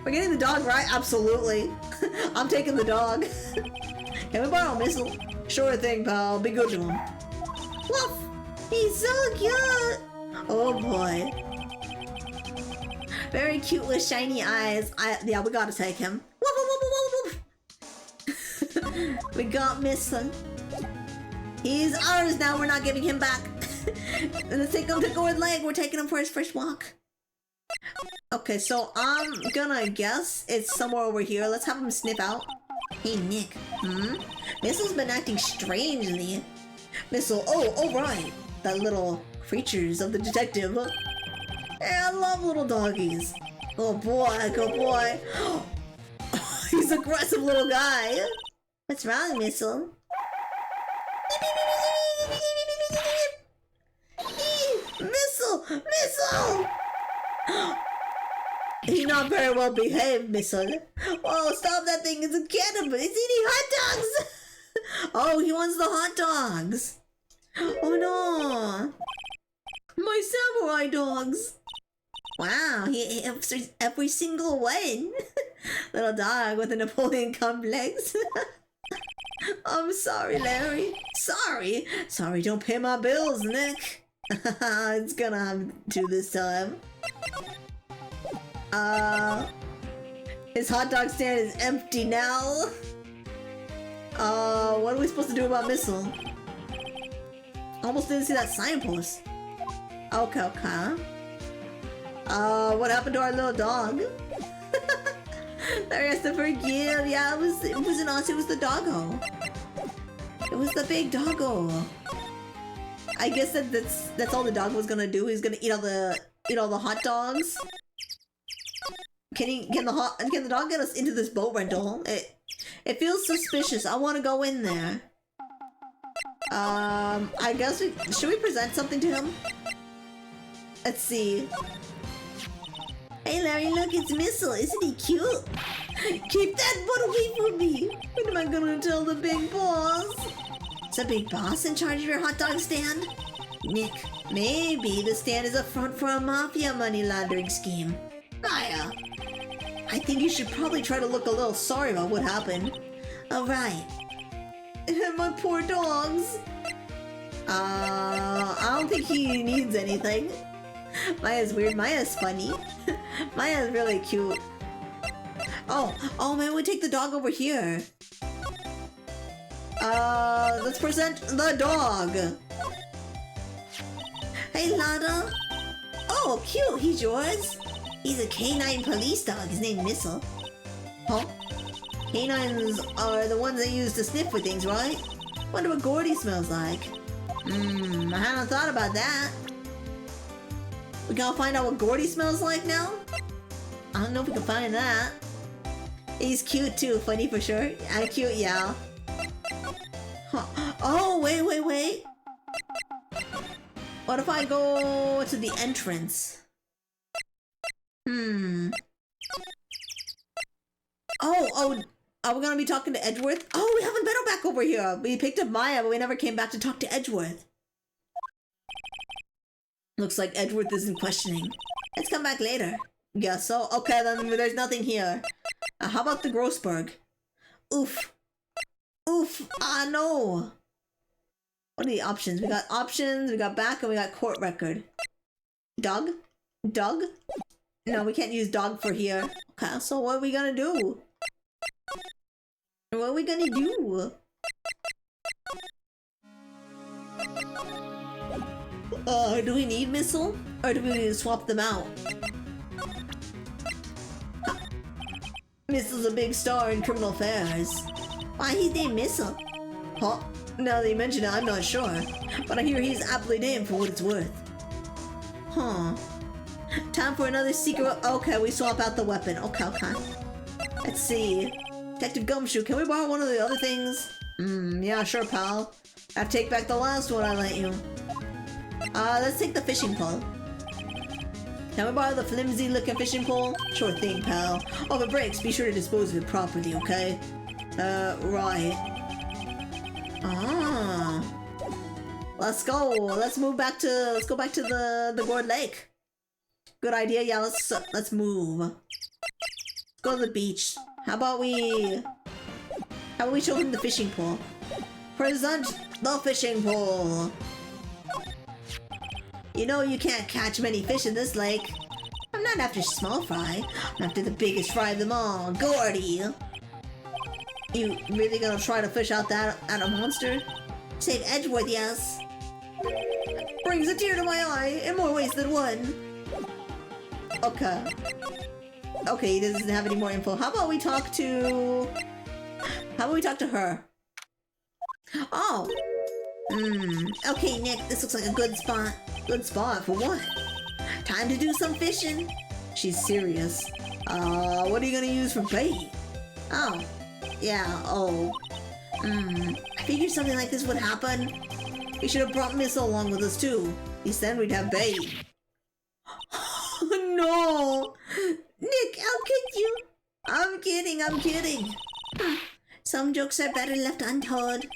We're getting the dog right? Absolutely. I'm taking the dog. Can we borrow Missile? Sure thing, pal. Be good to him. Woof! He's so cute! Oh boy. Very cute with shiny eyes. Yeah, we gotta take him. Woof, woof, woof, woof, woof. We got Missile. He's ours now, we're not giving him back. Let's take him to Gourd Lake, we're taking him for his first walk. Okay, so I'm gonna guess it's somewhere over here. Let's have him sniff out. Hey, Nick. Missile's been acting strangely. Missile, oh right. That little creatures of the detective. Hey, I love little doggies. Oh boy, good boy. He's an aggressive little guy. What's wrong, Missile? Missile! He's not very well behaved, Missile. Whoa, stop that thing, it's a cannibal. It's eating hot dogs! Oh, he wants the hot dogs. Oh no. My samurai dogs. Wow, he ate every single one. Little dog with a Napoleon complex. I'm sorry, Larry. Sorry, don't pay my bills, Nick. It's gonna have to this time. His hot dog stand is empty now. What are we supposed to do about Missile? Almost didn't see that signpost. Okay. What happened to our little dog? Larry has to forgive. Yeah, it wasn't us, it was the doggo. It was the big doggo. I guess that's all the dog was gonna do. He's gonna eat all the hot dogs. Can the dog get us into this boat rental? It feels suspicious. I want to go in there. I guess should we present something to him? Let's see. Hey Larry, look, it's Missile. Isn't he cute? Keep that butt away from me. What am I gonna tell the big boss? Is the big boss in charge of your hot dog stand? Nick, maybe the stand is a front for a mafia money laundering scheme. Aya, I think you should probably try to look a little sorry about what happened. Alright. My poor dogs. I don't think he needs anything. Maya's weird, Maya's funny. Maya's really cute. Oh man, we take the dog over here. Let's present the dog. Hey Lada. Oh, cute, he's yours? He's a canine police dog, his name's Missile. Huh? Canines are the ones they use to sniff for things, right? Wonder what Gordy smells like. I hadn't thought about that. We gotta find out what Gordy smells like now? I don't know if we can find that. He's cute too, funny for sure. I'm cute, yeah. Huh. Oh, wait. What if I go to the entrance? Oh, are we gonna be talking to Edgeworth? Oh, we haven't been back over here. We picked up Maya, but we never came back to talk to Edgeworth. Looks like Edgeworth isn't questioning. Let's come back later. Guess so. Okay, then there's nothing here. How about the Grossberg? Oof. No. What are the options? We got options, we got back, and we got court record. Dog? No, we can't use dog for here. Okay, so what are we gonna do? Do we need Missile? Or do we need to swap them out? Missile's a big star in criminal affairs. Why, he's named Missile. Huh? Now that you mention it, I'm not sure. But I hear he's aptly named for what it's worth. Huh. Time for another secret. Okay, we swap out the weapon. Okay. Let's see. Detective Gumshoe, can we borrow one of the other things? Yeah, sure, pal. I have to take back the last one I lent you. Let's take the fishing pole. Can we borrow the flimsy looking fishing pole? Sure thing, pal. Oh, if it breaks, be sure to dispose of it properly, okay? Right. Let's go. Let's go back to the Gourd Lake. Good idea. Yeah, let's move. Let's go to the beach. How about we show him the fishing pole? Present the fishing pole. You know you can't catch many fish in this lake. I'm not after small fry. I'm after the biggest fry of them all, Gordy. You really gonna try to fish out that at a monster? Save Edgeworth, yes. Brings a tear to my eye in more ways than one. Okay. Okay, he doesn't have any more info. How about we talk to... How about we talk to her? Oh. Okay, Nick, this looks like a good spot. Good spot for what? Time to do some fishing. She's serious. What are you gonna use for bait? Oh. Yeah, oh. I figured something like this would happen. We should have brought Missile along with us too. He said we'd have bait. No! Nick, how could you? I'm kidding. Some jokes are better left untold.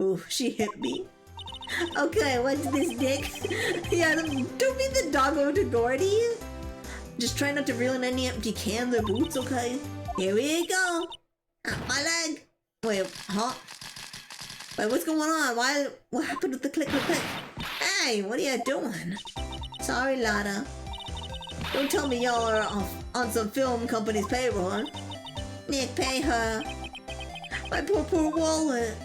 Ooh, she hit me. Okay, what's this, Nick? Yeah, don't be the doggo to Gordy. Just try not to reel in any empty cans or boots, okay? Here we go. My leg. Wait, huh? Wait, what's going on? What happened with the click? Hey, what are you doing? Sorry, Lada. Don't tell me y'all are on some film company's payroll. Nick, pay her. My poor wallet.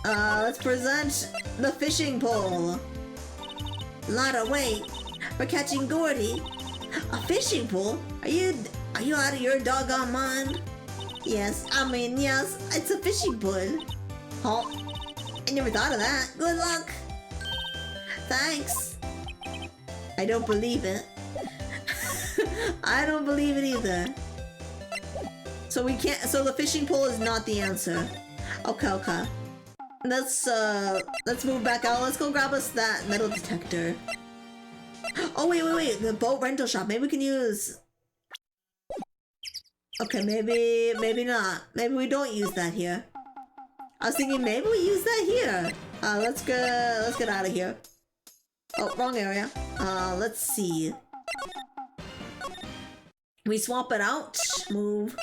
Let's present the fishing pole. Lada, wait. We're catching Gordy. A fishing pole? Are you out of your doggone mind? Yes, it's a fishing pole. Huh? I never thought of that. Good luck. Thanks. I don't believe it. I don't believe it either. So the fishing pole is not the answer. Okay. Let's move back out. Let's go grab us that metal detector. Oh, wait. The boat rental shop. Maybe we can use... Okay, maybe not. Maybe we don't use that here. I was thinking maybe we use that here. Let's get out of here. Oh, wrong area. Let's see. We swap it out. Move.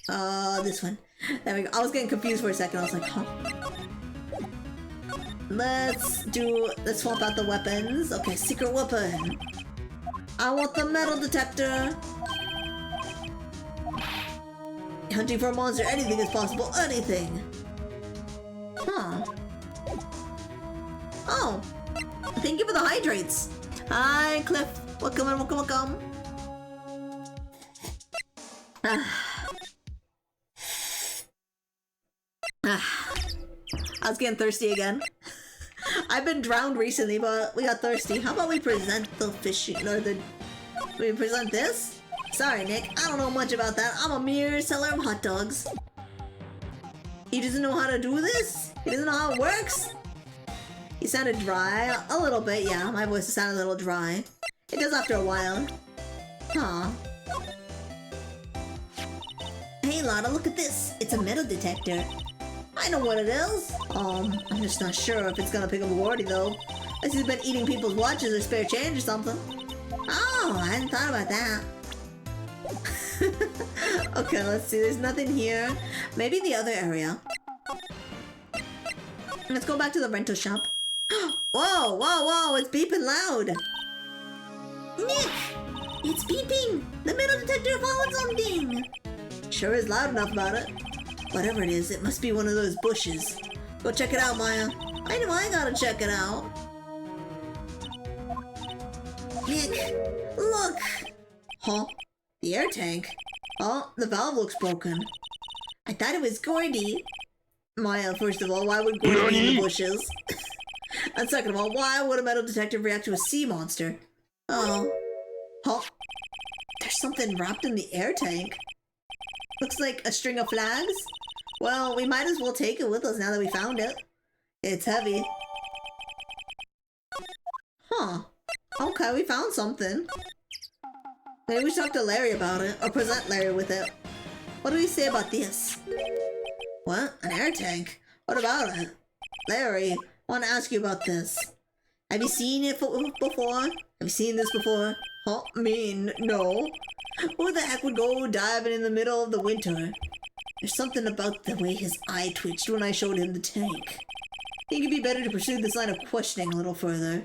This one. There we go. I was getting confused for a second. I was like, huh? Let's swap out the weapons. Okay, secret weapon. I want the metal detector. Hunting for a monster, anything is possible. Anything. Huh. Oh. Thank you for the hydrates. Hi, Cliff. Welcome. I was getting thirsty again. I've been drowned recently, but we got thirsty. How about we present the fishing, or we present this? Sorry, Nick. I don't know much about that. I'm a mere seller of hot dogs. He doesn't know how to do this? He doesn't know how it works? He sounded dry. A little bit, yeah. My voice sounded a little dry. It does after a while. Huh. Hey, Lada, look at this. It's a metal detector. I know what it is. I'm just not sure if it's gonna pick up Gordy, though. Unless he's been eating people's watches or spare change or something. Oh, I hadn't thought about that. Okay, let's see. There's nothing here. Maybe the other area. Let's go back to the rental shop. Whoa! It's beeping loud. Nick! It's beeping! The metal detector found something! Sure is loud enough about it. Whatever it is, it must be one of those bushes. Go check it out, Maya. I know I gotta check it out. Nick, look! Huh? The air tank? Oh, the valve looks broken. I thought it was Gordy. Maya, first of all, why would Gordy be in the bushes? And second of all, why would a metal detector react to a sea monster? Oh. Huh? There's something wrapped in the air tank. Looks like a string of flags. Well, we might as well take it with us now that we found it. It's heavy. Huh. Okay, we found something. Maybe we should talk to Larry about it, or present Larry with it. What do we say about this? What? An air tank? What about it? Larry, I want to ask you about this. Have you seen it before? Have you seen this before? Huh? No. Who the heck would go diving in the middle of the winter? There's something about the way his eye twitched when I showed him the tank. I think it'd be better to pursue this line of questioning a little further.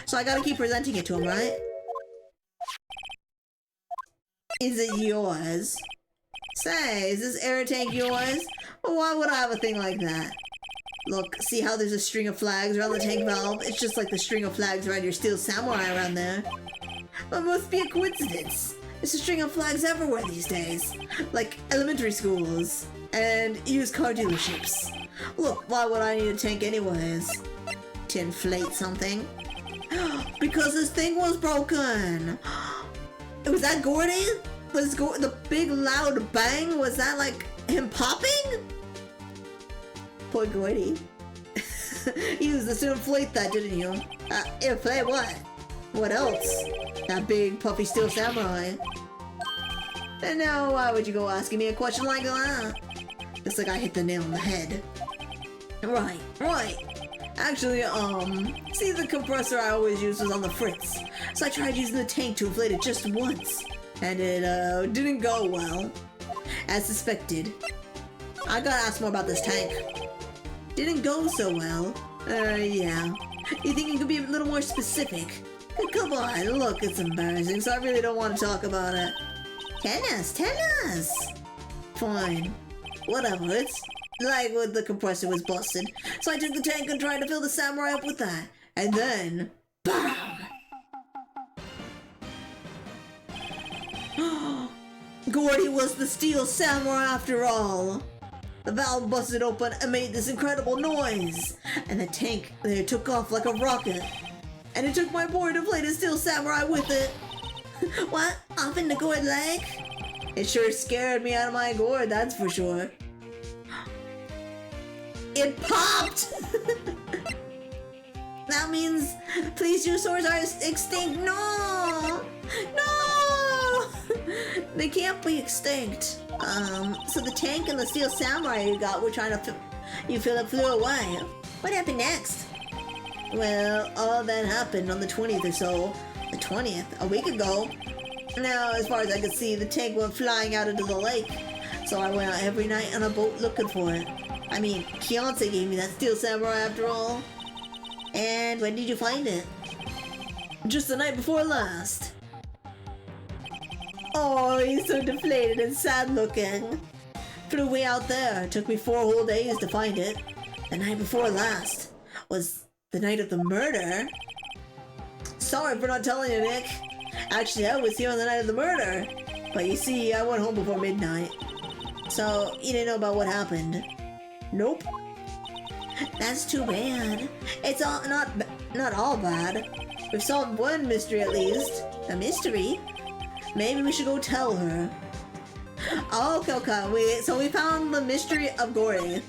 So I gotta keep presenting it to him, right? Is it yours? Say, is this air tank yours? Well, why would I have a thing like that? Look, see how there's a string of flags around the tank valve? It's just like the string of flags around your Steel Samurai around there. But it must be a coincidence. There's a string of flags everywhere these days. Like elementary schools and used car dealerships. Look, why would I need a tank anyways? To inflate something? Because this thing was broken! Was that Gordy? Was the big loud bang? Was that like him popping? Poor Gordy. You used this to inflate that, didn't you? Inflate what? What else? That big puffy Steel Samurai. And now why would you go asking me a question like that? It's like I hit the nail on the head. Right. Actually, see, the compressor I always use was on the fritz. So I tried using the tank to inflate it just once. And it, didn't go well. As suspected. I gotta ask more about this tank. Didn't go so well. Yeah. You think you could be a little more specific? Come on, look, it's embarrassing, so I really don't want to talk about it. Tell us! Fine. Whatever, it's like when the compressor was busted. So I took the tank and tried to fill the Samurai up with that. And then, BAM! Gordy was the Steel Samurai after all. The valve busted open and made this incredible noise. And the tank there took off like a rocket. And it took my poor deflated Steel Samurai with it. What? Off in the gourd leg? It sure scared me out of my gourd, that's for sure. It popped! That means plesiosaurs are extinct. No! They can't be extinct. So the tank and the Steel Samurai you got were trying to flew away. What happened next? Well, all that happened on the 20th or so. The 20th? A week ago. Now, as far as I could see, the tank went flying out into the lake. So I went out every night on a boat looking for it. I mean, Kianse gave me that Steel Samurai after all. And when did you find it? Just the night before last. Oh, he's so deflated and sad looking. Flew way out there. It took me 4 whole days to find it. The night before last was the night of the murder. Sorry for not telling you, Nick. Actually, I was here on the night of the murder. But you see, I went home before midnight. So, you didn't know about what happened. Nope. That's too bad. It's all not all bad. We've solved one mystery at least. A mystery? Maybe we should go tell her. Oh, okay. So we found the mystery of Gordy.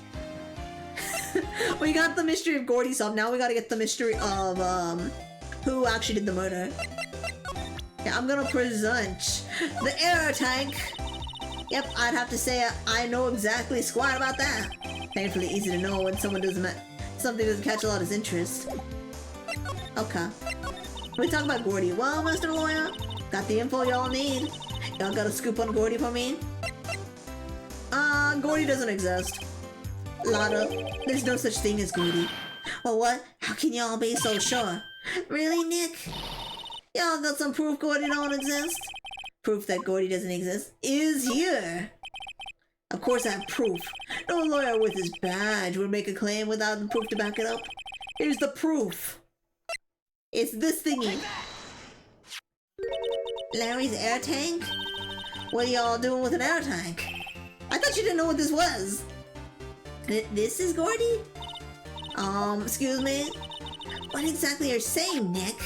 We got the mystery of Gordy solved. Now we gotta get the mystery of who actually did the murder. Yeah, I'm gonna present the air tank. Yep, I'd have to say I know exactly squat about that. Painfully easy to know when something doesn't catch a lot of interest. Okay. We talk about Gordy. Well, Mr. Lawyer, got the info y'all need. Y'all got a scoop on Gordy for me? Gordy doesn't exist. Lotta, there's no such thing as Gordy. Well, what? How can y'all be so sure? Really, Nick? Y'all got some proof Gordy don't exist? Proof that Gordy doesn't exist is here. Of course I have proof. No lawyer with his badge would make a claim without the proof to back it up. Here's the proof. It's this thingy. Larry's air tank? What are y'all doing with an air tank? I thought you didn't know what this was. This is Gordy? Excuse me? What exactly are you saying, Nick?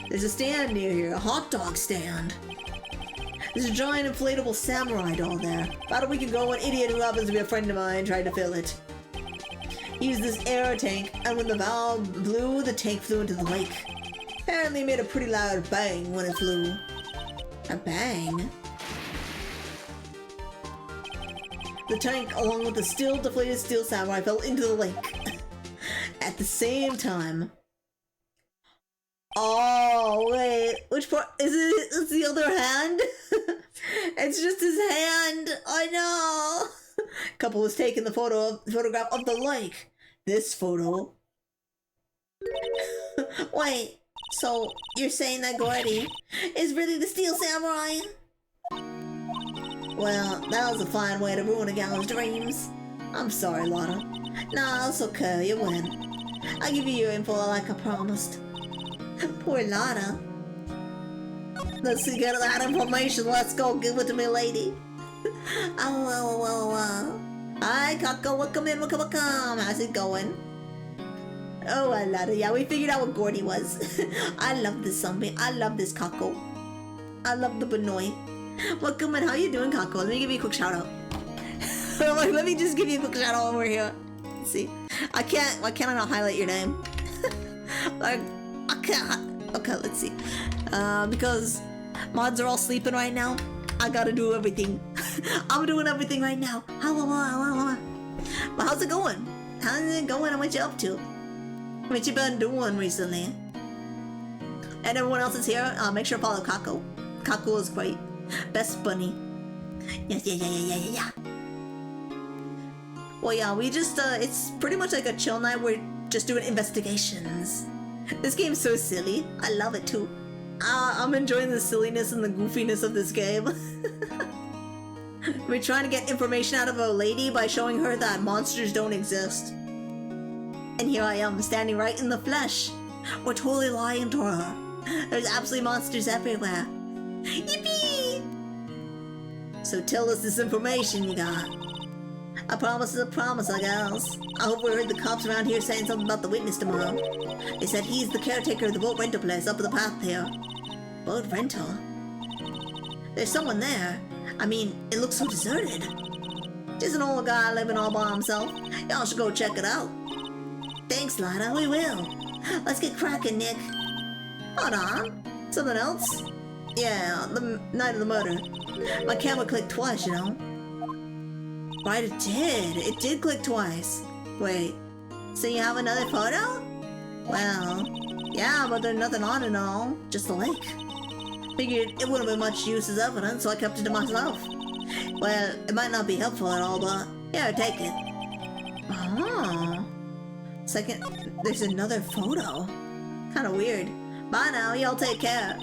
There's a stand near here, a hot dog stand. There's a giant inflatable samurai doll there. About a week ago, an idiot who happens to be a friend of mine tried to fill it. He used this air tank, and when the valve blew, the tank flew into the lake. Apparently it made a pretty loud bang when it flew. A bang? The tank, along with the still deflated Steel Samurai, fell into the lake. At the same time. Oh, wait. Which part? Is it? It's the other hand? It's just his hand. I know. Couple was taking the photograph of the lake. This photo. Wait. So, you're saying that Gordy is really the Steel Samurai? Well, that was a fine way to ruin a gal's dreams. I'm sorry, Lana. Nah, it's okay, you win. I'll give you your info like I promised. Poor Lana. Let's get that information. Let's go give it to me, lady. Hi, Kako, welcome in, welcome. How's it going? Oh, I love it. Yeah, we figured out what Gordy was. I love this zombie. I love this Kako. I love the Benoit. Welcome in. How you doing, Kako? Let me give you a quick shout out. Let me just give you a quick shout out over here. Let's see. Why can't I not highlight your name? Like, I can't. Okay, let's see. Because mods are all sleeping right now. I gotta do everything. I'm doing everything right now. But how's it going? How's it going and what you up to? What you been doing recently? And everyone else is here. Make sure to follow Kako. Kako is great. Best bunny. Yeah. Well, yeah, we just, it's pretty much like a chill night. We're just doing investigations. This game's so silly. I love it too. I'm enjoying the silliness and the goofiness of this game. We're trying to get information out of a lady by showing her that monsters don't exist. And here I am, standing right in the flesh. We're totally lying to her. There's absolutely monsters everywhere. Yippee! So tell us this information you got. A promise is a promise, I guess. I hope we heard the cops around here saying something about the witness tomorrow. They said he's the caretaker of the boat rental place up the path here. Boat rental? There's someone there. I mean, it looks so deserted. Just an old guy living all by himself. Y'all should go check it out. Thanks, Lana, we will. Let's get cracking, Nick. Hold on. Something else? Yeah, the night of the murder. My camera clicked twice, you know. Right, it did. It did click twice. Wait, so you have another photo? Well, yeah, but there's nothing on it all. Just the lake. Figured it wouldn't be much use as evidence, so I kept it to myself. Well, it might not be helpful at all, but here, take it. Oh. Second, there's another photo. Kinda weird. Bye now, y'all take care.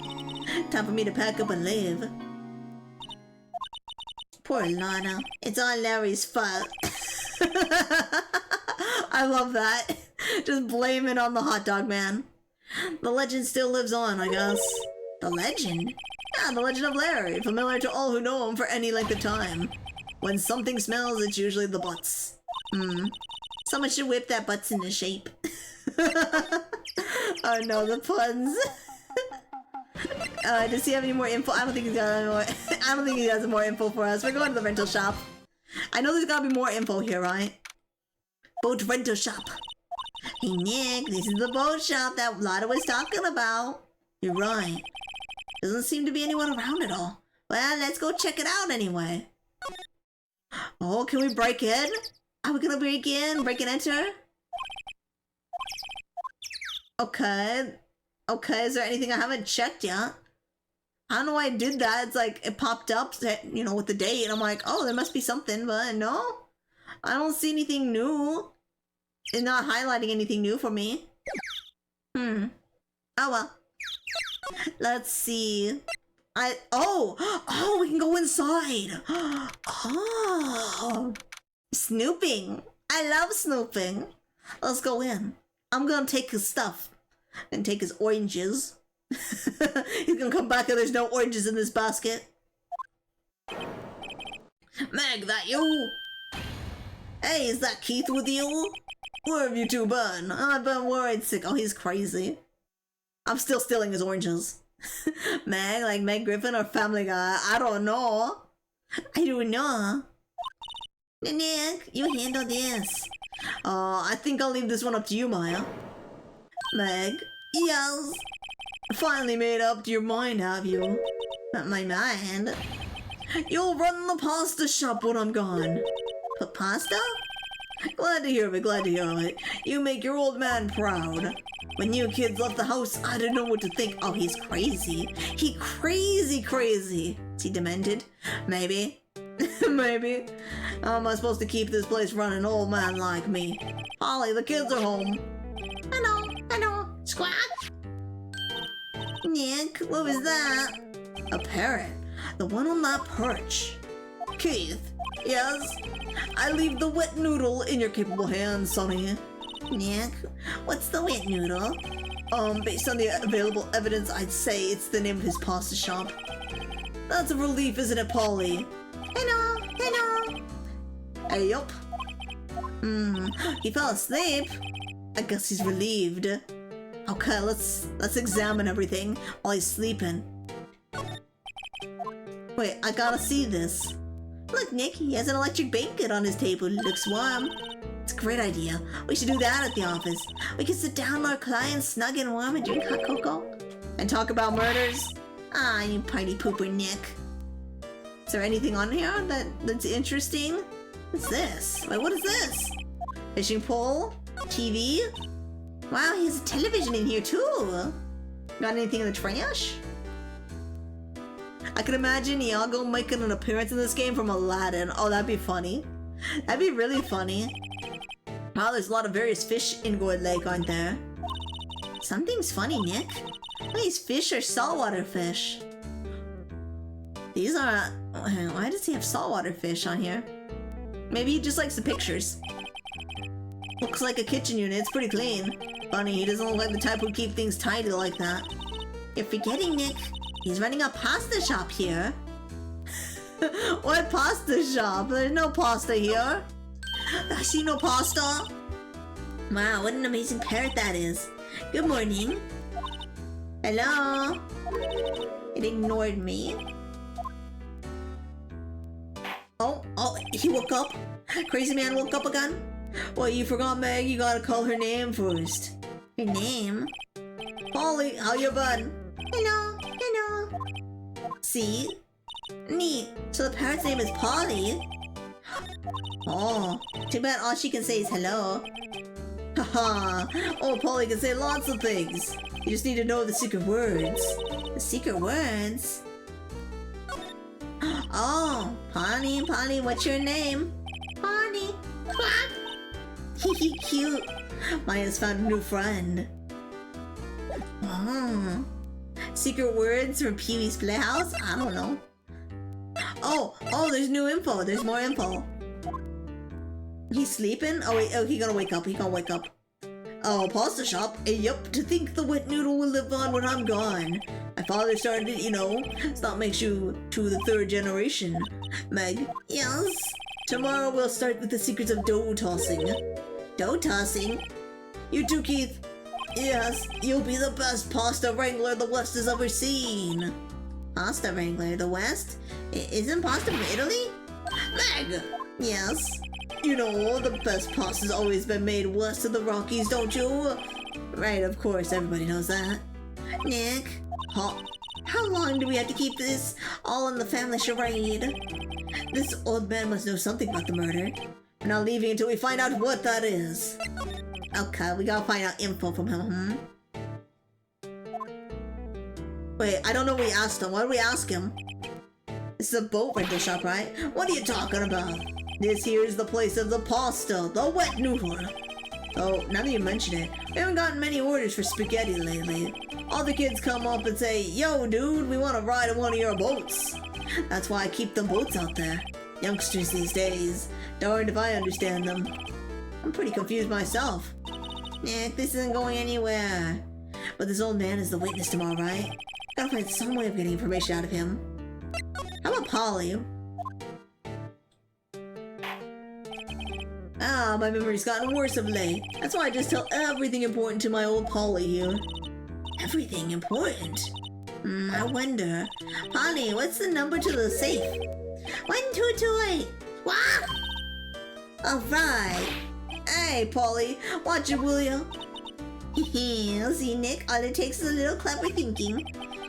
Time for me to pack up and leave. Poor Lana. It's all Larry's fault. I love that. Just blame it on the hot dog man. The legend still lives on, I guess. The legend? Yeah, the legend of Larry. Familiar to all who know him for any length of time. When something smells, it's usually the butts. Someone should whip that butts into shape. Oh no, the puns. Does he have any more info? I don't think he's got any more. I don't think he has more info for us. We're going to the rental shop. I know there's gotta be more info here, right? Boat rental shop. Hey Nick, this is the boat shop that Lana was talking about. You're right. Doesn't seem to be anyone around at all. Well, let's go check it out anyway. Oh, can we break in? Are we gonna break in? Break and enter? Okay. Okay, is there anything I haven't checked yet? I don't know why I did that. It's like, it popped up, you know, with the date, and I'm like, oh, there must be something, but no. I don't see anything new. It's not highlighting anything new for me. Oh well. Let's see. Oh, we can go inside. Oh, snooping. I love snooping. Let's go in. I'm gonna take his stuff. And take his oranges. He's gonna come back and there's no oranges in this basket. Meg, that you? Hey, is that Keith with you? Where have you two been? I've been worried sick. Oh, he's crazy. I'm still stealing his oranges. Meg, like Meg Griffin or Family Guy? I don't know. I don't know. Nick, you handle this. I think I'll leave this one up to you, Maya. Meg? Yes? Finally made up to your mind, have you? Not my mind. You'll run the pasta shop when I'm gone. But pasta? Glad to hear of it, glad to hear of it. You make your old man proud. When you kids left the house, I didn't know what to think. Oh, he's crazy. He crazy. Is he demented? Maybe. Maybe. How am I supposed to keep this place running, old man like me? Polly, the kids are home. Hello. Squawk? Nick, what was that? A parrot. The one on that perch. Keith. Yes? I leave the wet noodle in your capable hands, Sonny. Nick, what's the wet noodle? Based on the available evidence, I'd say it's the name of his pasta shop. That's a relief, isn't it, Polly? Hello. Hey, yup. He fell asleep. I guess he's relieved. Okay, let's examine everything while he's sleeping. Wait, I gotta see this. Look, Nick, he has an electric blanket on his table. Looks warm. It's a great idea. We should do that at the office. We can sit down with our clients, snug and warm, and drink hot cocoa. And talk about murders. Ah, you party pooper, Nick. Is there anything on here that's interesting? What's this? Wait, what is this? Fishing pole? TV? Wow, he has a television in here too. Got anything in the trash? I can imagine Iago making an appearance in this game from Aladdin. Oh, that'd be funny. That'd be really funny. Wow, there's a lot of various fish in Gourd Lake, aren't there? Something's funny, Nick. These fish are saltwater fish. These are... Why does he have saltwater fish on here? Maybe he just likes the pictures. Looks like a kitchen unit. It's pretty clean. Funny, he doesn't look like the type who'd keep things tidy like that. You're forgetting, Nick. He's running a pasta shop here. What pasta shop? There's no pasta here. I see no pasta. Wow, what an amazing parrot that is. Good morning. Hello? It ignored me. Oh, he woke up. Crazy man woke up again. Well, you forgot, Meg. You gotta call her name first. Her name? Polly, how you been? Hello. See? Neat. So the parrot's name is Polly. Oh, too bad all she can say is hello. Haha. Oh, Polly can say lots of things. You just need to know the secret words. The secret words? Oh, Polly, what's your name? Polly. Quack. Cute. Maya's found a new friend. Oh. Secret words from Pee-wee's Playhouse? I don't know. Oh, there's new info. There's more info. He's sleeping? Oh wait, he gonna wake up. Oh, pasta shop? Yup, to think the wet noodle will live on when I'm gone. My father started it, you know. That makes you to the 3rd generation. Meg? Yes? Tomorrow we'll start with the secrets of dough tossing. Dough tossing? You too, Keith. Yes, you'll be the best pasta wrangler the West has ever seen. Pasta wrangler, the West? Isn't pasta from Italy? Meg! Yes? You know, the best pasta's always been made west of the Rockies, don't you? Right, of course, everybody knows that. Nick? How long do we have to keep this all in the family charade? This old man must know something about the murder. We're not leaving until we find out what that is. Okay, we gotta find out info from him, Wait, I don't know what we asked him. What did we ask him? This is a boat rental shop, right? What are you talking about? This here is the place of the pasta, the wet noodle. Oh, now that you mention it, we haven't gotten many orders for spaghetti lately. All the kids come up and say, yo dude, we want to ride on one of your boats. That's why I keep them boats out there. Youngsters these days. Darned if I understand them. I'm pretty confused myself. Nick, this isn't going anywhere. But this old man is the witness tomorrow, right? Gotta find some way of getting information out of him. How about Polly? Ah, my memory's gotten worse of late. That's why I just tell everything important to my old Polly here. Everything important? I wonder. Polly, what's the number to the safe? 1228. What? Alright. Hey, Polly, watch it, will ya? See, Nick, all it takes is a little clever thinking.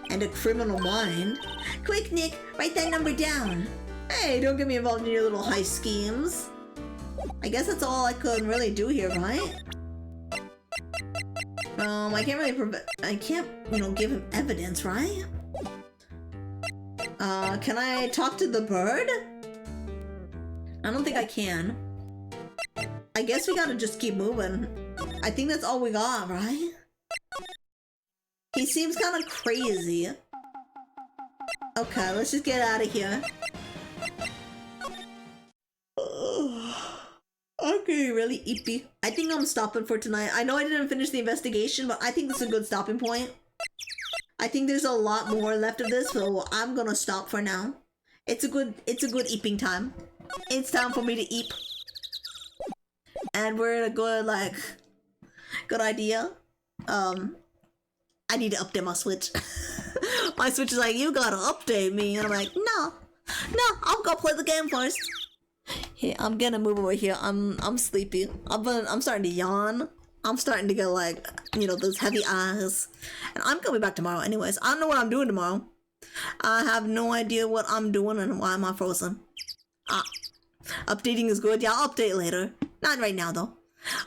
And a criminal mind. Quick, Nick, write that number down. Hey, don't get me involved in your little heist schemes. I guess that's all I could really do here, right? I can't really give him evidence, right? Can I talk to the bird? I don't think I can. I guess we gotta just keep moving. I think that's all we got, right? He seems kind of crazy. Okay, let's just get out of here. really eepy. I think I'm stopping for tonight. I know I didn't finish the investigation, but I think this is a good stopping point. I think there's a lot more left of this, so I'm gonna stop for now. It's a good eeping time. It's time for me to eep. And we're in a good, like, good idea. I need to update my Switch. My Switch is like, you gotta update me. And I'm like, no, I'll go play the game first. Here, I'm gonna move over here. I'm sleepy. I'm starting to yawn. I'm starting to get like, you know, those heavy eyes. And I'm gonna be back tomorrow anyways. I don't know what I'm doing tomorrow. I have no idea what I'm doing and why am I frozen. Updating is good. Yeah, I'll update later. Not right now though.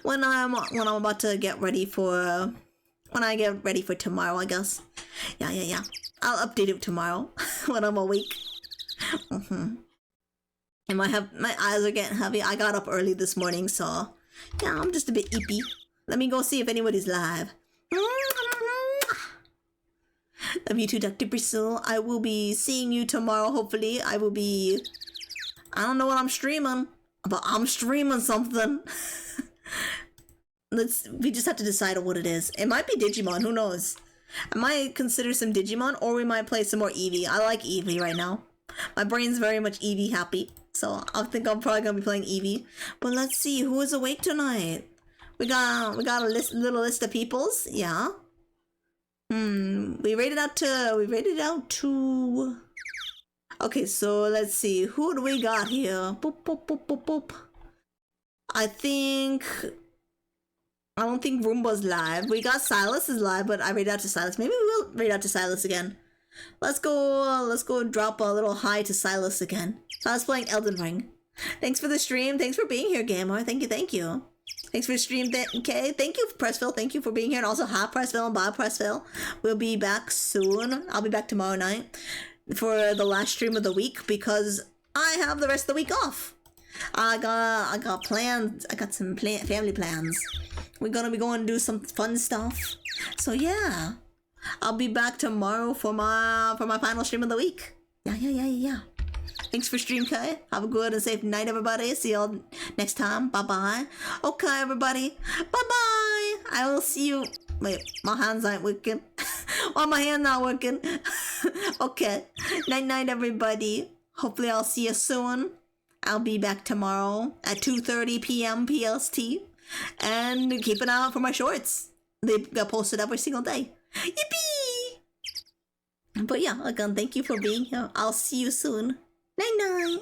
When I'm about to get ready for when I get ready for tomorrow, I guess. Yeah. I'll update it tomorrow when I'm awake. And my eyes are getting heavy. I got up early this morning, so yeah, I'm just a bit eepy. Let me go see if anybody's live. Love you too, Dr. Bristle. I will be seeing you tomorrow, hopefully. I don't know what I'm streaming, but I'm streaming something. We just have to decide on what it is. It might be Digimon, who knows? I might consider some Digimon, or we might play some more Eevee. I like Eevee right now. My brain's very much Eevee happy, so I think I'm probably gonna be playing Eevee. But let's see, who is awake tonight? We got a little list of peoples, yeah. We rated out to. Okay, so let's see, who do we got here? Boop. I don't think Roomba's live. We got Silas is live, but I rated out to Silas. Maybe we will rate out to Silas again. Let's go drop a little hi to Silas again. So I was playing Elden Ring. Thanks for the stream. Thanks for being here, Gamer. Thank you. Thanks for the stream. Okay, thank you, Pressville. Thank you for being here. And also, hi, Pressville and bye, Pressville. We'll be back soon. I'll be back tomorrow night for the last stream of the week because I have the rest of the week off. I got plans. I got some family plans. We're gonna be going to do some fun stuff. So yeah, I'll be back tomorrow for my final stream of the week. Yeah. Thanks for stream, Kai. Have a good and safe night, everybody. See y'all next time. Bye-bye. Okay, everybody. Bye-bye. I will see you. Wait, my hands aren't working. Why my hand not working? Okay. Night-night, everybody. Hopefully I'll see you soon. I'll be back tomorrow at 2:30 p.m. PST. And keep an eye out for my shorts. They get posted every single day. Yippee! But yeah, again, thank you for being here. I'll see you soon. Night-night.